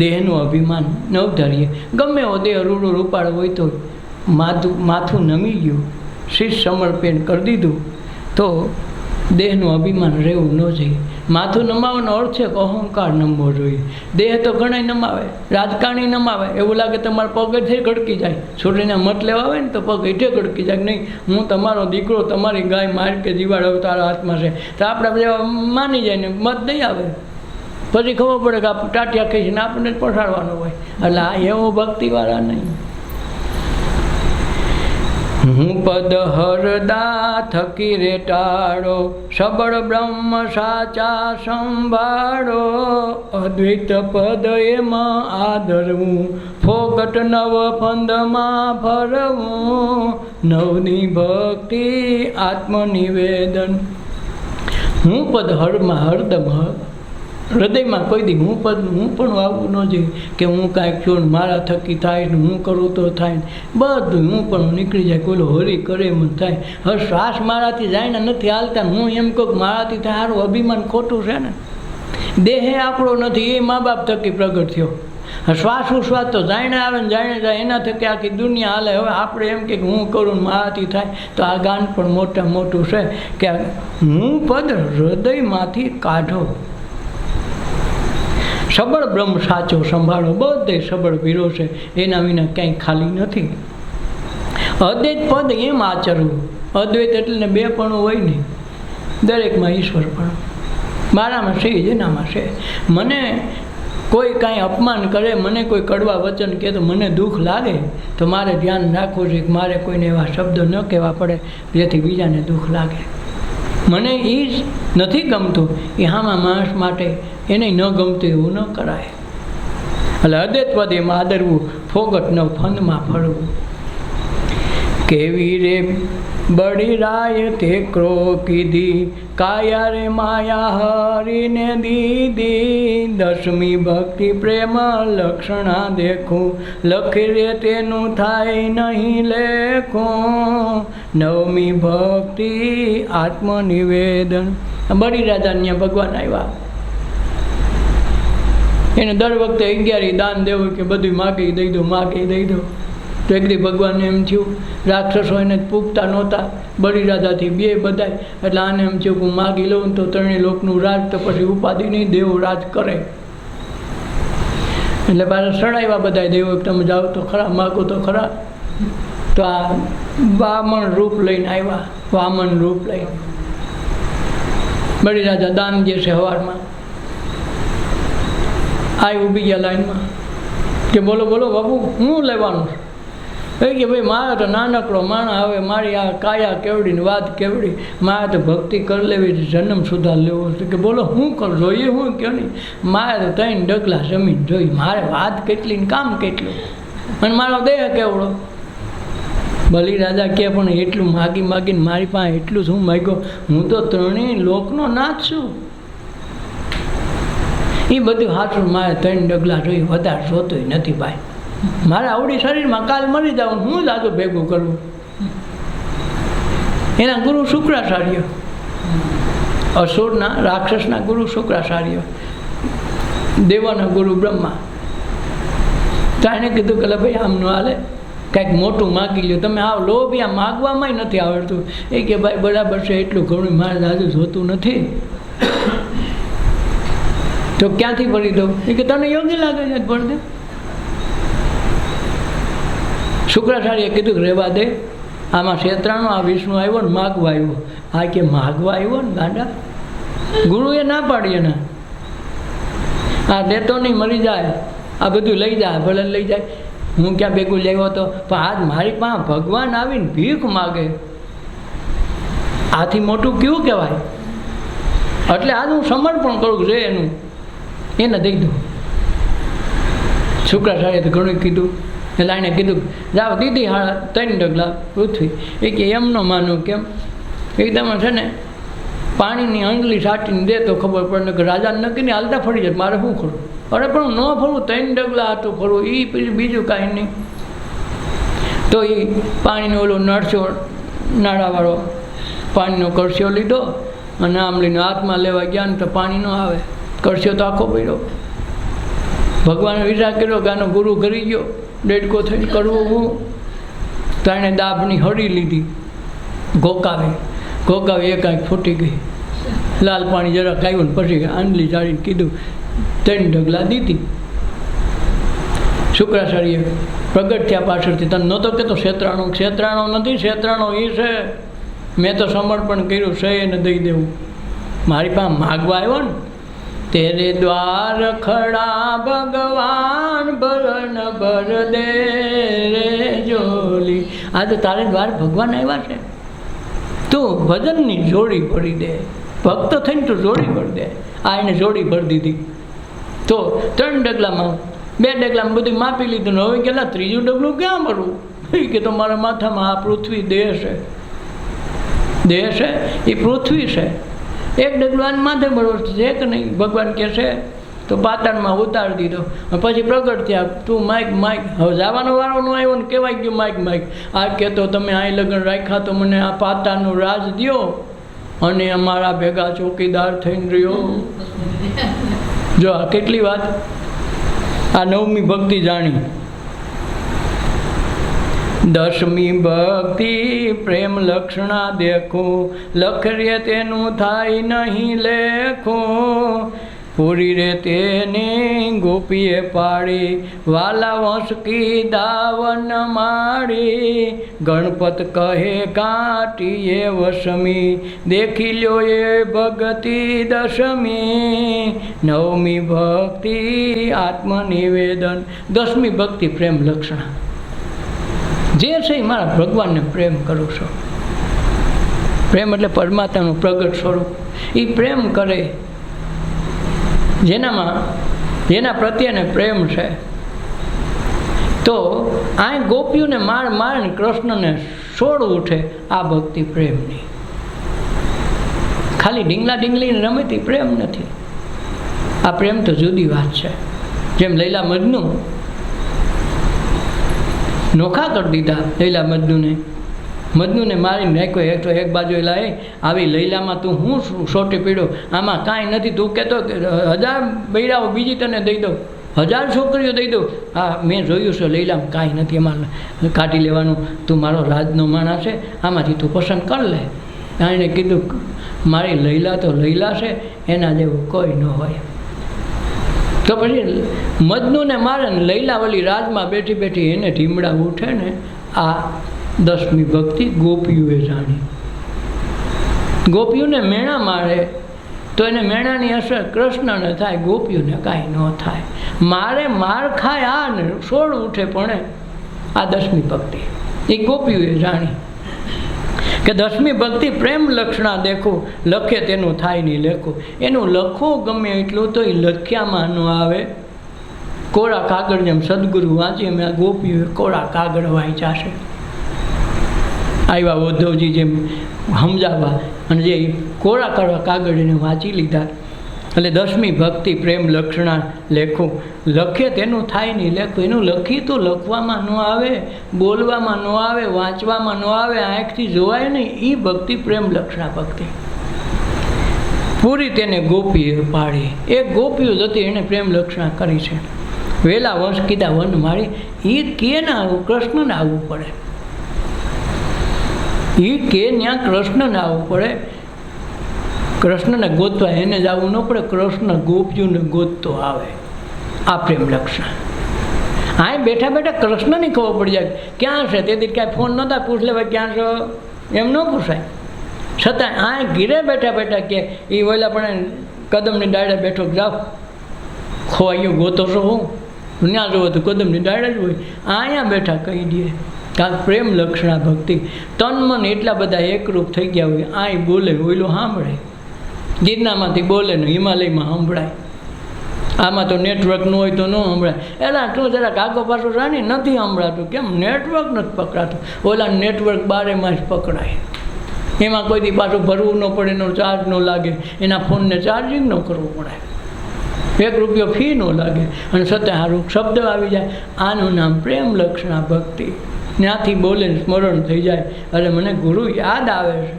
દેહનું અભિમાન ન ધરીએ. ગમે એવો દેહ રૂડો રૂપાળ હોય તો માથું નમી ગયું, શીશ સમર્પણ કરી દીધું તો દેહનું અભિમાન રહેવું ન જોઈએ. માથું નમાવવાનો અર્થ છે કે અહંકાર નમવો જોઈએ. દેહ તો ઘણા નમાવે, રાજકારણી નમાવે, એવું લાગે તમારા પગ હેઠે ગડકી જાય. છોડીને મત લેવા આવે ને તો પગ હેઠે ગડકી જાય, નહીં હું તમારો દીકરો, તમારી ગાય માર કે જીવાડ હવે તારા હાથમાં છે, તો આપણે બધા માની જાય ને મત નહીં આવે. પછી ખબર પડે કે આપણે ટાટિયા કહીને આપણને જ પછાડવાનો હોય. એટલે આ એવો ભક્તિવાળા નહીં. હું પદ હરદા થકી રે ટાળો, સબળ બ્રહ્મ સાચા સંભાળો, અદ્વૈત પદ એમાં આદરવું, ફોગટ નવ ફંદમાં ફરવું. 9ની ભક્તિ આત્મનિવેદન, હું પદ હરમાં હરદમ હૃદયમાં કોઈ દી હું પણ આવવું ન જોઈએ કે હું કાંઈક છું ને મારા થકી થાય ને હું કરું તો થાય ને બધું હું પણ નીકળી જાય. કોઈલો હરી કરે એમ થાય. હવે શ્વાસ મારાથી જાય ને નથી હાલતા, હું એમ કહું કે મારાથી થાય, સારું અભિમાન ખોટું છે ને. દેહે આપણો નથી, એ મા બાપ થકી પ્રગટ થયો. શ્વાસ ઉશ્વાસ તો જાણે આવે ને જાણે જાય, એના થકી આખી દુનિયા હાલે. હવે આપણે એમ કે હું કરું ને મારાથી થાય, તો આ ગાન પણ મોટું છે કે હું પદ હૃદયમાંથી કાઢો. સબળ બ્રહ્મ સાચો સંભાળો, બધે સબળ વીરો છે, એના વિના ક્યાંય ખાલી નથી. અદ્વૈત પદ એમ આચરવું. અદ્વૈત એટલે બે પણ હોય નહીં, દરેકમાં ઈશ્વર પણ. મારામાં છે જેનામાં છે. મને કોઈ કાંઈ અપમાન કરે, મને કોઈ કડવા વચન કહે તો મને દુઃખ લાગે, તો મારે ધ્યાન રાખવું છે કે મારે કોઈને એવા શબ્દો ન કહેવા પડે જેથી બીજાને દુઃખ લાગે. મને એ જ નથી ગમતું એ આમાં માણસ માટે એને ન ગમતું એવું ન કરાય. એટલે અદ્વૈત પદ એમાં આદરવું, ફોગટ ન ફંદમાં ફરવું. કેવી રે બડી રાય તે ક્રો કીધી, કાયા રે માયા હરીને દીદી. દસમી ભક્તિ પ્રેમ લક્ષણા દેખું, લખી રે તેનું થાય નહીં લેખું. નવમી ભક્તિ આત્મનિવેદન. બડી રાજા ત્યાં ભગવાન આવ્યા, એને દર વખતે 11 દાન દેવું કે બધું માગી દઈ દો, માગી દઈ દો. તો એક દી ભગવાનને એમ થયું, રાક્ષસો એને પૂગતા નહોતા, બળી રાજાથી બે બધાય, એટલે આને એમ થયું કે હું માગી લઉં તો ત્રણેય લોકનું રાજ, તો પછી ઉપાધિ નહીં, દેવો રાજ કરે. એટલે પાછા સડાવ્યા બધા દેવો, તમે જાઓ તો ખરા, માગો તો ખરા. તો આ વામન રૂપ લઈને આવ્યા, વામન રૂપ લઈને. બળી રાજા દાન જે છે સવારમાં આવી ઊભી ગયા લાઈનમાં કે બોલો બોલો બાપુ, હું લેવાનું છે? કે ભાઈ મારે તો નાનકડો માણસ, હવે મારી આ કાયા કેવડી ને વાત કેવડી, મારે તો ભક્તિ કરી લેવી, જન્મ સુધાર લેવો છે. કે બોલો હું કરું, જોઈએ હું કે નહીં? મારે તો 3 ડગલા જમીન જોઈ, મારે વાત કેટલી ને કામ કેટલું, અને મારો દેહ કેવડો. બલી રાજા કે પણ એટલું માગી માગીને મારી પાસે એટલું શું માગ્યો? હું તો ત્રણેય લોકનો નાથ છું. એ બધું હાથું મારે 3 ડગલા જોઈ, વધારે જોતોય નથી ભાઈ. મારે આવડી શરીરમાં કાલ મરી જાવ, હું જ આજુ ભેગું કરવું. એના ગુરુ શુક્રાચાર્ય, અસુરના રાક્ષસના ગુરુ શુક્રાચાર્ય, દેવાના ગુરુ બ્રહ્મા. તો એને કીધું કે ભાઈ આમ ન હાલે, કાંઈક મોટું માગી લ્યો. તમે આવ લોભિયા માગવામાં નથી આવડતું. એ કે ભાઈ બરાબર છે, એટલું ઘણું મારે આજુ જોતું નથી. તો ક્યાંથી ભરી દઉં? એ કે તને યોગ્ય લાગે છે ભરી દે. શુક્રાચાર્ય કીધું કે રહેવા દે, આમાં ક્ષેત્રાનો આ વિષ્ણુ આવ્યો ને માગવા આવ્યો. આ કે માગવા આવ્યો ને ગાંડા? ગુરુએ ના પાડી એને, આ દેતો નહીં, મરી જાય, આ બધું લઈ જાય, ભલે લઈ જાય. હું ક્યાં ભેગું લેવો હતો, પણ આજ મારી પાસે ભગવાન આવીને ભીખ માગે, આથી મોટું કેવું કહેવાય? એટલે આજ હું સમર્પણ કરું છે એનું, એને દઈ દઉં. શુક્રાચાર્ય તો ઘણું કીધું. એટલે એને કીધું જાઓ દીદી 3 ડગલા પૃથ્વી. એ કે એમ ન માનું, કેમ? એકદમ છે ને પાણીની અંજલી છાંટીને દે તો ખબર પડે કે રાજાને નક્કીને હાલતા ફરી જાય, મારે શું ખરું? અરે પણ ન ફરવું, 3 ડગલા હાથું ફરવું, એ પછી બીજું કાંઈ નહીં. તો એ પાણીનો ઓલો નળસો નાળાવાળો પાણીનો કળશિયો લીધો અને આમ લઈને હાથમાં લેવા ગયા ને તો પાણી ન આવે, કળશિયો તો આખો પડ્યો. ભગવાને વિચાર કર્યો કે આનો ગુરુ કરી ગયો, ડેડકો થઈને કરવું હું. તો એણે દાબની હળી લીધી, ઘોકાવી એ કાંઈક ફૂટી ગઈ, લાલ પાણી જરાક આવ્યું ને પછી આંડલી ચાળીને કીધું 3 ડગલા દીધી. શુક્રાચાર્ય પ્રગટ થયા પાછળથી, તને નહોતો કહેતો ક્ષેત્રાણો નથી, ક્ષેત્રાણો એ છે, મેં તો સમર્પણ કર્યું છે, એને દઈ દેવું. મારી પાસે માગવા આવ્યો ને, તેરે દ્વાર ખડા ભગવાન ભરન ભર દે રે જોલી. આજે તારે દ્વાર ભગવાન આવ્યા છે, તું ભજનની જોડી ભરી દે, ભક્ત થઈને તું જોડી ભરી દે. આ એને જોડી ભરી દીધી. તો 3 ડગલામાં 2 ડગલામાં બધું માપી લીધું ને હવે કેટલા 3જું ડગલું ક્યાં ભરવું? કે તો મારા માથામાં આ પૃથ્વી દેહ છે, એ પૃથ્વી છે. એક ડગલું માથે બરોબર છે કે નહીં? ભગવાન કહે છે તો પાતાળમાં ઉતારી દીધો. પછી પ્રગટ થયા, તું માઇક માઇક. હવે જવાનો વારો ન આવ્યો ને કહેવાય ગયું માઇક માઇક. આ કહેતો તમે અહીં લગ્ન રાખ્યા તો મને આ પાતાળનું રાજ દ્યો અને અમારા ભેગા ચોકીદાર થઈને રહ્યો. જો આ કેટલી વાત. આ 9મી ભક્તિ જાણી. 10મી ભક્તિ પ્રેમ લક્ષણા દેખો, લખરે તેનું થાય નહીં લેખો. પૂરી રે તેને ગોપીએ પાડી, વાલા વંશકી દાવન માડી. ગણપત કહે કાટીએ વસમી, દેખી લ્યો એ ભક્તિ 10મી. 9મી ભક્તિ આત્મનિવેદન. 10મી ભક્તિ પ્રેમ લક્ષણા. જે છે એ મારા ભગવાનને પ્રેમ કરું છું. પ્રેમ એટલે પરમાત્માનું પ્રગટ સ્વરૂપ. એ પ્રેમ કરે જેના પ્રત્યેને પ્રેમ છે. તો આ ગોપીઓને મારે કૃષ્ણને છોડ ઉઠે, આ ભક્તિ પ્રેમની. ખાલી ડીંગલા ડીંગલીને રમતી પ્રેમ નથી. આ પ્રેમ તો જુદી વાત છે. જેમ લૈલા મજનુ નોખા કરી દીધા. લૈલા મજનુને મારીને નાખ્યો. એક બાજુ એલા આવી લૈલામાં તું હું સોટી પીડ્યો, આમાં કાંઈ નથી. તું કહેતો 1000 બૈરાઓ બીજી તને દઈ દઉં, 1000 છોકરીઓ દઈ દઉં. હા, મેં જોયું છે લૈલામાં કાંઈ નથી, એમાં કાઢી લેવાનું. તું મારો રાજનો માણસ છે, આમાંથી તું પસંદ કર લે. એણે કીધું મારી લૈલા તો લૈલા છે, એના જેવું કોઈ ન હોય. તો પછી મજનુને મારે ને લૈલા વળી રાજમાં બેઠી બેઠી એને ઢીમડા ઉઠે ને. આ 10મી ભક્તિ ગોપીઓએ જાણી. ગોપીઓને મેણા મારે તો એને મેણાની અસર કૃષ્ણને થાય, ગોપીઓને કાંઈ ન થાય. માર ખાય આ ને છોડ ઉઠે, પણ આ 10મી ભક્તિ એ ગોપીઓએ જાણી કે 10મી ભક્તિ પ્રેમ લક્ષણા દેખો, લખે તેનું થાય નહીં લેખો. એનું લખો ગમે એટલું તો એ લખ્યામાં ન આવે. કોરા કાગળ જેમ સદગુરુ વાંચી, અમે આ ગોપીઓએ કોરા કાગળ વાંચ્યા છે. આવ્યા ઉદ્ધવજી જેમ સમજાવવા, અને જે કોરા કરવા કાગળ એને વાંચી લીધા. એટલે 10મી ભક્તિ પ્રેમ લક્ષણા લેખો, લખે તેનું થાય નહીં લેખો. એનું લખી તો લખવામાં ન આવે, બોલવામાં ન આવે, વાંચવામાં ન આવે, આંખથી જોવાય નહીં. એ ભક્તિ પ્રેમ લક્ષણા ભક્તિ. પૂરી તેને ગોપીએ પાડી. એક ગોપીઓ જ હતી, એને પ્રેમ લક્ષણા કરી છે. વેલા વંશ કીધા વન મારી. એ કે ના આવું, કૃષ્ણને આવવું પડે. એ કે ત્યાં કૃષ્ણને આવવું પડે. કૃષ્ણને ગોતવા એને જ આવવું ન પડે, કૃષ્ણ ગોપીઓને ગોતતો આવે. આ પ્રેમ લક્ષણ. આ બેઠા બેઠા કૃષ્ણની ખબર પડી જાય ક્યાં છે. તેથી કાંઈ ફોન નહોતા પૂછ લેવાય ક્યાં છો, એમ ન પૂછાય. છતાં આ ઘીરે બેઠા બેઠા કે એ ઓલા પણ કદમની ડાળે બેઠો, જાઓ ખોવાયો ગોતો છો હું, ત્યાં જોવો તો કદમની ડાળે જ હોય. અહીંયા બેઠા કહી દે. કારણ પ્રેમ લક્ષણા ભક્તિ. તન મન એટલા બધા એકરૂપ થઈ ગયા હોય. આય બોલે ઓયલો સાંભળે, ગિરનારમાંથી બોલે ને હિમાલયમાં સંભળાય. આમાં તો નેટવર્ક ન હોય તો ન સંભળાય. એલા તું જરાક આગો પાછો જાણી નથી સંભળાતું. કેમ? નેટવર્ક નથી પકડાતું. ઓલા નેટવર્ક 12 માસ પકડાય. એમાં કોઈ દી પાછું ભરવું ન પડે, એનો ચાર્જ ન લાગે, એના ફોનને ચાર્જિંગ ન કરવું પડે, 1 રૂપિયો ફી ન લાગે, અને છતાં સારું શબ્દ આવી જાય. આનું નામ પ્રેમ લક્ષણા ભક્તિ. ત્યાંથી બોલે સ્મરણ થઈ જાય. અરે મને ગુરુ યાદ આવે છે,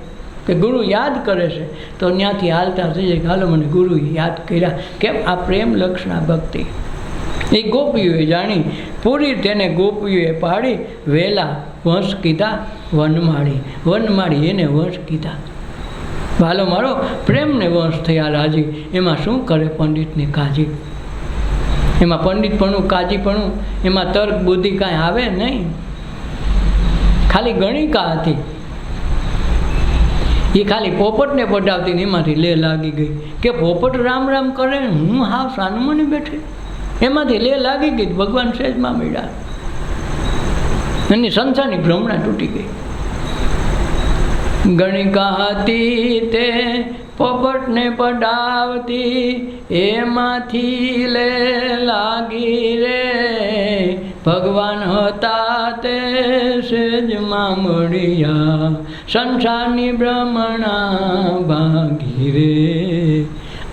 કે ગુરુ યાદ કરે છે, તો ત્યાંથી હાલતા થઈ જાય કે હાલો મને ગુરુ યાદ કર્યા. કેમ? આ પ્રેમ લક્ષણા ભક્તિ. એ ગોપીઓએ જાણી. પૂરી તેને ગોપીઓએ પાડી. વેલા વંશ કીધા વનમાળી. વનમાળી એને વંશ કીધા. ભાલો મારો પ્રેમને વંશ થયા રાજી. એમાં શું કરે પંડિતની કાજી? એમાં પંડિતપણું કાજીપણું, એમાં તર્ક બુદ્ધિ કાંઈ આવે નહીં. ખાલી ગણિકા હતી. એ ખાલી પોપટને પટાવતી ને એમાંથી લે લાગી ગઈ કે પોપટ રામ રામ કરે, હું હાવ સાનુમની બેઠી. એમાંથી લે લાગી ગઈ. ભગવાન સહેજમાં મળ્યા. એની સંસારની ભ્રમણા તૂટી ગઈ. ગણિકા હતી તે પોપટને પડાવતી, એમાંથી લે લાગી રે. ભગવાન હતા તે સેજમાં મળ્યા, સંસારની ભ્રમણા ભાગી રે.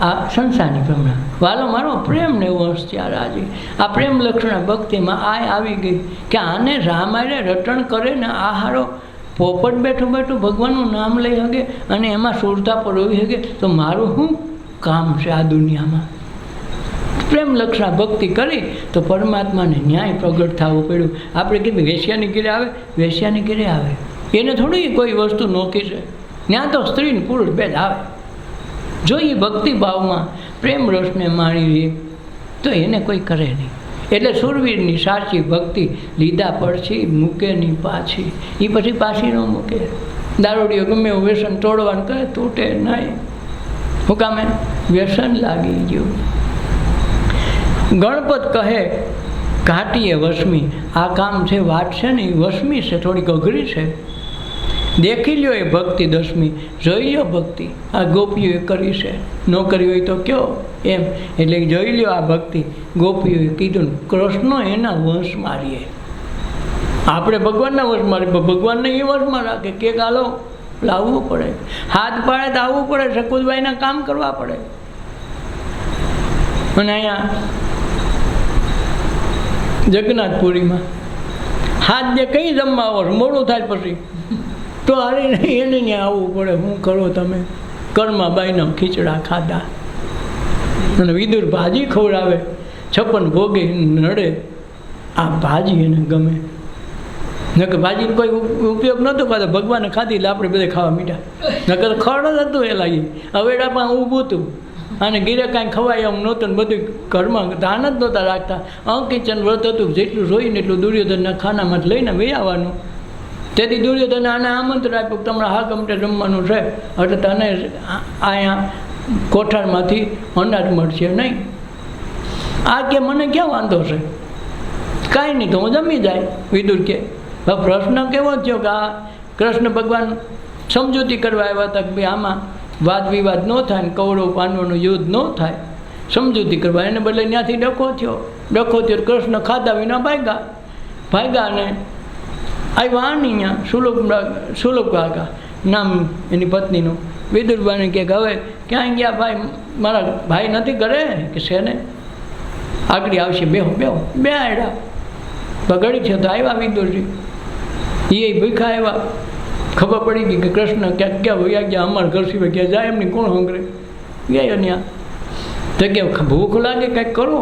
આ સંસારની ભ્રમણા વાલો મારો પ્રેમ ને વંશ ત્યાં રાજી. આ પ્રેમ લક્ષણ ભક્તિમાં આવી ગઈ કે આને રામાયણે રટણ કરે ને આ હારો પોપટ બેઠું બેઠું ભગવાનનું નામ લઈ શકે અને એમાં સુરતા પરોવી શકે, તો મારું શું કામ છે આ દુનિયામાં? પ્રેમ લક્ષણા ભક્તિ કરી તો પરમાત્માને ન્યાય પ્રગટ થવું પડ્યું. આપણે કીધું વેશ્યાની ઘેરે આવે, વેશ્યાની ઘેરે આવે, એને થોડી કોઈ વસ્તુ નોખી છે. ત્યાં તો સ્ત્રી ને પુરુષ બે જ આવે. જો એ ભક્તિભાવમાં પ્રેમ રસને માણી રહે તો એને કોઈ કરે નહીં. એટલે સુરવીરની સાચી ભક્તિ લીધા પડછી મૂકે નહીં પાછી. એ પછી પાછી ન મૂકે. દારૂડિયો ગમે એવું વ્યસન તોડવાનું કરે તૂટે નહીં. હું કામે વ્યસન લાગી ગયું. ગણપત કહે ઘાટીએ વસમી. આ કામ છે, વાત છે ને એ વસમી છે, થોડીક અઘરી છે. દેખી લ્યો એ ભક્તિ દસમી, જોઈ લ્યો ભક્તિ આ ગોપીઓએ કરી છે, ન કરી હોય તો કયો એમ. એટલે જોઈ લ્યો આ ભક્તિ ગોપીઓએ કીધું. કૃષ્ણ એના વંશ મારીએ, આપણે ભગવાનના વંશ મારીએ, ભગવાનને એ વંશમાં રાખે કે હાલો લાવવું પડે, હાથ પાડે તો આવવું પડે, શકુદભાઈના કામ કરવા પડે. અને અહીંયા જગન્નાથપુરીમાં હાથ જે કંઈ જમવા આવો મોડું થાય પછી તો અરે નહીં એને ત્યાં આવવું પડે. શું કરો તમે? કર્મા બાઈના ખીચડા ખાધા અને વિદુર ભાજી ખવડાવે, 56 ભોગે નડે. આ ભાજી એને ગમે. નકર ભાજીનો કોઈ ઉપયોગ નહોતો કરતો, ભગવાને ખાધી એટલે આપણે બધા ખાવા મીઠા. નકર ખડ જ હતું એ લાગી. હવેડા પણ ઊભું હતું અને ગીરે કાંઈ ખવાય એમ નહોતું. બધું ઘરમાં ધાન જ નહોતા રાખતા. અંકિચન વ્રત હતું, જેટલું જોઈને એટલું દુર્યોધનના ખાનામાં લઈને વહી આવવાનું. તેથી દુર્યોધને આને આમંત્રણ આપ્યું, તમારા હા ગમતે જમવાનું છે એટલે તને અહીંયા કોઠારમાંથી અનાજ મળશે નહીં. આ કે મને ક્યાં વાંધો છે, કાંઈ નહીં તો હું જમી જાય. વિદુર કે પ્રશ્ન કેવો થયો કે આ કૃષ્ણ ભગવાન સમજૂતી કરવા આવ્યા હતા કે ભાઈ આમાં વાદ વિવાદ ન થાય ને કૌરવ પાંડવોનું યુદ્ધ ન થાય, સમજૂતી કરવા. એને બદલે ત્યાંથી ડખો થયો. કૃષ્ણ ખાધા વિના ભાગ્યા અને આવ્યા અહીંયા સુલોક કાકા નામ એની પત્નીનું. વિદુરભાઈને કે હવે ક્યાં ગયા ભાઈ? મારા ભાઈ નથી કરે કે છે ને આગળ આવશે, બેહો બે આયડા બગડી છે. તો આવ્યા વિદુરજી, એ ભૂખા આવ્યા. ખબર પડી ગઈ કે કૃષ્ણ ક્યાંક ક્યાં વયા ગયા, અમારા ઘર સિવાય ક્યાં જાય એમની કોણ હંગરે ગયા ત્યાં. તો કે ભૂખ લાગે કંઈક કરો.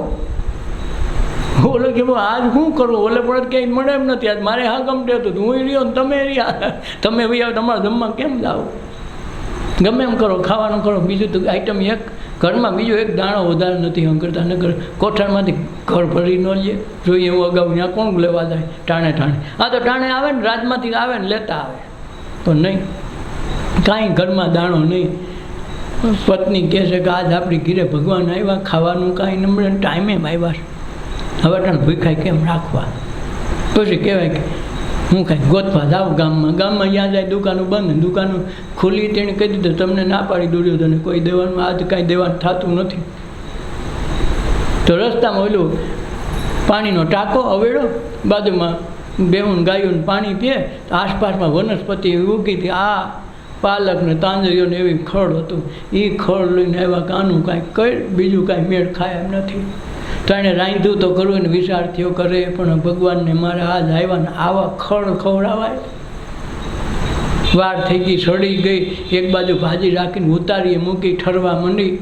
ઓલે કે આજ શું કરું? ઓલે પણ ક્યાંય મળે એમ નથી. આજ મારે હા ગમતે હતું, હું રહ્યો ને તમે રહ્યા, તમે ભાઈ તમારા જમવા કેમ જાઓ? ગમે એમ કરો, ખાવાનું કરો. બીજું તો આઈટમ એક ઘરમાં બીજો એક દાણો વધારે નથી હંકરતા. નગર કોઠારમાંથી ઘર ભરી ન લે. જોઈએ એવું અગાઉ ત્યાં કોણ લેવા જાય ટાણે. આ તો ટાણે આવે ને રાજમાંથી આવે ને લેતા આવે, તો નહીં કાંઈ ઘરમાં દાણો નહીં. પત્ની કહે છે કે આજ આપણી ઘીરે ભગવાન આવ્યા, ખાવાનું કાંઈ નમળે ટાઈમે આવ્યા છે, હવે તને ભૂખાય કેમ રાખવા? પછી કહેવાય કે હું કાંઈ ગોતવા જાઉં ગામમાં ત્યાં જાય દુકાનો બંધ, દુકાનો ખુલ્લી. તેણે કહી દીધું તમને ના પાડી દુર્યોધને કોઈ દેવાનું, આજ કાંઈ દેવાનું થતું નથી. તો રસ્તામાં ઓલું પાણીનો ટાંકો અવેડો, બાજુમાં બેહું ગાયોને પાણી પીએ. તો આસપાસમાં વનસ્પતિ એવી ઉગી હતી, આ પાલક ને તાંજરીઓ ને એવી ખડ હતું. એ ખડ લઈને આવ્યા કે આનું કાંઈ કઈ બીજું કાંઈ મેળ ખાય એમ નથી. તો એણે રાંધ્યું તો કરવું ને વિચારતીઓ કરે, પણ ભગવાનને મારે આજ આવ્યા ને આવા ખડ ખવડાવાય. વાર થઈ ગઈ, સડી ગઈ. એક બાજુ ભાજી રાખીને ઉતારીએ મૂકી, ઠરવા માંડી.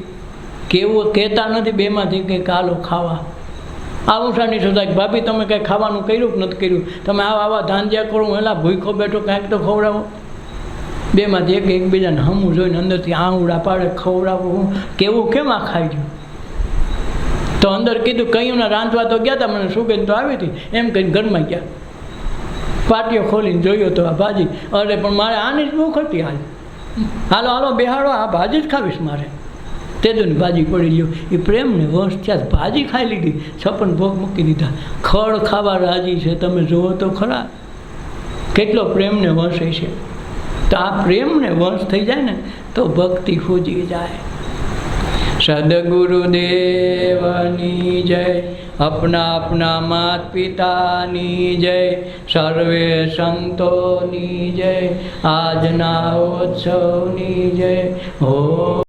કેવું કહેતા નથી બેમાંથી કંઈ કાલો ખાવા. આ ઊંસાની સોધાય ભાભી તમે કંઈ ખાવાનું કર્યું કે નથી કર્યું? તમે આવા ધાંધ્યા કરો, એલા ભૂખો બેઠો કાંઈક તો ખવડાવો. બેમાંથી એકબીજાને હમું જોઈને અંદરથી આંગળા પાડે, ખવડાવો. હું કેવું કેમ આ ખાઈ ગયું? તો અંદર કીધું કયું ને રાંધવા તો ગયા હતા, મને સુગંધ તો આવી હતી એમ કહીને ઘરમાં ગયા. પાટીઓ ખોલીને જોયો તો આ ભાજી. અરે પણ મારે આની જ ભૂખ હતી હાલ. હાલો બેહાડો, આ ભાજી જ ખાવીશ મારે. તેદુની ભાજી પડી ગયો. એ પ્રેમને વંશ થયા, ભાજી ખાઈ લીધી, 56 ભોગ મૂકી દીધા. ખડ ખાવા રાજી છે. તમે જુઓ તો ખરા કેટલો પ્રેમને વંશ છે. તો આ પ્રેમને વંશ થઈ જાય ને તો ભક્તિ ફૂજી જાય. સદગુરુદેવની જય. अपना अपना मात पिताની જય, સર્વે સંતોની જય, આજના ઉત્સવની જય.